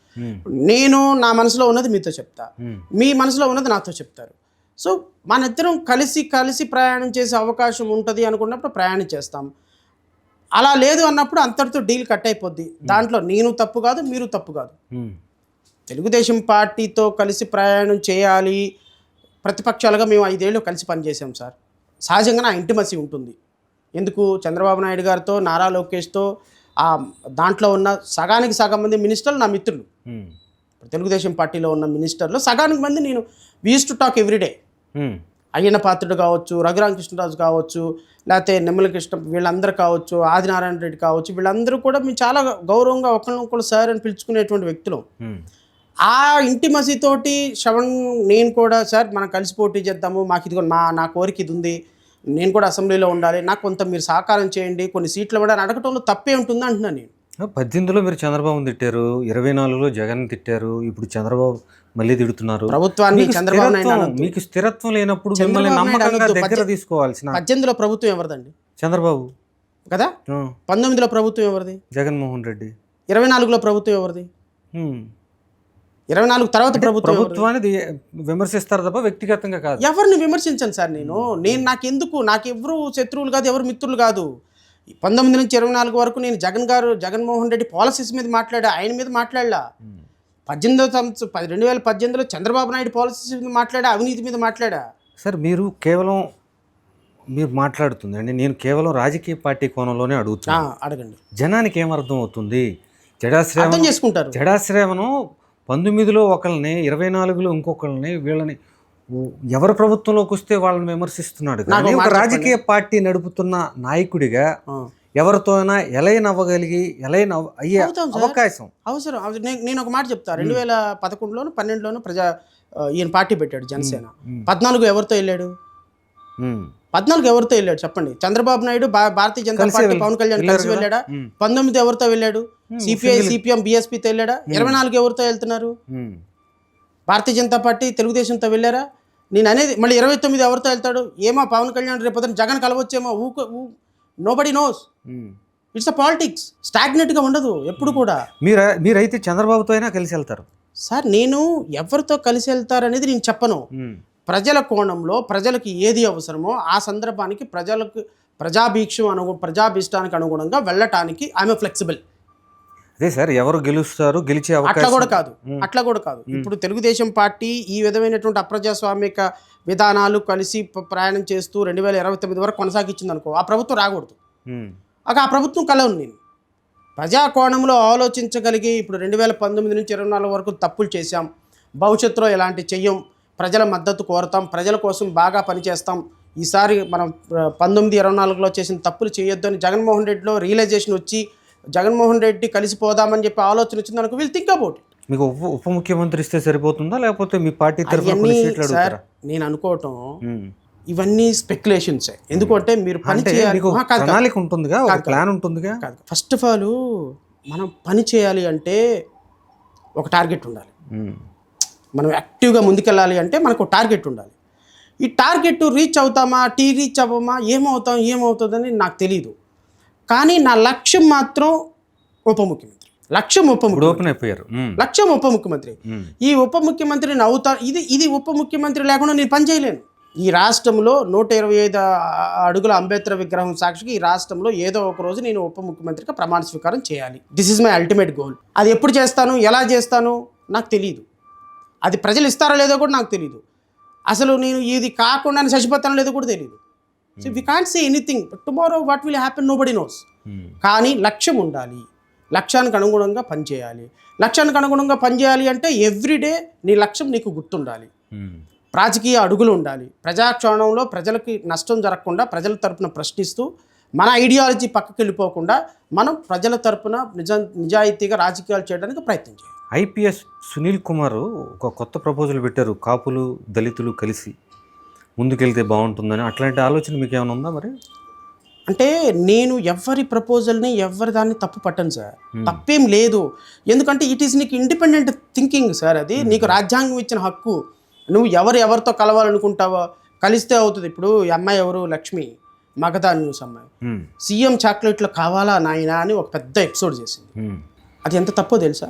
నేను నా మనసులో ఉన్నది మీతో చెప్తా, మీ మనసులో ఉన్నది నాతో చెప్తారు. సో మన ఇద్దరం కలిసి ప్రయాణం చేసే అవకాశం ఉంటుంది అనుకున్నప్పుడు ప్రయాణం చేస్తాం. అలా లేదు అన్నప్పుడు అంతటితో డీల్ కట్ అయిపోద్ది. దాంట్లో నేను తప్పు కాదు, మీరు తప్పు కాదు. తెలుగుదేశం పార్టీతో కలిసి ప్రయాణం చేయాలి, ప్రతిపక్షాలుగా మేము 5 ఏళ్ళు కలిసి పనిచేసాం సార్. సహజంగా నా ఇంటిమసీ ఉంటుంది. ఎందుకు? చంద్రబాబు నాయుడు గారితో, నారా లోకేష్తో, దాంట్లో ఉన్న సగానికి సగం మంది మినిస్టర్లు నా మిత్రులు. తెలుగుదేశం పార్టీలో ఉన్న మినిస్టర్లు సగానికి మంది నేను we use to talk every day. Ayyanna Patrudu కావచ్చు, రఘురామకృష్ణరాజు కావచ్చు, లేకపోతే నిమ్మల కృష్ణ, వీళ్ళందరూ కావచ్చు, ఆదినారాయణ రెడ్డి కావచ్చు, వీళ్ళందరూ కూడా మేము చాలా గౌరవంగా ఒకరినొకరు సార్ అని పిలుచుకునేటువంటి వ్యక్తులు. ఆ ఇంటిమసీతోటి శ్రవణ్ నేను కూడా సార్ మనం కలిసి పోటీ చేద్దాము, మాకు ఇదిగో నా కోరిక ఇది ఉంది, నేను కూడా అసెంబ్లీలో ఉండాలి, నాకు కొంత మీరు సహకారం చేయండి, కొన్ని సీట్లు ఇవ్వడానికి అడగటంలో తప్పే ఉంటుంది అంటున్నాను నేను. 18లో మీరు చంద్రబాబుని తిట్టారు, 24లో జగన్ తిట్టారు, ఇప్పుడు చంద్రబాబు మళ్ళీ తిడుతున్నారు. ప్రభుత్వాన్ని మీకు చంద్రబాబు నాయుడు స్థిరత్వం అనొద్దు. మీకు స్థిరత్వం లేనప్పుడు మిమ్మల్ని చంద్రబాబు నాయుడు నమ్మకంగా అనొద్దు. దగ్గర తీసుకోవాల్సిన 18లో ప్రభుత్వం ఎవరిదండి? చంద్రబాబు, కదా. ఆ, 19లో ప్రభుత్వం ఎవరిది? జగన్మోహన్ రెడ్డి. 24లో ప్రభుత్వం ఎవరిది? హ్మ్. 24 తర్వాత ప్రభుత్వం ఎవరిది? ప్రభుత్వాన్ని విమర్శిస్తారు తప్ప వ్యక్తిగతంగా కాదు. ఎవరిని విమర్శించను సార్ నేను నాకెవరు శత్రువులు కాదు, ఎవరు మిత్రులు కాదు. 19 నుంచి 24 వరకు నేను జగన్మోహన్ రెడ్డి పాలసీస్ మీద మాట్లాడా, ఆయన మీద మాట్లాడలా. 2018లో చంద్రబాబు నాయుడు పాలసీస్ మీద మాట్లాడా, అవినీతి మీద మాట్లాడా. సార్ మీరు మాట్లాడుతుందండి, నేను కేవలం రాజకీయ పార్టీ కోణంలోనే అడుగుతున్నా. అడగండి. జనానికి ఏమర్థం అవుతుంది? అర్థం చేసుకుంటారు. జడాశ్రయమను 19లో ఒకళ్ళని, 24లో ఇంకొకళ్ళని, వీళ్ళని ఎవరు ప్రభుత్వంలోకి వస్తే వాళ్ళని విమర్శిస్తున్నాడు. కానీ ఒక రాజకీయ పార్టీ నడుపుతున్న నాయకుడిగా ఎవరితోనైనా ఎలైన్ అవ్వగలిగి అయ్యే అవకాశం అవసరం. నేను ఒక మాట చెప్తా. 2011లోను 12లోను ఈయన పార్టీ పెట్టాడు జనసేన. 14 ఎవరితో వెళ్ళాడు? 14 ఎవరితో వెళ్ళాడు చెప్పండి? చంద్రబాబు నాయుడు భారతీయ జనతా పార్టీ పవన్ కళ్యాణ్ కలిసి వెళ్ళాడా? 19 ఎవరితో వెళ్ళాడు? సిపిఐ సిపిఎం బిఎస్పీతో వెళ్ళాడా? 24 ఎవరితో వెళ్తున్నారు? భారతీయ జనతా పార్టీ తెలుగుదేశంతో వెళ్ళారా? నేను అనేది మళ్ళీ 29 ఎవరితో వెళ్తాడు? ఏమో పవన్ కళ్యాణ్ రేపు జగన్ కలవచ్చేమో, nobody knows. It's a politics. స్టాగ్నెట్గా ఉండదు ఎప్పుడు కూడా. మీరైతే చంద్రబాబుతో అయినా కలిసి వెళ్తారు సార్. నేను ఎవరితో కలిసి వెళ్తారనేది నేను చెప్పను. ప్రజల కోణంలో ప్రజలకు ఏది అవసరమో ఆ సందర్భానికి ప్రజాభీష్టానికి అనుగుణంగా వెళ్ళటానికి ఆమె ఫ్లెక్సిబుల్. అదే సార్, ఎవరు గెలుస్తారు, గెలిచే అట్లా కూడా కాదు. ఇప్పుడు తెలుగుదేశం పార్టీ ఈ విధమైనటువంటి అప్రజాస్వామిక విధానాలు కలిసి ప్రయాణం చేస్తూ 2029 వరకు కొనసాగించింది అనుకో, ఆ ప్రభుత్వం రాకూడదు. ఆ ప్రభుత్వం కలవను నేను. ప్రజా కోణంలో ఆలోచించగలిగి ఇప్పుడు 2019 నుంచి 24 వరకు తప్పులు చేశాం, భవిష్యత్తులో ఎలాంటి చెయ్యం, ప్రజల మద్దతు కోరతాం, ప్రజల కోసం బాగా పనిచేస్తాం, ఈసారి మనం 19-24లో చేసిన తప్పులు చేయొద్దు అని జగన్మోహన్ రెడ్డిలో రియలైజేషన్ వచ్చి జగన్మోహన్ రెడ్డి కలిసిపోదామని చెప్పి ఆలోచన వచ్చింది అనుకో, విల్ థింక్ అబౌట్ ఇట్. మీకు ఉప ముఖ్యమంత్రి ఇస్తే సరిపోతుందా, లేకపోతే మీ పార్టీ తరఫున సార్ నేను అనుకోవటం ఇవన్నీ స్పెక్యులేషన్స్. ఎందుకంటే మీరు పని చేయాలి, ప్రణాళిక ఉంటుందిగా, ఒక ప్లాన్ ఉంటుందిగా. ఫస్ట్ ఆఫ్ ఆల్ మనం పని చేయాలి అంటే ఒక టార్గెట్ ఉండాలి. మనం యాక్టివ్గా ముందుకెళ్ళాలి అంటే మనకు టార్గెట్ ఉండాలి. ఈ టార్గెట్ రీచ్ అవుతామా, రీచ్ అవ్వమా, ఏమవుతుందని నాకు తెలియదు. కానీ నా లక్ష్యం మాత్రం ఉప ముఖ్యమంత్రి. లక్ష్యం ఉప ముఖ్యమంత్రి. ఈ ఉప ముఖ్యమంత్రిని అవుతా. ఇది ఉప ముఖ్యమంత్రి లేకుండా నేను పని చేయలేను. ఈ రాష్ట్రంలో 125 అడుగుల అంబేద్కర్ విగ్రహం సాక్షికి ఈ రాష్ట్రంలో ఏదో ఒక రోజు నేను ఉప ముఖ్యమంత్రిగా ప్రమాణ స్వీకారం చేయాలి. This is my ultimate goal. అది ఎప్పుడు చేస్తాను, ఎలా చేస్తాను నాకు తెలియదు. అది ప్రజలు ఇస్తారో లేదో కూడా నాకు తెలియదు. అసలు నేను ఇది కాకుండా చచ్చిపోతానో లేదో కూడా తెలియదు. So we can't say anything. Tomorrow what will happen nobody knows. కానీ లక్ష్యం ఉండాలి, లక్ష్యానికి అనుగుణంగా పనిచేయాలి. లక్ష్యానికి అనుగుణంగా పనిచేయాలి అంటే ఎవ్రీడే నీ లక్ష్యం నీకు గుర్తుండాలి. రాజకీయ అడుగులు ఉండాలి. ప్రజాక్షేత్రంలో ప్రజలకి నష్టం జరగకుండా ప్రజల తరపున ప్రశ్నిస్తూ మన ఐడియాలజీ పక్కకి వెళ్ళిపోకుండా మనం ప్రజల తరపున నిజాయితీగా రాజకీయాలు చేయడానికి ప్రయత్నం చేయాలి. ఐపీఎస్ సునీల్ కుమార్ ఒక కొత్త ప్రపోజల్ పెట్టారు, కాపులు దళితులు కలిసి ముందుకెళ్తే బాగుంటుందని. అట్లాంటి ఆలోచన మీకు ఏమైనా ఉందా మరి? అంటే నేను ఎవరి ప్రపోజల్ని ఎవరి దాన్ని తప్పు పట్టను సార్. తప్పేం లేదు. ఎందుకంటే ఇట్ ఈస్ నీకు ఇండిపెండెంట్ థింకింగ్ సార్. అది నీకు రాజ్యాంగం ఇచ్చిన హక్కు. నువ్వు ఎవరితో కలవాలనుకుంటావో కలిస్తే అవుతుంది. ఇప్పుడు ఈ అమ్మాయి ఎవరు, లక్ష్మి, మగధా న్యూస్ అమ్మాయి, సీఎం చాక్లెట్లు కావాలా నాయనా అని ఒక పెద్ద ఎపిసోడ్ చేసింది. అది ఎంత తప్పో తెలుసా?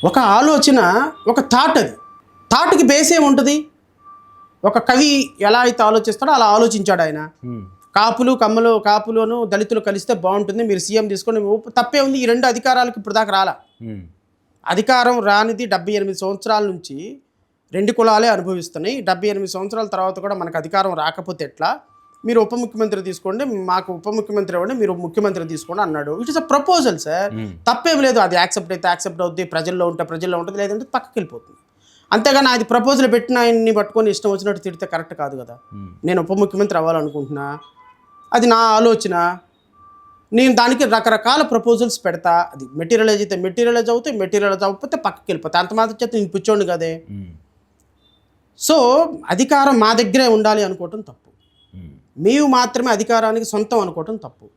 ఒక ఆలోచన, ఒక థాట్. అది థాట్కి బేస్ ఏముంటుంది? ఒక కవి ఎలా అయితే ఆలోచిస్తాడో అలా ఆలోచించాడు ఆయన. కాపులను దళితులు కలిస్తే బాగుంటుంది, మీరు సీఎం తీసుకోండి, తప్పే ఉంది. ఈ రెండు అధికారాలకు ఇప్పుడు దాకా రాలా. అధికారం రానిది 78 సంవత్సరాల నుంచి 2 కులాలే అనుభవిస్తున్నాయి. 78 సంవత్సరాల తర్వాత కూడా మనకు అధికారం రాకపోతే ఎట్లా? మీరు ఉప ముఖ్యమంత్రి తీసుకోండి, మాకు ఉప ముఖ్యమంత్రి ఇవ్వండి, మీరు ముఖ్యమంత్రి తీసుకోండి అన్నాడు. It is a proposal sir. తప్పేం లేదు. అది యాక్సెప్ట్ అయితే యాక్సెప్ట్ అవుద్ది, ప్రజల్లో ఉంటుంది, లేదంటే పక్కకి వెళ్ళిపోతుంది. అంతేగాని అది ప్రపోజల్ పెట్టిన ఆయన్ని పట్టుకొని ఇష్టం వచ్చినట్టు తిడితే కరెక్ట్ కాదు కదా. నేను ఉప ముఖ్యమంత్రి అవ్వాలనుకుంటున్నా, అది నా ఆలోచన, నేను దానికి రకరకాల ప్రపోజల్స్ పెడతా. అది మెటీరియలైజ్ అవుతాయి, మెటీరియలైజ్ అవ్వకపోతే పక్కకి వెళ్ళిపోతాయి. అంత మాత్రం చేత నేను పిచ్చోండి కదే. సో అధికారం మా దగ్గరే ఉండాలి అనుకోవటం తప్పు. మేము మాత్రమే అధికారానికి సొంతం అనుకోవటం తప్పు.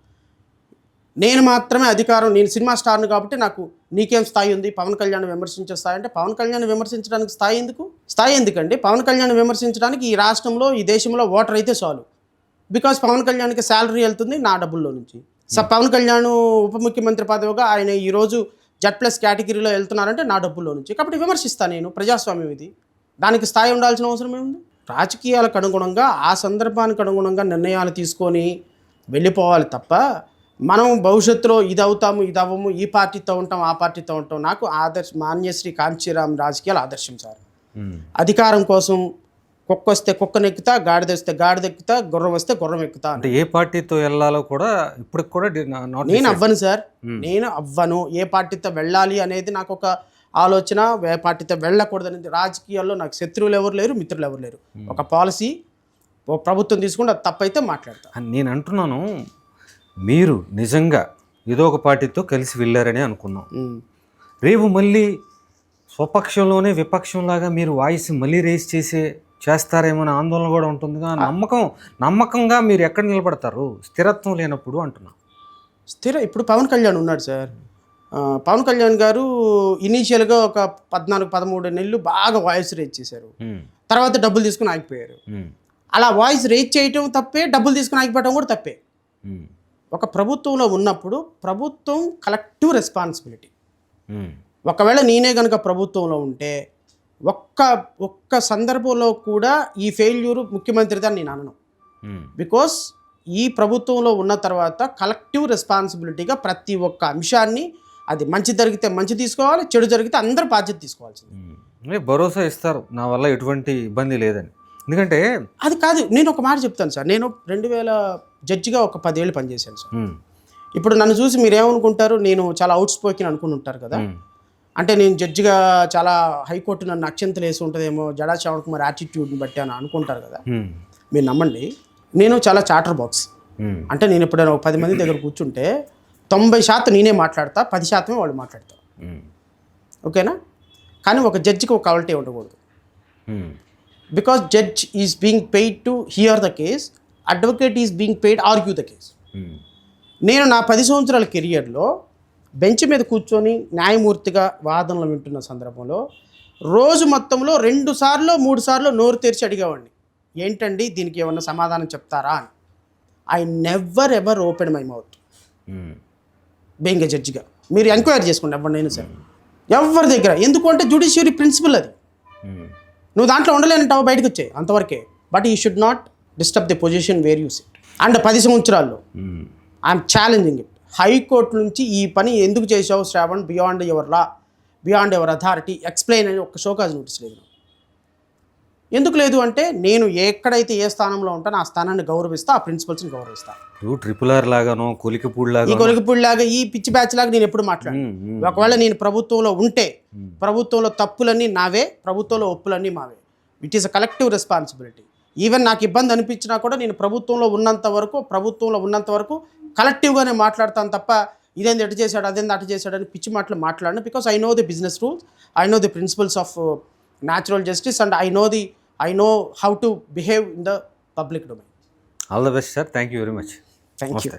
నేను మాత్రమే అధికారం, నేను సినిమా స్టార్ను కాబట్టి నాకు నీకేం స్థాయి ఉంది, పవన్ కళ్యాణ్ విమర్శించే స్థాయి అంటే పవన్ కళ్యాణ్ విమర్శించడానికి స్థాయి ఎందుకండి? పవన్ కళ్యాణ్ విమర్శించడానికి ఈ రాష్ట్రంలో ఈ దేశంలో ఓటర్ అయితే చాలు. బికాస్ పవన్ కళ్యాణ్కి శాలరీ వెళ్తుంది నా డబ్బుల్లో నుంచి. పవన్ కళ్యాణ్ ఉప ముఖ్యమంత్రి పదవిగా ఆయన ఈరోజు Z+ కేటగిరీలో వెళ్తున్నారంటే నా డబ్బుల్లో నుంచి. కాబట్టి విమర్శిస్తాను నేను. ప్రజాస్వామ్యం ఇది, దానికి స్థాయి ఉండాల్సిన అవసరం ఏముంది? రాజకీయాలకు అనుగుణంగా ఆ సందర్భానికి అనుగుణంగా నిర్ణయాలు తీసుకొని వెళ్ళిపోవాలి తప్ప మనం భవిష్యత్తులో ఇది అవుతాము ఇది అవ్వము, ఈ పార్టీతో ఉంటాం ఆ పార్టీతో ఉంటాం. నాకు మాన్యశ్రీ కాంచీరామ్ రాజకీయాలు ఆదర్శం సార్. అధికారం కోసం కుక్క వస్తే కుక్కనెక్కుతా, గాడిద వస్తే గాడిద ఎక్కుతా, గుర్రం వస్తే గుర్రం ఎక్కుతా. అంటే ఏ పార్టీతో వెళ్ళాలో కూడా ఇప్పుడు కూడా నేను అవ్వను సార్. నేను అవ్వను. ఏ పార్టీతో వెళ్ళాలి అనేది నాకు ఒక ఆలోచన, ఏ పార్టీతో వెళ్ళకూడదు అనేది. రాజకీయాల్లో నాకు శత్రువులు ఎవరు లేరు, మిత్రులు ఎవరు లేరు. ఒక పాలసీ ప్రభుత్వం తీసుకుంటే అది తప్పైతే మాట్లాడతాను. నేను అంటున్నాను, మీరు నిజంగా ఏదో ఒక పార్టీతో కలిసి వెళ్ళారని అనుకున్నాం. రేపు మళ్ళీ స్వపక్షంలోనే విపక్షంలాగా మీరు వాయిస్ మళ్ళీ రేస్ చేస్తారేమో అనే ఆందోళన కూడా ఉంటుందిగా. నమ్మకంగా మీరు ఎక్కడ నిలబడతారు స్థిరత్వం లేనప్పుడు అంటున్నా. ఇప్పుడు పవన్ కళ్యాణ్ ఉన్నాడు సార్. పవన్ కళ్యాణ్ గారు ఇనీషియల్గా ఒక 14-13 నెలలు బాగా వాయిస్ రేజ్ చేశారు. తర్వాత డబ్బులు తీసుకుని ఆగిపోయారు. అలా వాయిస్ రేజ్ చేయటం తప్పే, డబ్బులు తీసుకుని ఆగిపోవడం కూడా తప్పే. ఒక ప్రభుత్వంలో ఉన్నప్పుడు ప్రభుత్వం కలెక్టివ్ రెస్పాన్సిబిలిటీ. ఒకవేళ నేనే కనుక ప్రభుత్వంలో ఉంటే ఒక్క సందర్భంలో కూడా ఈ ఫెయిల్యూర్ ముఖ్యమంత్రిది అని నేను అనను. బికాస్ ఈ ప్రభుత్వంలో ఉన్న తర్వాత కలెక్టివ్ రెస్పాన్సిబిలిటీగా ప్రతి ఒక్క అంశాన్ని, అది మంచి జరిగితే మంచి తీసుకోవాలి, చెడు జరిగితే అందరూ బాధ్యత తీసుకోవాల్సింది. భరోసా ఇస్తారు నా వల్ల ఎటువంటి ఇబ్బంది లేదని. ఎందుకంటే అది కాదు. నేను ఒక మాట చెప్తాను సార్. నేను 2000 జడ్జిగా ఒక 10 ఏళ్ళు పనిచేశాను సార్. ఇప్పుడు నన్ను చూసి మీరు ఏమనుకుంటారు, నేను చాలా అవుట్ స్పోకెన్ అనుకుని ఉంటారు కదా. అంటే నేను జడ్జిగా చాలా హైకోర్టు నన్ను అక్షంతలు వేసి ఉంటుందేమో, జడా శ్రవణ్ కుమార్ యాటిట్యూడ్ని బట్టి అని అనుకుంటారు కదా. మీరు నమ్మండి, నేను చాలా చాటర్ బాక్స్. అంటే నేను ఎప్పుడైనా 10 మంది దగ్గర కూర్చుంటే 90% నేనే మాట్లాడతా, 10% వాళ్ళు మాట్లాడతారు. ఓకేనా? కానీ ఒక జడ్జికి ఒక క్వాలిటీ ఉండకూడదు. Because judge is being paid to hear the case, advocate is being paid argue the case. నేను నా 10 సంవత్సరాల కెరియర్లో బెంచ్ మీద కూర్చొని న్యాయమూర్తిగా వాదనలు వింటున్న సందర్భంలో రోజు మొత్తంలో 2 సార్లు 3 సార్లు నోరు తెరిచి అడిగేవాడిని, ఏంటండి దీనికి ఏమన్నా సమాధానం చెప్తారా అని. I never ever open my mouth being a జడ్జిగా. మీరు ఎంక్వైరీ చేసుకోండి ఎవరినైనా సరే, ఎవరి దగ్గర. ఎందుకంటే జ్యుడిషియరీ ప్రిన్సిపల్ అది. నువ్వు దాంట్లో ఉండలేనంటావు, బయటకు వచ్చాయి అంతవరకే. But you should not disturb the position where you SIT. And 10 సంవత్సరాల్లో ఐఎమ్ ఛాలెంజింగ్ ఇట్. హైకోర్టు నుంచి ఈ పని ఎందుకు చేసావు Shravan, beyond your law, beyond your authority, explain అని ఒక షోకాజ్ నోటీస్ లేదు. ఎందుకు లేదు అంటే నేను ఎక్కడైతే ఏ స్థానంలో ఉంటానో ఆ స్థానాన్ని గౌరవిస్తా, ఆ ప్రిన్సిపల్స్ని గౌరవిస్తా. RRR లాగానో కొలికిపూడి లాగా ఈ పిచ్చి బ్యాచ్ లాగా నేను ఎప్పుడు మాట్లాడను. ఒకవేళ నేను ప్రభుత్వంలో ఉంటే ప్రభుత్వంలో తప్పులన్నీ నావే, ప్రభుత్వంలో ఒప్పులన్నీ మావే. It is a collective responsibility. Even నాకు ఇబ్బంది అనిపించినా కూడా నేను ప్రభుత్వంలో ఉన్నంత వరకు కలెక్టివ్గానే మాట్లాడతాను తప్ప ఇదేంది ఎటు చేశాడు, అదేంది అటు చేశాడు అని పిచ్చి మాటలు మాట్లాడను. Because I know the business rules, I know the principles of natural justice, and I know how to behave in the public domain. All the best, sir. Thank you very much. Thank you.